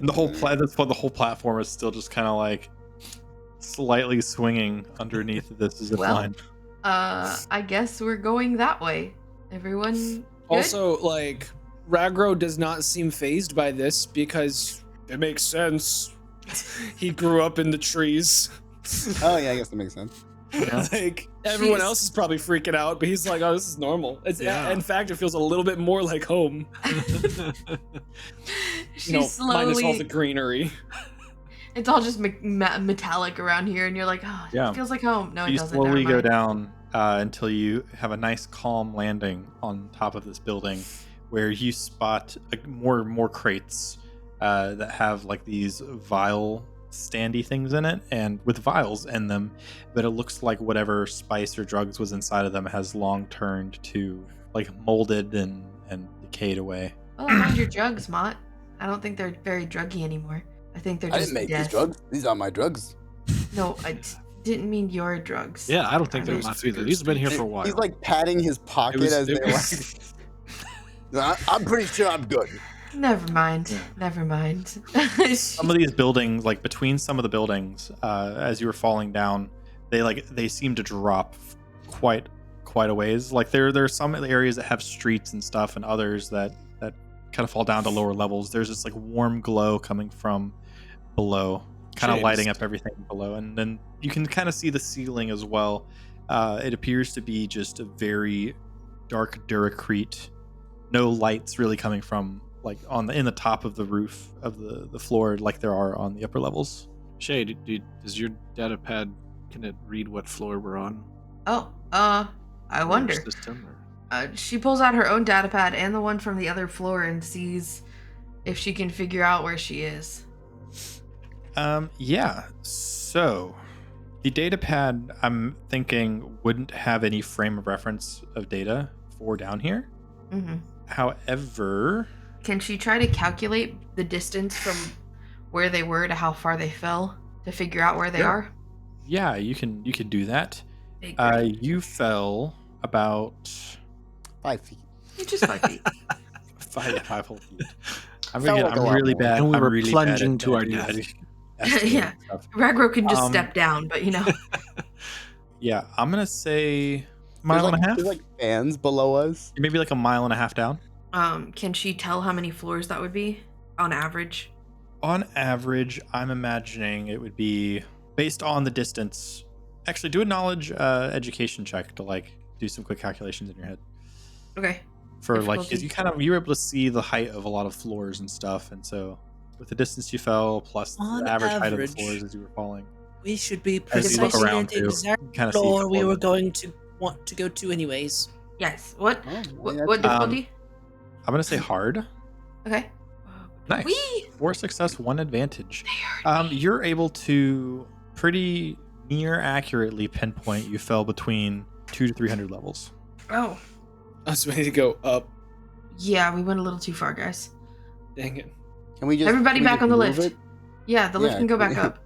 And that's why the whole platform is still just kind of like slightly swinging underneath this zip Well, line. I guess we're going that way. Everyone. Good? Also, like, Ragro does not seem phased by this because it makes sense. He grew up in the trees. Oh yeah, I guess that makes sense. Like, everyone Jeez. else is probably freaking out, but he's like, oh, this is normal. It's Yeah. In fact, it feels a little bit more like home. She's You know, minus all slowly. the greenery. It's all just metallic around here, and you're like, oh, Yeah. it feels like home. No, it You doesn't. slowly Never go mind. down until you have a nice calm landing on top of this building, where you spot more crates that have like these vial standy things in it, and with vials in them, but it looks like whatever spice or drugs was inside of them has long turned to like molded and decayed away. Well, I found your drugs, Mott. I don't think they're very druggy anymore. I think they're I just didn't make death. these drugs. These are my drugs. No, didn't mean your drugs. Yeah, I don't think I they're mean, not either. These have been here for a while. He's like patting his pocket as they like. I'm pretty sure I'm good. Never mind. Never mind. Some of these buildings, like between some of the buildings, as you were falling down, they seem to drop quite a ways. Like there are some areas that have streets and stuff, and others that kind of fall down to lower levels. There's this like warm glow coming from below, kind of James. lighting up everything below, and then you can kind of see the ceiling as well. It appears to be just a very dark duracrete, no lights really coming from like in the top of the roof of the floor like there are on the upper levels. Shay, does your data pad, can it read what floor we're on? Oh, I Or wonder. System, or? She pulls out her own data pad and the one from the other floor and sees if she can figure out where she is. Yeah. So the data pad, I'm thinking, wouldn't have any frame of reference of data for down here. Mm-hmm. However, Can she try to calculate the distance from where they were to how far they fell to figure out where they Yeah. are? yeah, you can do that. Big brain. You fell about 5 feet. It's just 5 feet. 5 whole feet. I'm Felt like a lot really more. bad. And we I'm were really plunging bad at to our doing death. estimating Yeah. stuff. Ragro can just Um, step down, but Yeah, I'm gonna say There's mile like, and a half. There's like fans below us. Maybe like a mile and a half down. Can she tell how many floors that would be on average? On average, I'm imagining it would be based on the distance. Actually, do a knowledge education check to like do some quick calculations in your head Okay. for like because Difficulty. you were able to see the height of a lot of floors and stuff, and so with the distance you fell plus On the average height of the average. floors as you were falling, We should be as you look precisely around at the too, exact kind of see. floor we the were going to want to go to anyways. Yes. What? Oh, What difficulty? I'm gonna say hard. Okay. Nice. Whee! 4 success, 1 advantage. They heard me. You're able to pretty near accurately pinpoint you fell between 200 to 300 levels. Oh. I was ready to go up. Yeah, we went a little too far, guys. Dang it. Can we just Everybody can we back just on the move lift. it? Yeah, the lift Yeah, can go can back we- up.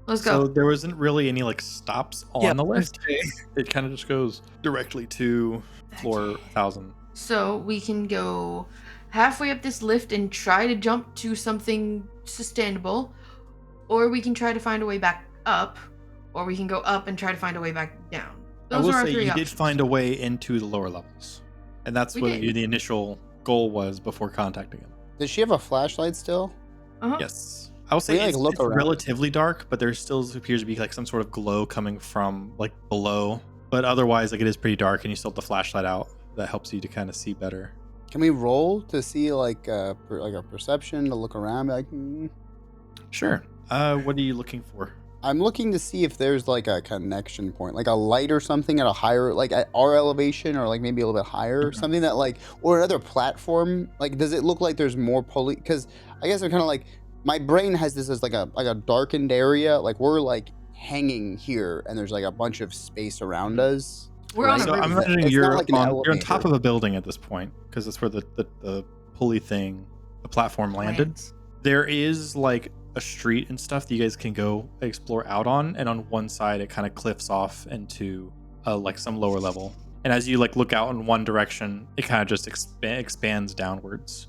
Let's So go. there wasn't really any like stops on Yeah, the lift. Okay. It kind of just goes directly to floor Okay. 1000. So we can go halfway up this lift and try to jump to something sustainable, or we can try to find a way back up, or we can go up and try to find a way back down. I Those will are our say three you options. did find a way into the lower levels, and that's We what did. the initial goal was before contacting him. Does she have a flashlight still? Uh-huh. Yes, I will say We, like, it's, look it's around. relatively dark, but there still appears to be like some sort of glow coming from like below. But otherwise, like it is pretty dark, and you still have the flashlight out. That helps you to kind of see better. Can we roll to see like a perception to look around? Be like, Sure. What are you looking for? I'm looking to see if there's like a connection point, like a light or something at a higher, like at our elevation, or like maybe a little bit higher, Mhm. something that like, or another platform. Like, does it look like there's more pulley? Because I guess I'm kind of like, my brain has this as like a darkened area. Like we're like hanging here, and there's like a bunch of space around us. We're on a So roof. I'm imagining It's you're not like an on top elevator. of a building at this point, because that's where the pulley thing, the platform landed. Lands. There is like a street and stuff that you guys can go explore out on, and on one side it kind of cliffs off into like some lower level. And as you like look out in one direction, it kind of just expands downwards.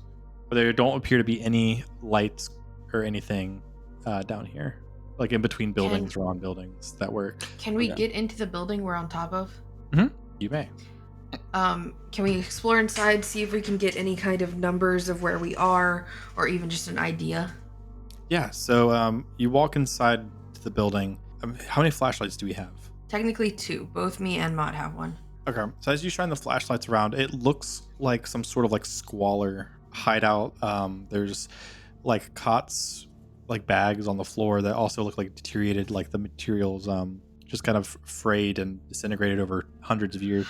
But there don't appear to be any lights or anything down here, like in between buildings or on buildings that work. Can we Okay. get into the building we're on top of? You may. Can we explore inside, see if we can get any kind of numbers of where we are, or even just an idea? Yeah. So you walk inside the building. How many flashlights do we have? Technically 2. Both me and Mott have one. Okay. So as you shine the flashlights around, it looks like some sort of like squalor hideout. There's like cots, like bags on the floor that also look like deteriorated, like the materials just kind of frayed and disintegrated over hundreds of years.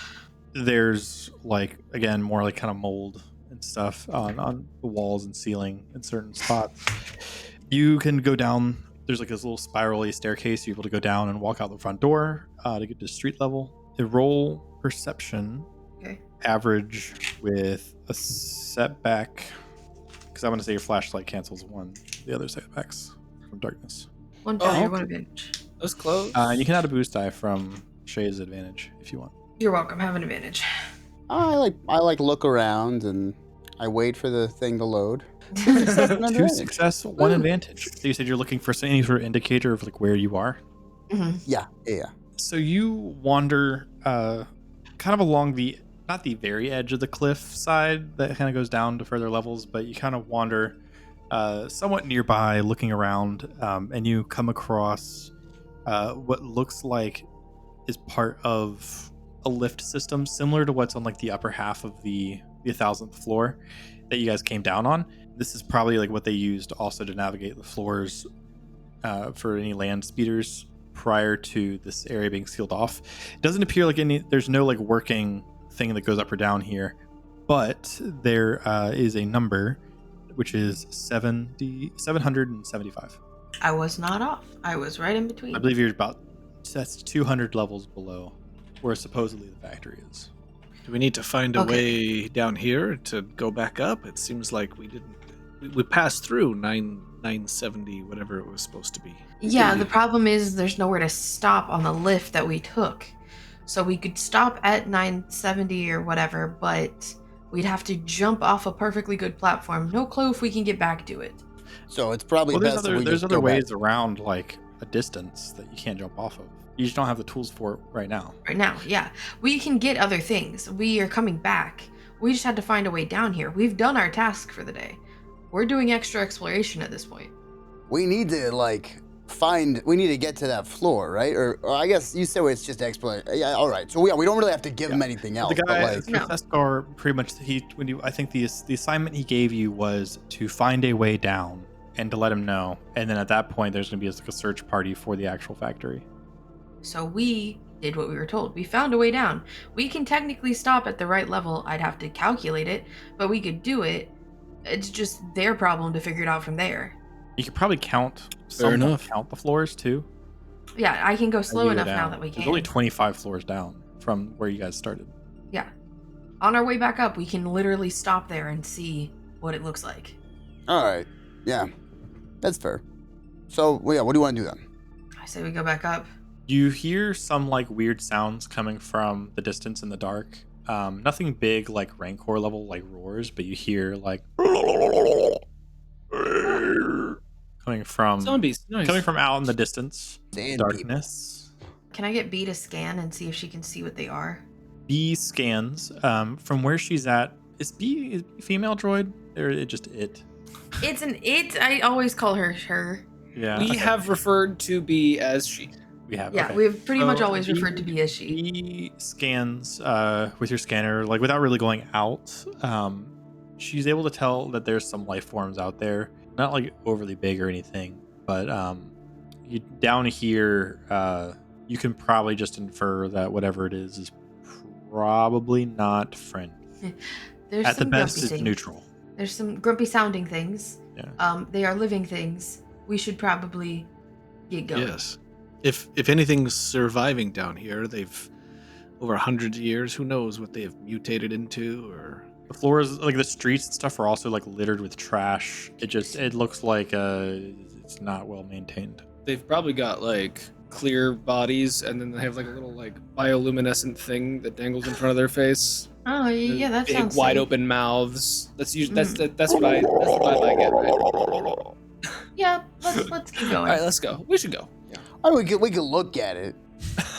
There's like, again, more like kind of mold and stuff on the walls and ceiling in certain spots. You can go down. There's like this little spirally staircase. You're able to go down and walk out the front door to get to street level. They roll perception. Okay. Average with a setback, because I'm going to say your flashlight cancels one the other setbacks from darkness. One Oh, failure, okay. one advantage. That was close. And you can add a boost die from Shay's advantage if you want. You're welcome. Have an advantage. I like look around and I wait for the thing to load. Two success, one advantage. So you said you're looking for any sort of indicator of like where you are. Yeah. So you wander kind of along the, not the very edge of the cliff side that kind of goes down to further levels, but you kind of wander somewhat nearby looking around, and you come across what looks like is part of a lift system similar to what's on like the upper half of the 1000th floor that you guys came down on. This is probably like what they used also to navigate the floors for any land speeders prior to this area being sealed off. It doesn't appear like there's no like working thing that goes up or down here, but there is a number which is 775. I was not off. I was right in between. I believe you're about, that's 200 levels below where supposedly the factory is. Do we need to find a Okay. way down here to go back up? It seems like we didn't. We passed through 970, whatever it was supposed to be. Yeah, the problem is there's nowhere to stop on the lift that we took. So we could stop at 970 or whatever, but we'd have to jump off a perfectly good platform. No clue if we can get back to it. So it's probably Well, best if we there's just other go back. ways around like a distance that you can't jump off of. You just don't have the tools for it right now. Right now, yeah. We can get other things. We are coming back. We just had to find a way down here. We've done our task for the day. We're doing extra exploration at this point. We need to we need to get to that floor, right? Or I guess you said it's just exploration. Yeah, all right. So we don't really have to give him anything else. The guy, but No. Theskar, pretty much, I think the assignment he gave you was to find a way down and to let him know. And then at that point, there's going to be like a search party for the actual factory. So we did what we were told. We found a way down. We can technically stop at the right level. I'd have to calculate it, but we could do it. It's just their problem to figure it out from there. You could probably count enough. count the floors too. Yeah, I can go as slow you go enough now down. that we There's can. only 25 floors down from where you guys started. Yeah. On our way back up, we can literally stop there and see what it looks like. all right. Yeah. That's fair. So, yeah, what do you want to do then? I say we go back up. You hear some like weird sounds coming from the distance in the dark. Nothing big like Rancor level like roars, but you hear like coming from Zombies. Nice. coming from out in the distance. Sand Darkness. Can I get B to scan and see if she can see what they are? B scans from where she's at. Is B a female droid or is it just it? It's an it. I always call her her. Yeah, We okay. have referred to B as she. We have. Yeah, okay. we've pretty much So always B- referred to B as she. B scans with your scanner, like without really going out. She's able to tell that there's some life forms out there, not like overly big or anything, but you down here, you can probably just infer that whatever it is probably not friendly. There's At the some best, grumpy it's things. neutral. There's some grumpy sounding things. They are living things. We should probably get going. Yes. If anything's surviving down here, they've over 100 years. Who knows what they have mutated into? Or The floors, like the streets and stuff, are also like littered with trash. It looks like it's not well maintained. They've probably got like clear bodies, and then they have like a little like bioluminescent thing that dangles in front of their face. Oh yeah, that Big, sounds wide safe. open mouths. That's what I like it. Right? Yeah, let's keep All going. right, let's go. We should go. Yeah. I mean, we could look at it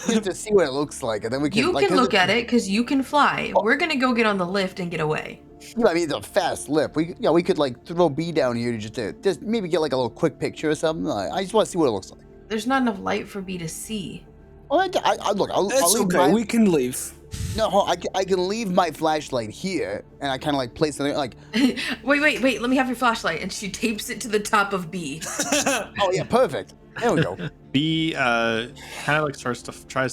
just to see what it looks like, and then we can. You like, can look at it because you can fly. We're gonna go get on the lift and get away. I mean, it's a fast lip. We could like throw B down here to just maybe get like a little quick picture or something. I just want to see what it looks like. There's not enough light for B to see. Well, I look. I'll That's leave okay. my, We can leave. No, I can leave my flashlight here, and I kind of like place it like. wait. Let me have your flashlight. And she tapes it to the top of B. Oh yeah, perfect. There we go. B kind of like tries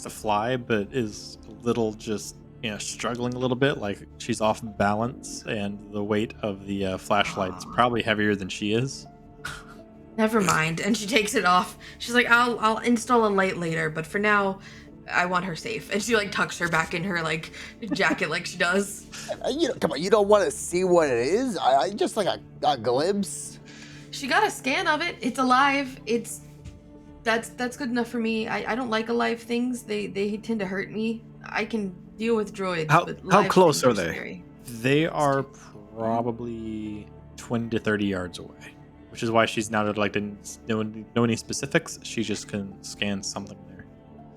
to fly, but is a little just struggling a little bit, like she's off balance, and the weight of the flashlight's probably heavier than she is. Never mind. And she takes it off. She's like, I'll install a light later, but for now, I want her safe. And she like tucks her back in her like jacket like she does. Come on, you don't want to see what it is? I just like a glimpse. She got a scan of it. It's alive. That's good enough for me. I don't like alive things. They tend to hurt me. I can deal with droids. But How live close things are they? Scary. They are probably 20 to 30 yards away, which is why she's now like didn't know any specifics. She just can scan something there.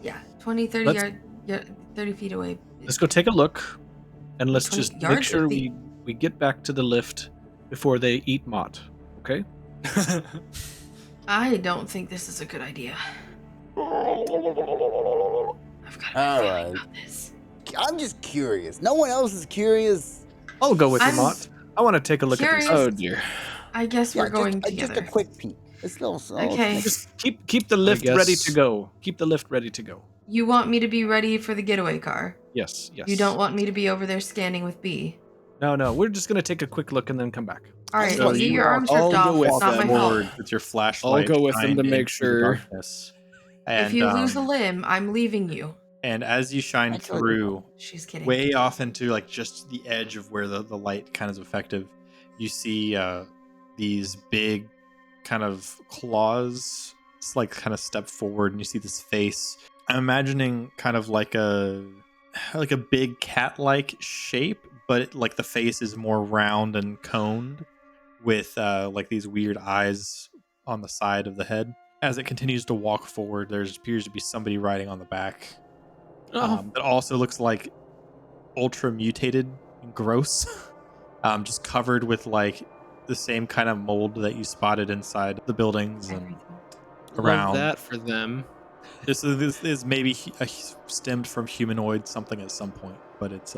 Yeah, 20, 30 30 feet away. let's go take a look, and let's 20 just make yards sure or we get back to the lift before they eat Mott. Okay? I don't think this is a good idea. I've got a All feeling right. about this. I'm just curious. No one else is curious. I'll go with you, I'm Mott. I want to take a look curious. at this. Oh dear. I guess we're going just together. a quick peek. It's no. Okay. Just keep the lift guess- ready to go. Keep the lift ready to go. You want me to be ready for the getaway car? Yes. You don't want me to be over there scanning with B? No. We're just gonna take a quick look and then come back. All right, So well, get you your arms I'll ripped go off. with It's not my them. fault. Forward with your flashlight. I'll go with them shined to make into the sure. darkness. And, If you lose a limb, I'm leaving you. and as you shine That's really through, She's kidding. way off into like just the edge of where the light kind of is effective, you see these big kind of claws. It's like kind of step forward, and you see this face. I'm imagining kind of like a big cat-like shape, but like the face is more round and coned, with like these weird eyes on the side of the head. As it continues to walk forward, there appears to be somebody riding on the back. That also looks like ultra mutated and gross. Just covered with like the same kind of mold that you spotted inside the buildings and around. Love that for them. This is maybe stemmed from humanoid something at some point, but it's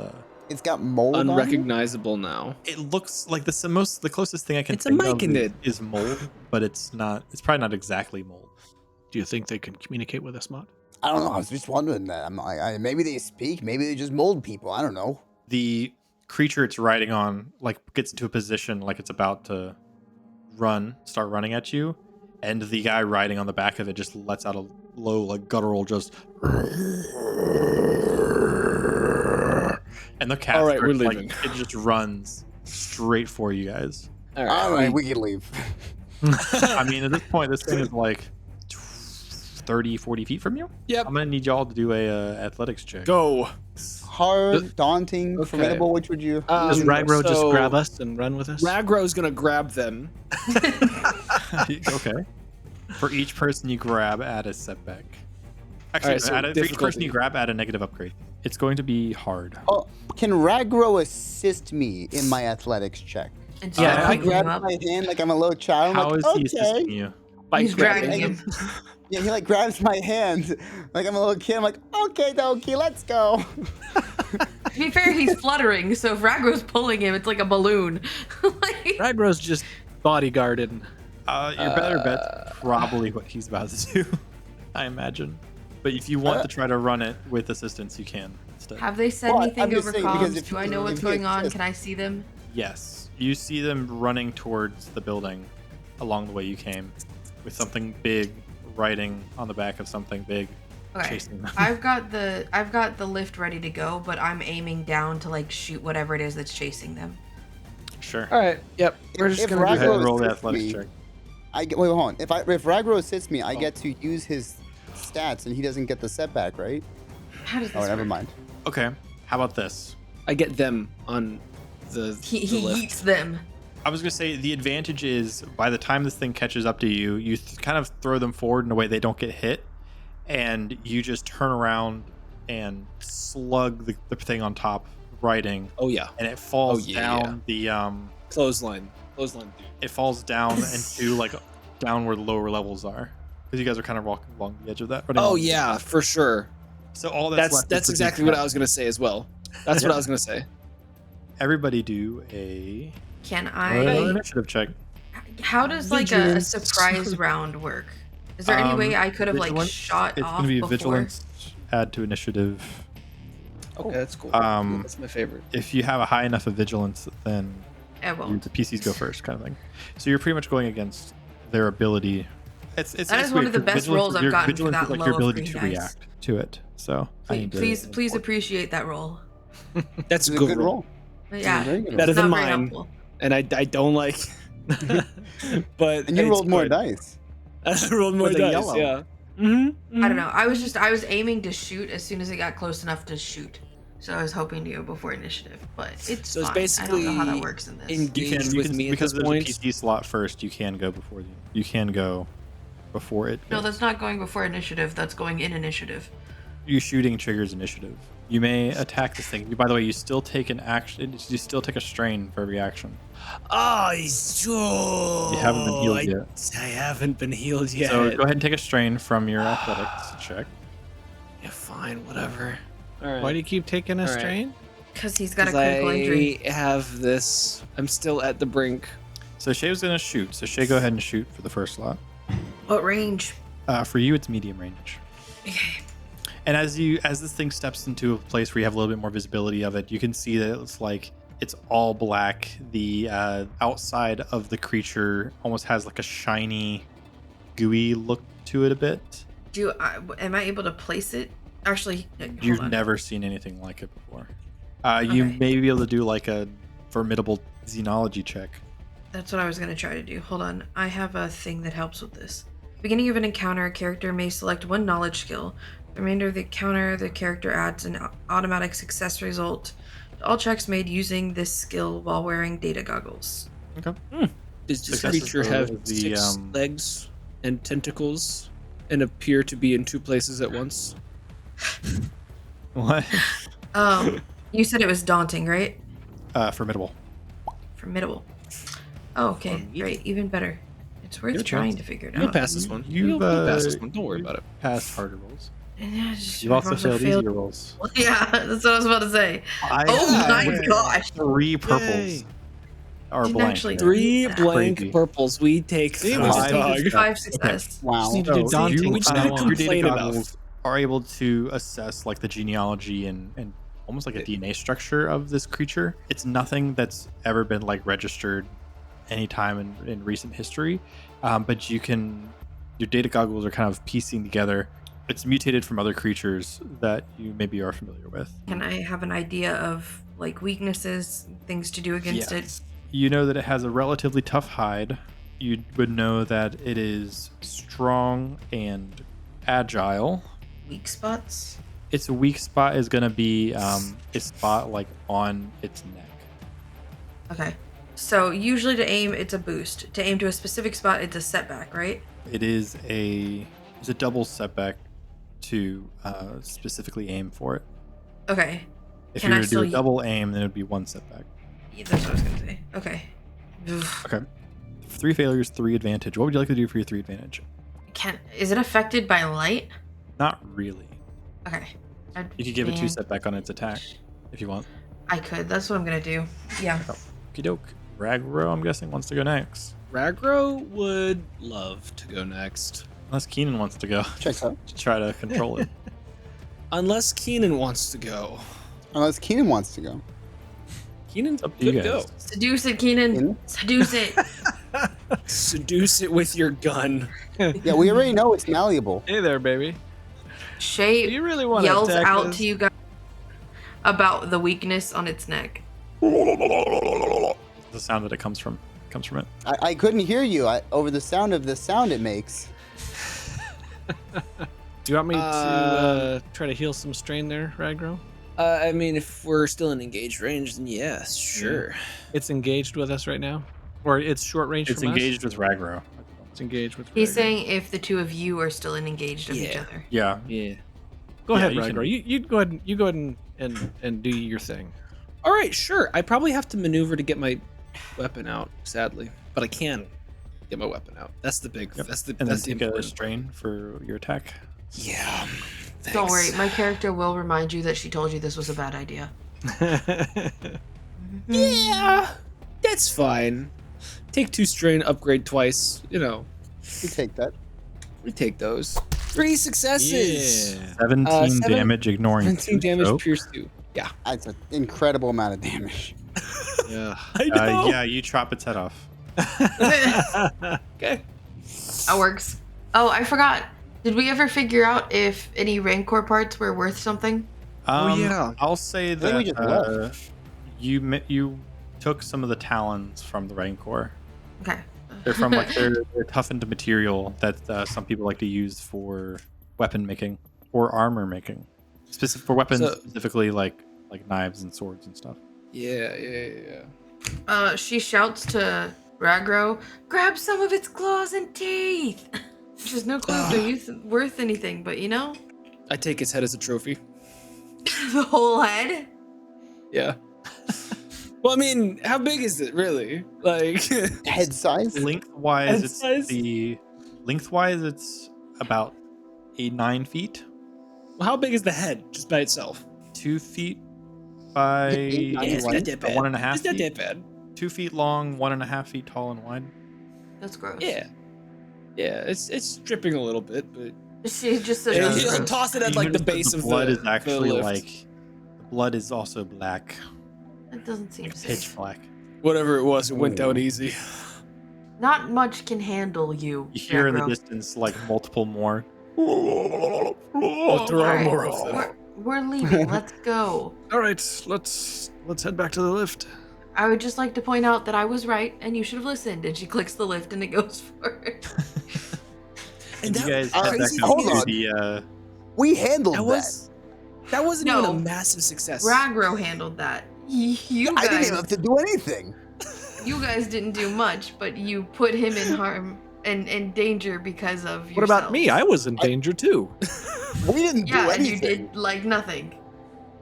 It's got mold on it? Unrecognizable now. it looks like the closest thing I can It's a think of myconid. is mold, but it's not. It's probably not exactly mold. Do you think they can communicate with us, Mott? I don't know. I was just wondering that. I'm like, maybe they speak. Maybe they just mold people. I don't know. The creature it's riding on like gets into a position like it's about to start running at you, and the guy riding on the back of it just lets out a low like guttural just. And the cat, All right, we're starts, like, leaving. it just runs straight for you guys. All All right, we can leave. I mean, at this point, this thing is like 30, 40 feet from you. Yep. I'm gonna need y'all to do a athletics check. Go. Hard, daunting, Okay. formidable. Which would you? Does Ragro just so- grab us and run with us? Ragro's gonna grab them. Okay. For each person you grab, add a setback. Actually, Alright, so for each person difficulty. you grab, add a negative upgrade. It's going to be hard. Oh, can Ragro assist me in my athletics check? And Yeah, she's I He picking him grabs up. my hand like I'm a little child. I'm How is like, he assisting okay. you? He's dragging him. Yeah, he like grabs my hand like I'm a little kid. I'm like, okay, dokie, let's go. To be fair, he's fluttering, so if Ragro's pulling him, it's like a balloon. Like- Ragro's just bodyguarded. Your better bet's probably what he's about to do, I imagine. But if you want to try to run it with assistance, you can instead. Have they said Well, anything I'm just over saying, because comms? if Do I you- know if what's you going on? assist- Can I see them? Yes. You see them running towards the building. along the way you came, with something big riding on the back of something big, Okay. chasing them. I've got the lift ready to go, but I'm aiming down to like shoot whatever it is that's chasing them. Sure. All right. Yep. We're just If gonna Go do ahead Ragro and roll the assists athletics me, check. wait, hold on. If Ragro assists me, I get to use his stats, and he doesn't get the setback, right? How does this Oh, never work? mind. Okay. How about this? I get them on the He the lift. eats them. I was gonna say the advantage is by the time this thing catches up to you, you kind of throw them forward in a way they don't get hit, and you just turn around and slug the thing on top, riding, Oh yeah. and it falls yeah, down the Clothesline. Dude. it falls down into like down where the lower levels are, because you guys are kind of walking along the edge of that. running Oh along the yeah, edge. for sure. So all that's left That's is the exactly what D10. I was gonna say as well. That's what I was gonna say. Everybody do a Can initiative check. How does like a Vigilance. surprise round work? Is there any way I could have like Vigilance, shot It's off gonna be before? vigilance. Add to initiative. Okay, that's cool. That's my favorite. If you have a high enough of vigilance, then I won't. the PCs go first, kind of thing. So you're pretty much going against their ability. It's That is it's one weird, of the 'cause best vigilance rolls is I've your- gotten for vigilance that is like low your of ability green to dice. react to it. So I need to Please report. appreciate that roll. That's It's a a good good roll. roll. Yeah, very good Better it's than not very mine. helpful. And I don't like. But And you it's rolled more good. dice. I rolled more With a dice. yellow. Yeah. I don't know. I was aiming to shoot as soon as it got close enough to shoot. So I was hoping to go before initiative, but it's So it's fine. I don't know how that basically works in this. You engaged can, with me at because this there's point. a PC slot first. You can go before you can go before it. No, goes. that's not going before initiative. That's going in initiative. You shooting triggers initiative. You may attack this thing. By the way, you still take an action. You still take a strain for every action. Oh, sure. You haven't been healed yet. I haven't been healed yet. So go ahead and take a strain from your athletics check. Yeah, fine, whatever. All right. Why do you keep taking a All right. strain? Because he's got a 'Cause critical injury. I have this. I'm still at the brink. So Shay was gonna shoot. So Shay, go ahead and shoot for the first slot. What range? For you, it's medium range. Okay. And as this thing steps into a place where you have a little bit more visibility of it, you can see that it's all black. The outside of the creature almost has like a shiny, gooey look to it a bit. Am I able to place it? Actually, hold You've on. never seen anything like it before. You Okay. may be able to do like a formidable xenology check. That's what I was going to try to do. Hold on. I have a thing that helps with this. Beginning of an encounter, a character may select one knowledge skill. The remainder of the encounter, the character adds an automatic success result to all checks made using this skill while wearing data goggles. Okay. Does this Success is creature the- have the, 6 legs and tentacles and appear to be in 2 places at once? What? You said it was daunting, right? Formidable. Formidable. Oh, okay, great, even better. It's worth Give it a trying chance. to figure it You'll out. pass this one. You've, You'll pass this uh, one. Don't worry about it. Passed harder rolls. Yeah, just- You've also I've failed easier rolls. Yeah, that's what I was about to say. I Oh my have gosh! 3 purples Yay. are Didn't blank. actually- 3 That's blank crazy. purples. We take See, 5. we just Five. dog. It's 5 success. Wow. Just need to do Oh, daunting. we just from need to now on. your data complain enough. goggles are able to assess like the genealogy and almost like a DNA structure of this creature. It's nothing that's ever been like registered anytime in recent history, but your data goggles are kind of piecing together. It's mutated from other creatures that you maybe are familiar with. Can I have an idea of like weaknesses, things to do against it? Yes. You know that it has a relatively tough hide. You would know that it is strong and agile. Weak spots? Its weak spot is going to be a spot like on its neck. Okay. So usually to aim, it's a boost. To aim to a specific spot, it's a setback, right? It is a double setback to specifically aim for it. Okay. If Can you I were to do still a u- double aim, then it would be 1 setback. Yeah, that's what I was gonna say. Okay. Okay. 3 failures, 3 advantage. What would you like to do for your 3 advantage? Is it affected by light? Not really. Okay. You could give it 2 Advantage. setback on its attack if you want. I could. That's what I'm gonna do. Yeah. Okie doke. Ragro, I'm guessing, wants to go next. Ragro would love to go next. Unless Keenan wants to go Checks out. to try to control it. Unless Keenan wants to go. Unless Keenan wants to go. Keenan up to you could go. guys. Seduce it, Keenan. Keenan? Seduce it. Seduce it with your gun. Yeah, we already know it's malleable. Hey there, baby. Shay Do you really want to yells attack out this? to you guys about the weakness on its neck. The sound that it comes from it. I couldn't hear you over the sound it makes. Do you want me to try to heal some strain there, Ragro? I mean, if we're still in engaged range, then yes, sure. It's engaged with us right now? Or it's short range It's from us? engaged with Ragro. It's engaged with He's Ragro. saying if the two of you are still engaged of each Yeah. other. Yeah. Yeah. Go Yeah, ahead, you Ragro. can- You go ahead and do your thing. All right, sure. I probably have to maneuver to get my weapon out, sadly, but I can get my weapon out. That's the big. Yep. That's the. And then That's the take a important. strain for your attack. Yeah. Don't worry, thanks. my character will remind you that she told you this was a bad idea. Yeah, that's fine. Take 2 strain, upgrade twice. You know, We take that. we take those. 3 successes. Yeah. 17 7 damage, ignoring 17 two damage, stroke. pierce 2. Yeah. That's an incredible amount of damage. Yeah. I know. Yeah, you chop its head off. Okay. That works. Oh, I forgot. Did we ever figure out if any Rancor parts were worth something? Yeah. I'll say think we that just left. you took some of the talons from the Rancor. Okay. They're from they're toughened material that some people like to use for weapon making or armor making. For weapons, So- specifically like knives and swords and stuff. Yeah. She shouts to Ragro, grab some of its claws and teeth. She has no clue if they're worth anything, but you know, I take its head as a trophy. the whole head. Yeah. Well, I mean, how big is it really? Like, Head size? Lengthwise, Head lengthwise it's about 9 feet, well, how big is the head just by itself? 2 feet by Yeah, it's not that bad. 1.5 It's not feet. that bad. 2 feet long, 1.5 feet tall and wide. That's gross. Yeah. Yeah, it's dripping a little bit, but She just says Yeah, that's you like gross. toss it at like You the notice that base of blood the is actually the lift. like the blood is also black, That doesn't seem pitch safe. black. Whatever it was, it went down easy. Not much can handle you. You hear in the Ragro. distance like multiple more. There are Alright, more of them. We're leaving. Let's go. All right, let's head back to the lift. I would just like to point out that I was right and you should have listened. And she clicks the lift and it goes forward. And You guys that head back crazy up hold to on. the We handled that wasn't No. even a massive success. Ragro handled that. You I didn't even guys, have to do anything. you guys didn't do much, but you put him in harm and in danger because of yourself. What about me? I was in danger too. We didn't do Yeah, and anything. you did like nothing.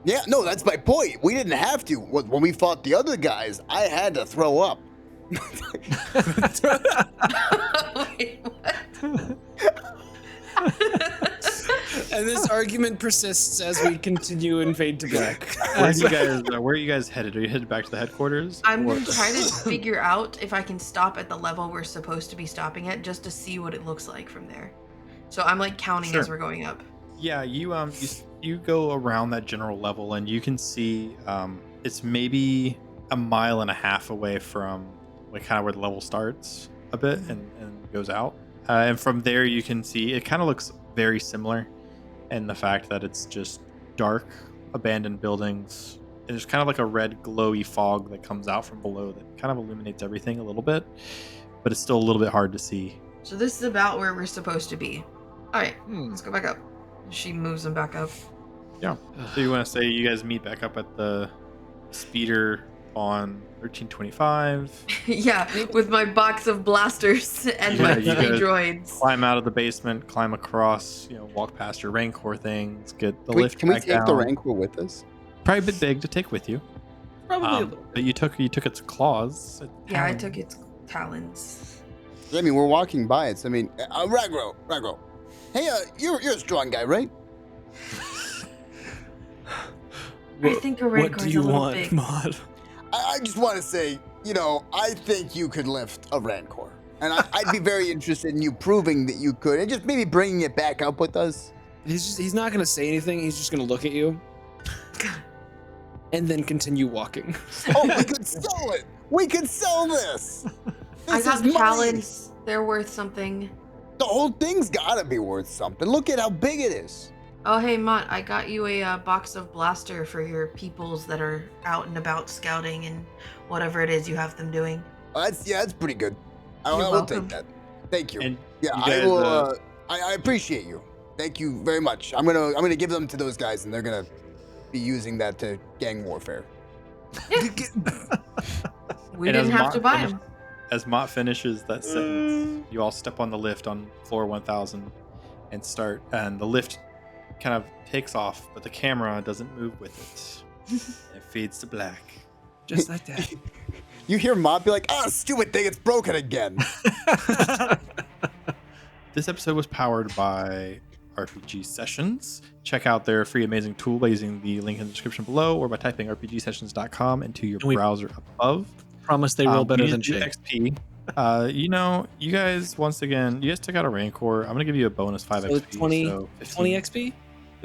Yeah, no, that's my point. We didn't have to. When we fought the other guys, I had to throw up. Wait, what? And this argument persists as we continue in Fade to Black. where are you guys headed? Are you headed back to the headquarters? I'm Or- gonna try to figure out if I can stop at the level we're supposed to be stopping at, just to see what it looks like from there. So I'm like counting as Sure. we're going up. Yeah, you go around that general level and you can see it's maybe 1.5 miles away from like kind of where the level starts a bit and goes out. And from there you can see it kind of looks very similar in the fact that it's just dark, abandoned buildings. And there's kind of like a red glowy fog that comes out from below that kind of illuminates everything a little bit, but it's still a little bit hard to see. So this is about where we're supposed to be. All right, Hmm. let's go back up. She moves them back up. Yeah. So you want to say you guys meet back up at the speeder on 1325, Yeah, with my box of blasters and Yeah, my you 3 guys- droids. climb out of the basement, climb across, walk past your Rancor things, get the lift Can we back take down. the Rancor with us? Probably a bit big to take with you. Probably a little. But you took its claws. Yeah, I took its talons. I mean, we're walking by it. So, I mean, Ragro. Hey, you're a strong guy, right? I think a What Rancor do is you a little want, big. Mod? I just want to say, I think you could lift a Rancor. And I'd be very interested in you proving that you could, and just maybe bringing it back up with us. He's not gonna say anything. He's just gonna look at you, and then continue walking. Oh, we could sell it. We could sell this. I got is the money. talents. They're worth something. The whole thing's gotta be worth something. Look at how big it is. Oh, hey, Mott, I got you a box of blaster for your peoples that are out and about scouting and whatever it is you have them doing. That's pretty good. I You're will take welcome. that. Thank you. And Yeah, you I guys, will. I appreciate you. Thank you very much. I'm gonna give them to those guys, and they're gonna be using that to gang warfare. We And as didn't have Mott to buy finished- them. As Mott finishes that sentence, you all step on the lift on floor 1000 and start, and the lift kind of takes off, but the camera doesn't move with it. It fades to black. Just like that. You hear Mott be like, "Ah, stupid thing, it's broken again." This episode was powered by RPG Sessions. Check out their free amazing tool by using the link in the description below or by typing rpgsessions.com into your And we- browser above. Promise they roll better we than do Shay. XP. You guys, once again, you guys took out a Rancor. I'm going to give you a bonus 5 So XP. 20 so 15, 20 XP?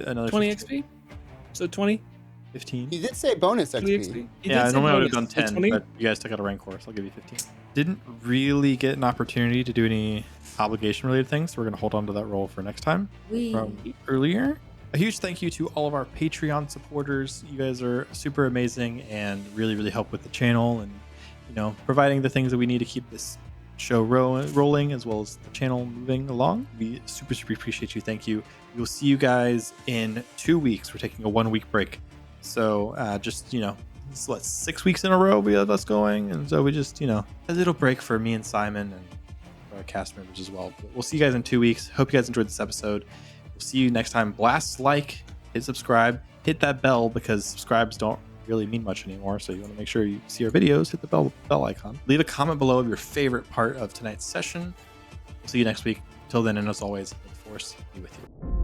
Another 20 15. XP? So 20? 15. He did say bonus 20 XP. XP? He Yeah, did I say normally would have done bonus. So 10, 20? but you guys took out a Rancor, so I'll give you 15. Didn't really get an opportunity to do any obligation-related things, so we're going to hold on to that roll for next time from earlier. A huge thank you to all of our Patreon supporters. You guys are super amazing and really, really help with the channel and, providing the things that we need to keep this show rolling as well as the channel moving along. We super, super appreciate you. Thank you. We will see you guys in 2 weeks. We're taking a 1 week break. So just, it's 6 weeks in a row we have us going. And so we just, a little break for me and Simon and our cast members as well. But we'll see you guys in 2 weeks. Hope you guys enjoyed this episode. We'll see you next time. Blast like, hit subscribe, hit that bell because subscribes don't really mean much anymore. So you want to make sure you see our videos, hit the bell icon. Leave a comment below of your favorite part of tonight's session. We'll see you next week. Till then, and as always, may the force be with you.